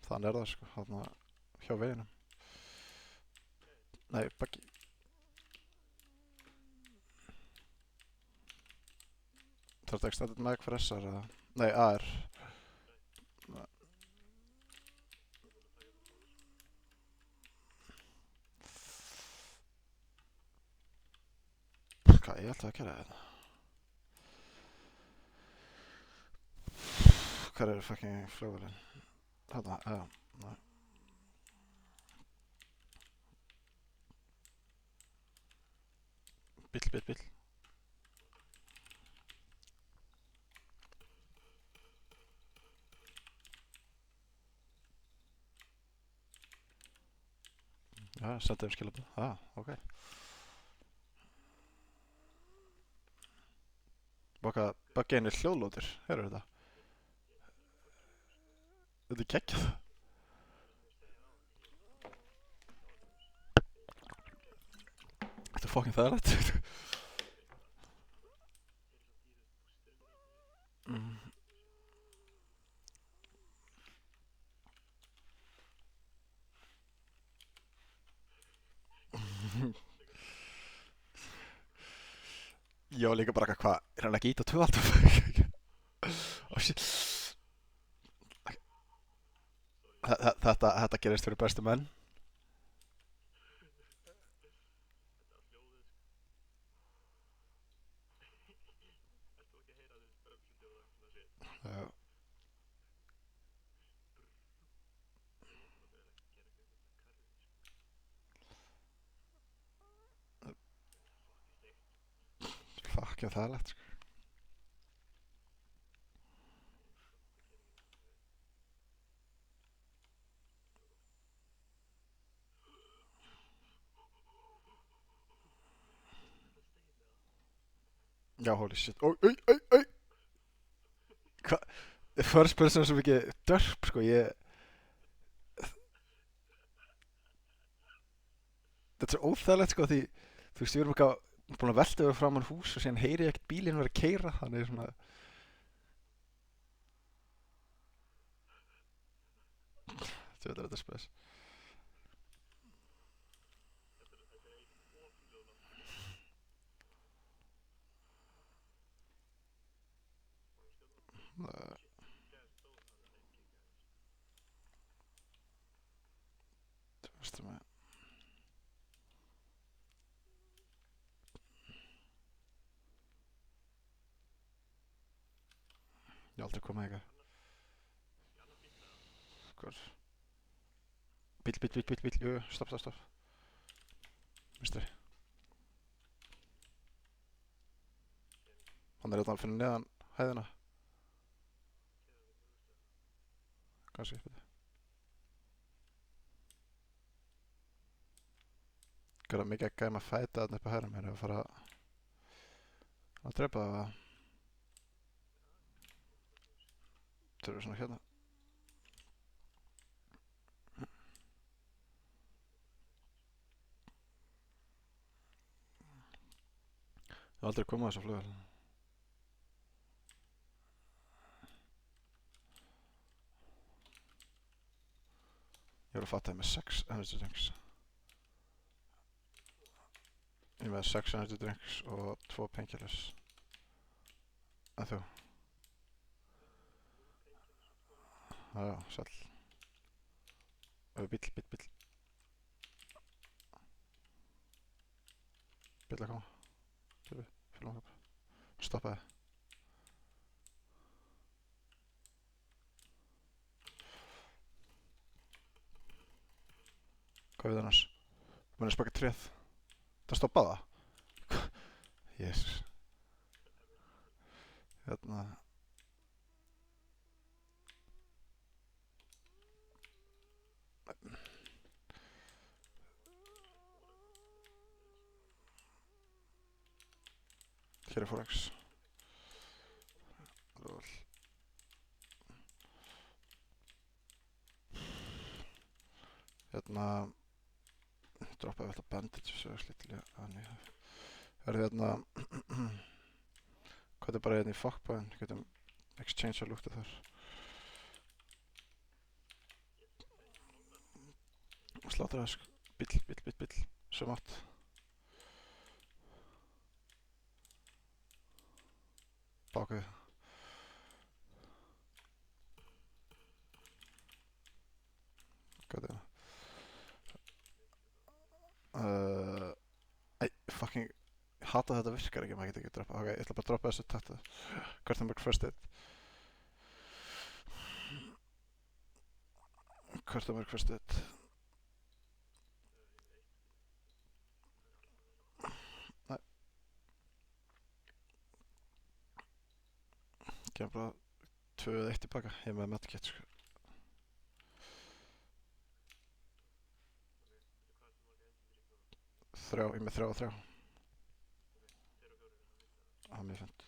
Þannig er það, sko, þarna hjá veginum. Nei, bakki. Það er extended mag for SR eða? Nei, AR. Hvað ég ætlaði að gera þetta? Hvað er fucking flugvélin? Þarna, já, nei. Bíll. Já, sendi þeim skilabóð. Ok. Baka, bakkiðin er hljóðlótir, heyrðu þetta? Þetta er geggjað. Þetta er fucking þægilegt. Ég var líka bara eitthvað, hvað, er hann ekki ít á tvöaldum? Oh shit. Þetta gerist fyrir bestu menn. Já. Fuck, já, þægilegt, sko. Já, holy shit. Oi. Hvað? First person er svo mikið dörp, sko, Þetta er svo óþægilegt, sko, því þú veist, við erum eitthvað búin að velta yfir framan hús og síðan heyri ég ekkert bílinn vera að keyra, þannig svona... Þetta er spes. Þú veist það með... Ég hef aldrei komið eitthvað. Hvor? Bíll. Jú, stopp. Vinstri. Hann er auðvitað að finna neðan hæðina. Kanski, byrju. Hvað er mikið að gæma að fæta þarna upp á hæðina mér ef að fara að drepa það? Þau eru svona hérna. Ég hef aldrei komið á þessa flugvél. Ég voru að fatta það með 6 energy drinks. Ég er með 6 energy drinks og 2 painkillers. En þú? Já, sæll. Bíll. Bíll að koma. Fylgum okkur. Stoppaði. Hvað við annars? Mér er spakað tréð. Það stoppaði það? Jésus. Hérna. Hér er Forex. Lol. Hérna. Droppaði alltaf bandage svo slítilega. Þannig. Það hérna. Hvað er bara hérna í fuckbæðin? Getum exchange að lúkta þar. Slátraði sko. Bíll. Svo mátt. Bakið. Hvað er það? Fucking hata þetta virkar ekki, maður getur ekki að droppa. Ok, ég ætla bara að droppa þessu takta. Quartermark first aid. Quartermark first aid. Nei. Kemur bara 2 eða 1 tilbaka. Ég er með medkit sko. Ég er með 3 og 3. Það er mjög fint.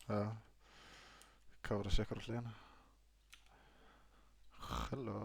Já. Kafra sikkar á hliðina. Hello.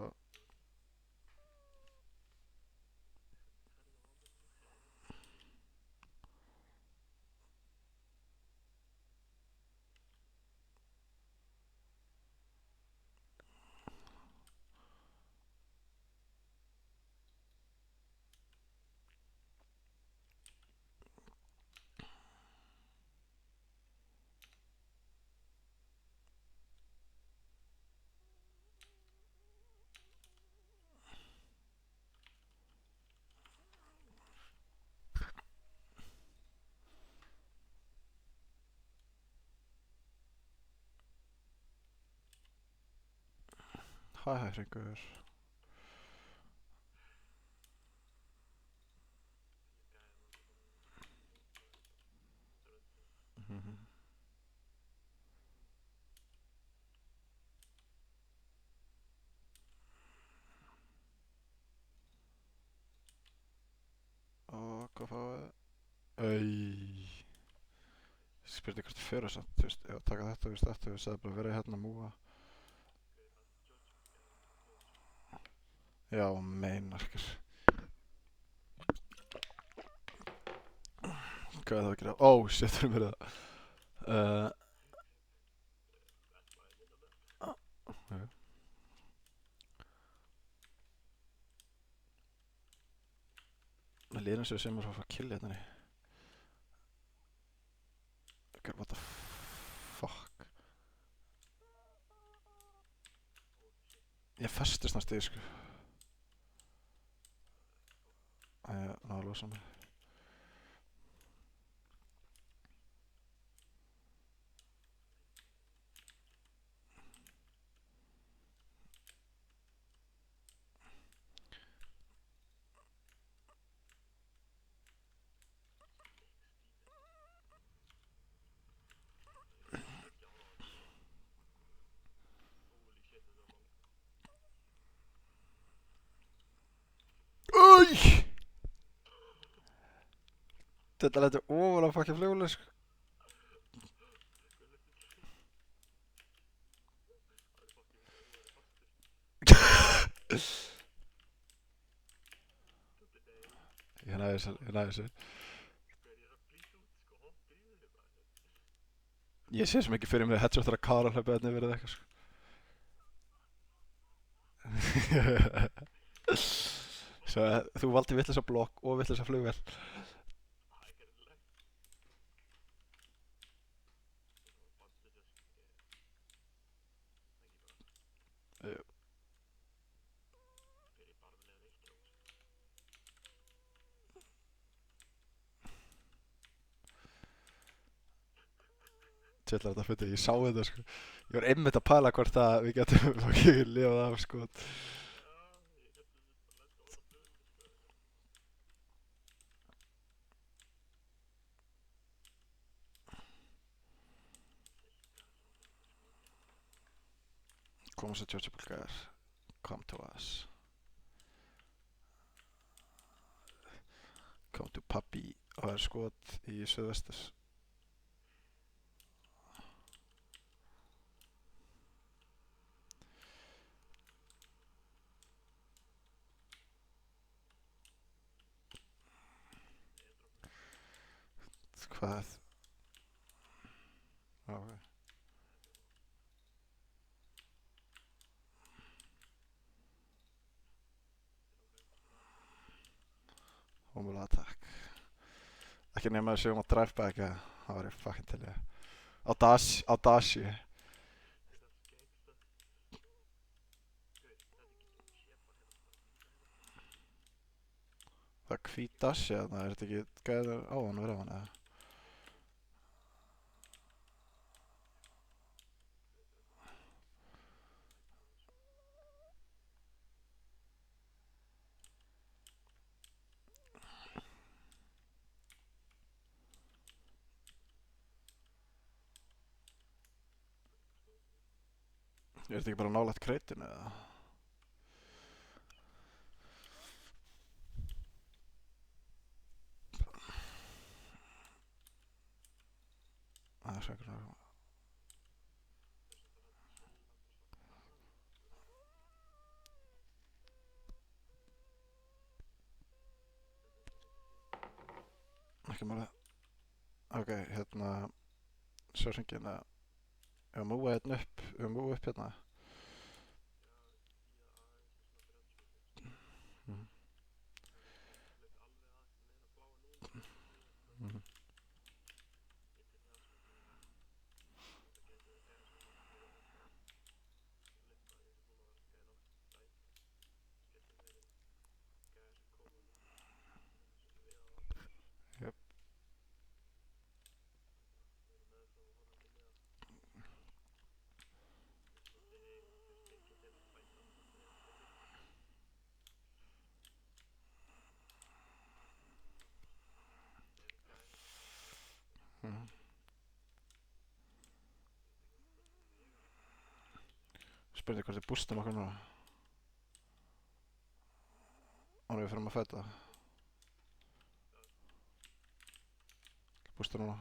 Hæ, hringur. Hvað fáið? Spurði hvort það fyrir samt, þú veist, ef að taka þetta, þú veist, þetta, við sagði bara verið hérna að múa. Já, meinarkir. Hvað er það að gera? Shit, það er mér það. Okay. Það líður eins og við sem að fá að killa hérna. Okay, what the fuck? Ég festist næst í, sko. Ég náðu að losa mig. Þetta lætur ofalega fucking fljóðlega, sko. Ég næði þessu, ég næði þessu. Ég sé sem ekki fyrir mig headshot þegar Kara hlaupa hérna yfir eða eitthvað sko. Svo þú valdi vitlausa blokk og vitlausa flugvél. Jú. Tjallar þetta fyrir, ég sá þetta sko. Ég var einmitt að pæla hvort að við getum ekki lifað af sko. Koma svo Georgia Bulgar. Come to us. Come to Papi. Og það er skot í suðvestur. Hvað? Ok. Hómulega takk. Ekki nema að séum að drive back eða. Það var ég fucking til ég. Audaci. Það er hvít Daci eða er þetta ekki gæður á hann verið á hann eða? Er þetta ekki bara nálægt kreitinu eða? Það er svo einhvern veginn. Ekki máli. Ok, hérna. Svo hringið hérna. Ef að múa hérna upp. Ef að múa upp hérna. Mhm. Mhm. Jöp. Mhm. Spurning hvort við boostum okkur núna. Ánum við fyrir að fæta. Boosta núna.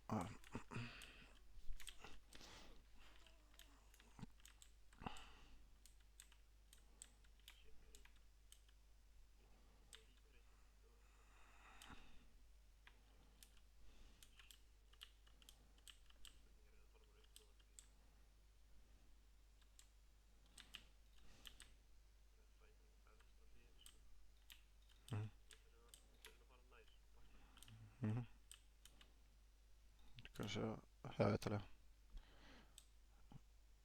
Ah. Mhm. Mhm. Kanske, jag vet det.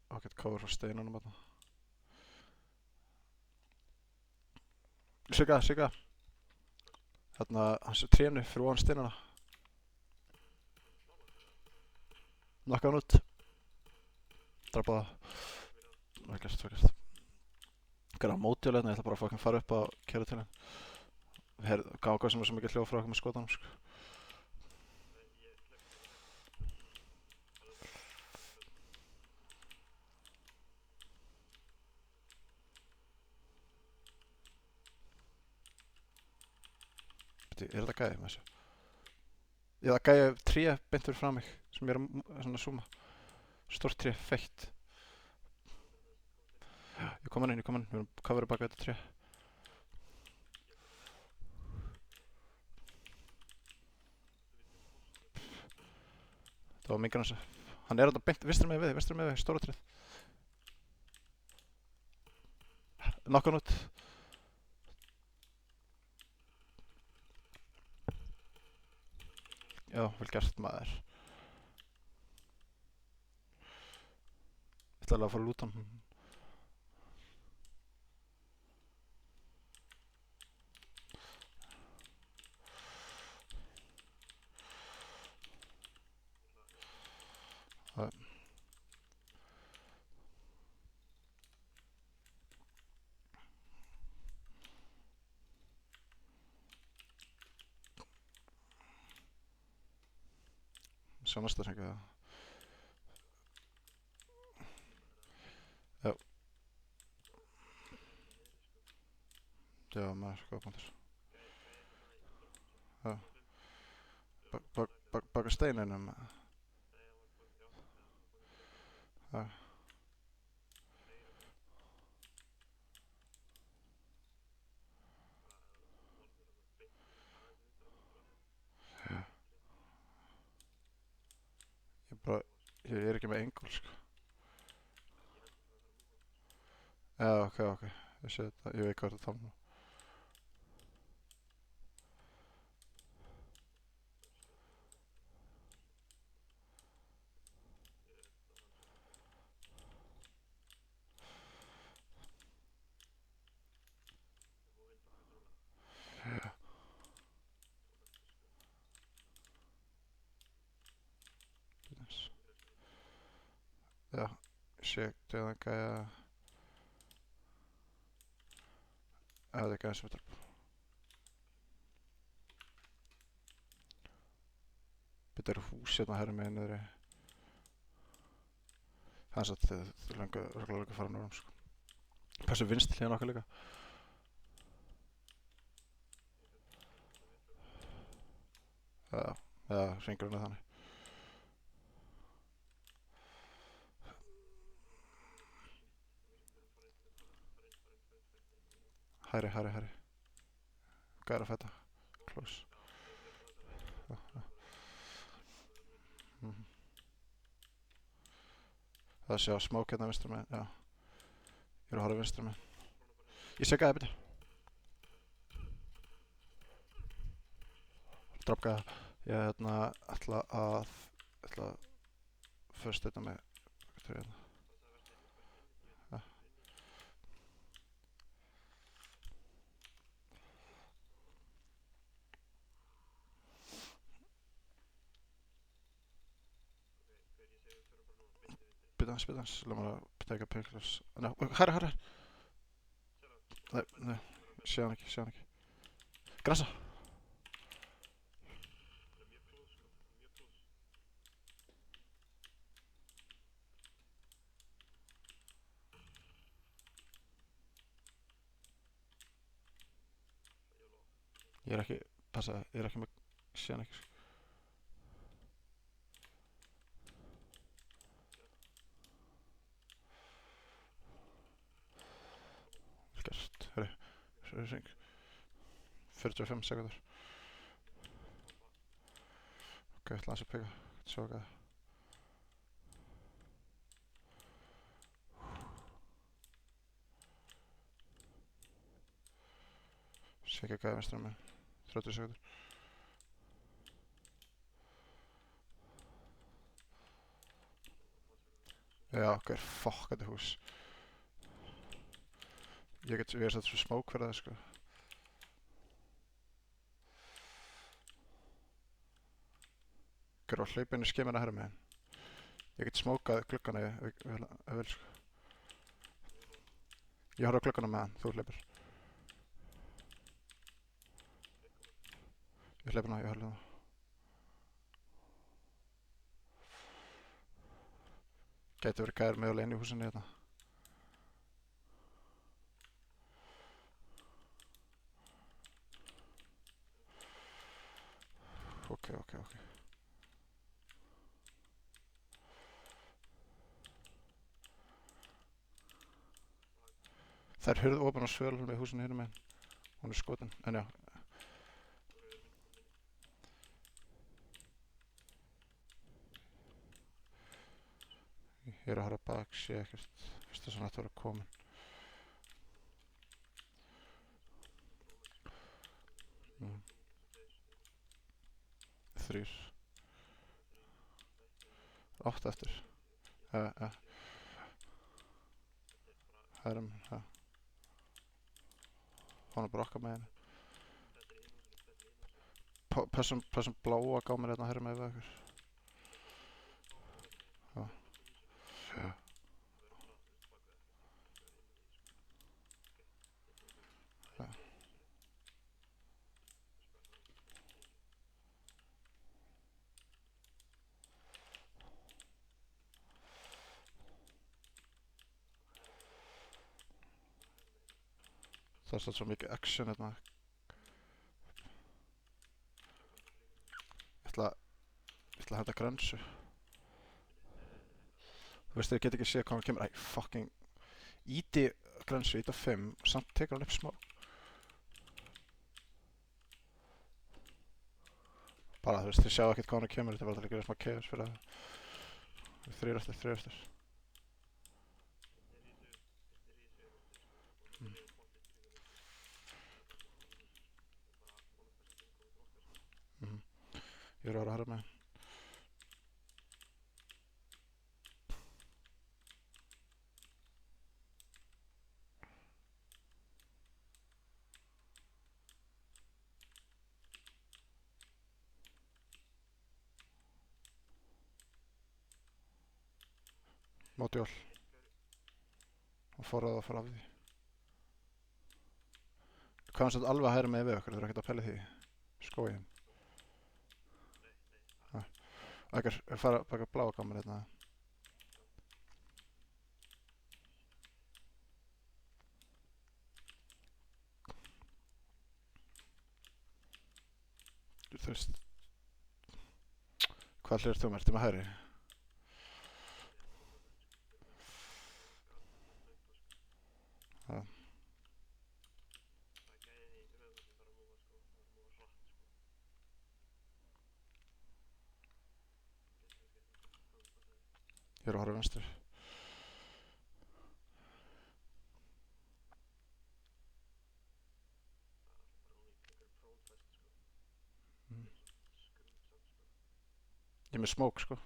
Och ett cover frá steinunum þarna. Sigga. Þarna, hans trénu fyrir ofan steinana. Knocka hann út. Drapa það. Vel gert. Gera mótjóðleitna, ég ætla bara að fucking fara upp á kæra til hann. Gá hvað sem er svo mikið hljóð frá okkur með skotanum, sko. Er þetta gæði með þessu? Ég það gæja tré beint fyrir frá mig sem ég er svona að zooma. Stórt tré, feitt. Ég kom hann inn, við erum coverið baka þetta tré. Það var mingar hans. Hann er þetta beint, vistur með við, stóra tréð. Nokka hann út. Já, vel gert maður. Ég ætla alveg að fara að lúta hann. Sjá næsta sem ekki það. Já. Já, maður, góða punktur. Já. Baka steininum. Já. Ég er ekki með engul, sko. Já, ok. Ég sé þetta, ég veit hvað þetta tala nú. Já, sé döðan gæja. Það er gæja sem þetta. Þetta eru hús hérna herri með niðri. Þannig að þið er langar að fara norðum, sko. Passu vinst hérna okkar líka. Já, hringurinn er þannig. Hæri. Gæra fæta. Close. Það sé á smók hérna vinstra með, já. Ég er að horfa vinstra með. Ég sé gæða, byrja. Dropp gæða. Ég ætla að fyrst þetta með hérna. Ja. Bytans, laat me teka pictures. No, hæri. Nei, sé hann ekki. Grassa. Ég er ekki, passa, ég er ekki með, sé hann ekki, sko. Vel gert, hring. 45 sekundur. Ok, ætla hans að peka, sjá gæða. Sé ekki gæða vinstra með 30 sekundur. Já, ok, fokkandi hús. Ég er satt svo smók fyrir það, sko. Gera á hlaupinu skemmina herra meginn. Ég get smókað gluggana ef vil, sko. Ég horf á gluggana með hann, þú hlaupir. Ég hlaupir ná, ég horf á það. Gæti verið gæðir með alveg inn í húsinu hérna. Ok. Það er hurð ofan á svölunum í húsinu hinum megin. Hún er skotin, en já. Ég er að horfa bak, sé ekkert. Fyrst þess að þetta voru komin. Þrýr. 8 eftir. Herrum, hún er bara okkar með henni. Passum bláa gámir hérna herrum með ykkur. Já. Það er svo mikið action hérna. Ég ætla að henda grensu. Þú veist, ég get ekki séð hvað hann kemur. Æ, fucking. Íti grensu, íti á 5, samt tekur hann upp smá. Bara, þú veist, þið sjá ekkert hvað hann kemur. Þetta var alltaf að gera smá chaos fyrir það. 3 eftir. Ég er að vera að herra með. Mótjól. Og forrað að fara af því. Hvað hann sett alveg að hæra með við okkur, þú eru ekkert að pæla því. Skóið. Ekkert, fara baka bláa kamer hérna. Þú veist. Hvað hlir þú mér? Ertu með hæri? Ég er að horfa vinstri. Ég er með smoke, sko.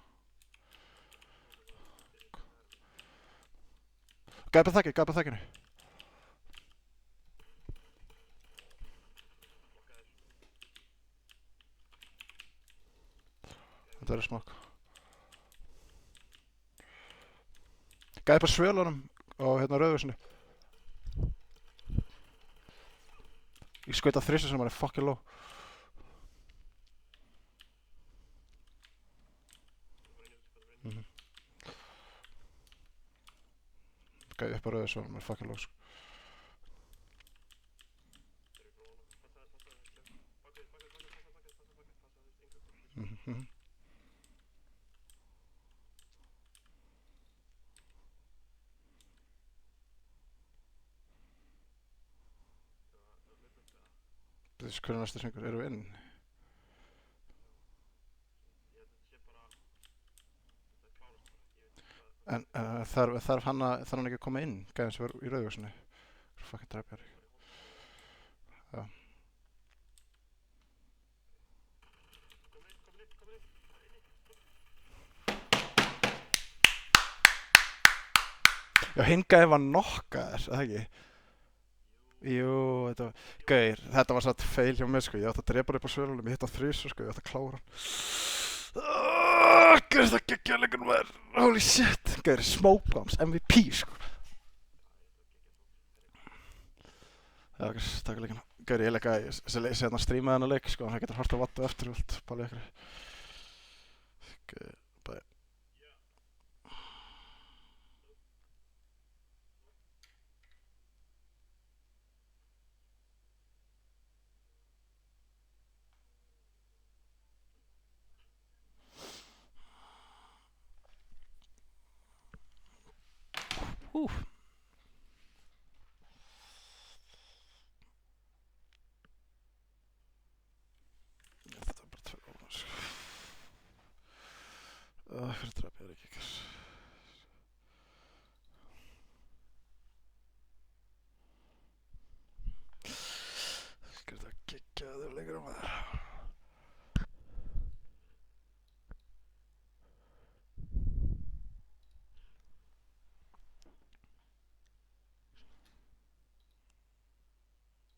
Gæpa þakkinu. Þetta er smoke. Gæpa svölunum á hérna rauðhúsinu. Ég skauta þrisvar sem hann er fucking low. Gæði upp á rauðu svo hann er fucking low, sko. Þessi hvernig næstu svingur, erum við inn? En þarf hann ekki að koma inn, gæðin sem var í rauðhúsinu? Fucking drefjar. Já. Já, hinn gæði var nokkaður, eða ekki? Jú, þetta var satt feil hjá mér, sko. Ég átti að drepa hann upp á svölunum, ég hitt á þrisvar, sko. Ég átti að klára hann. Gæði það geggja leikunum maður. Holy shit. Gæði Smoke Bombs, MVP, sko. Já, takk að leikina. Gæði ég leika, ég sé hérna streamaði hennar leik, sko. Hann getur hort að vattu eftir, vilt, pálið ykkur. Gæði, bæ. Úf.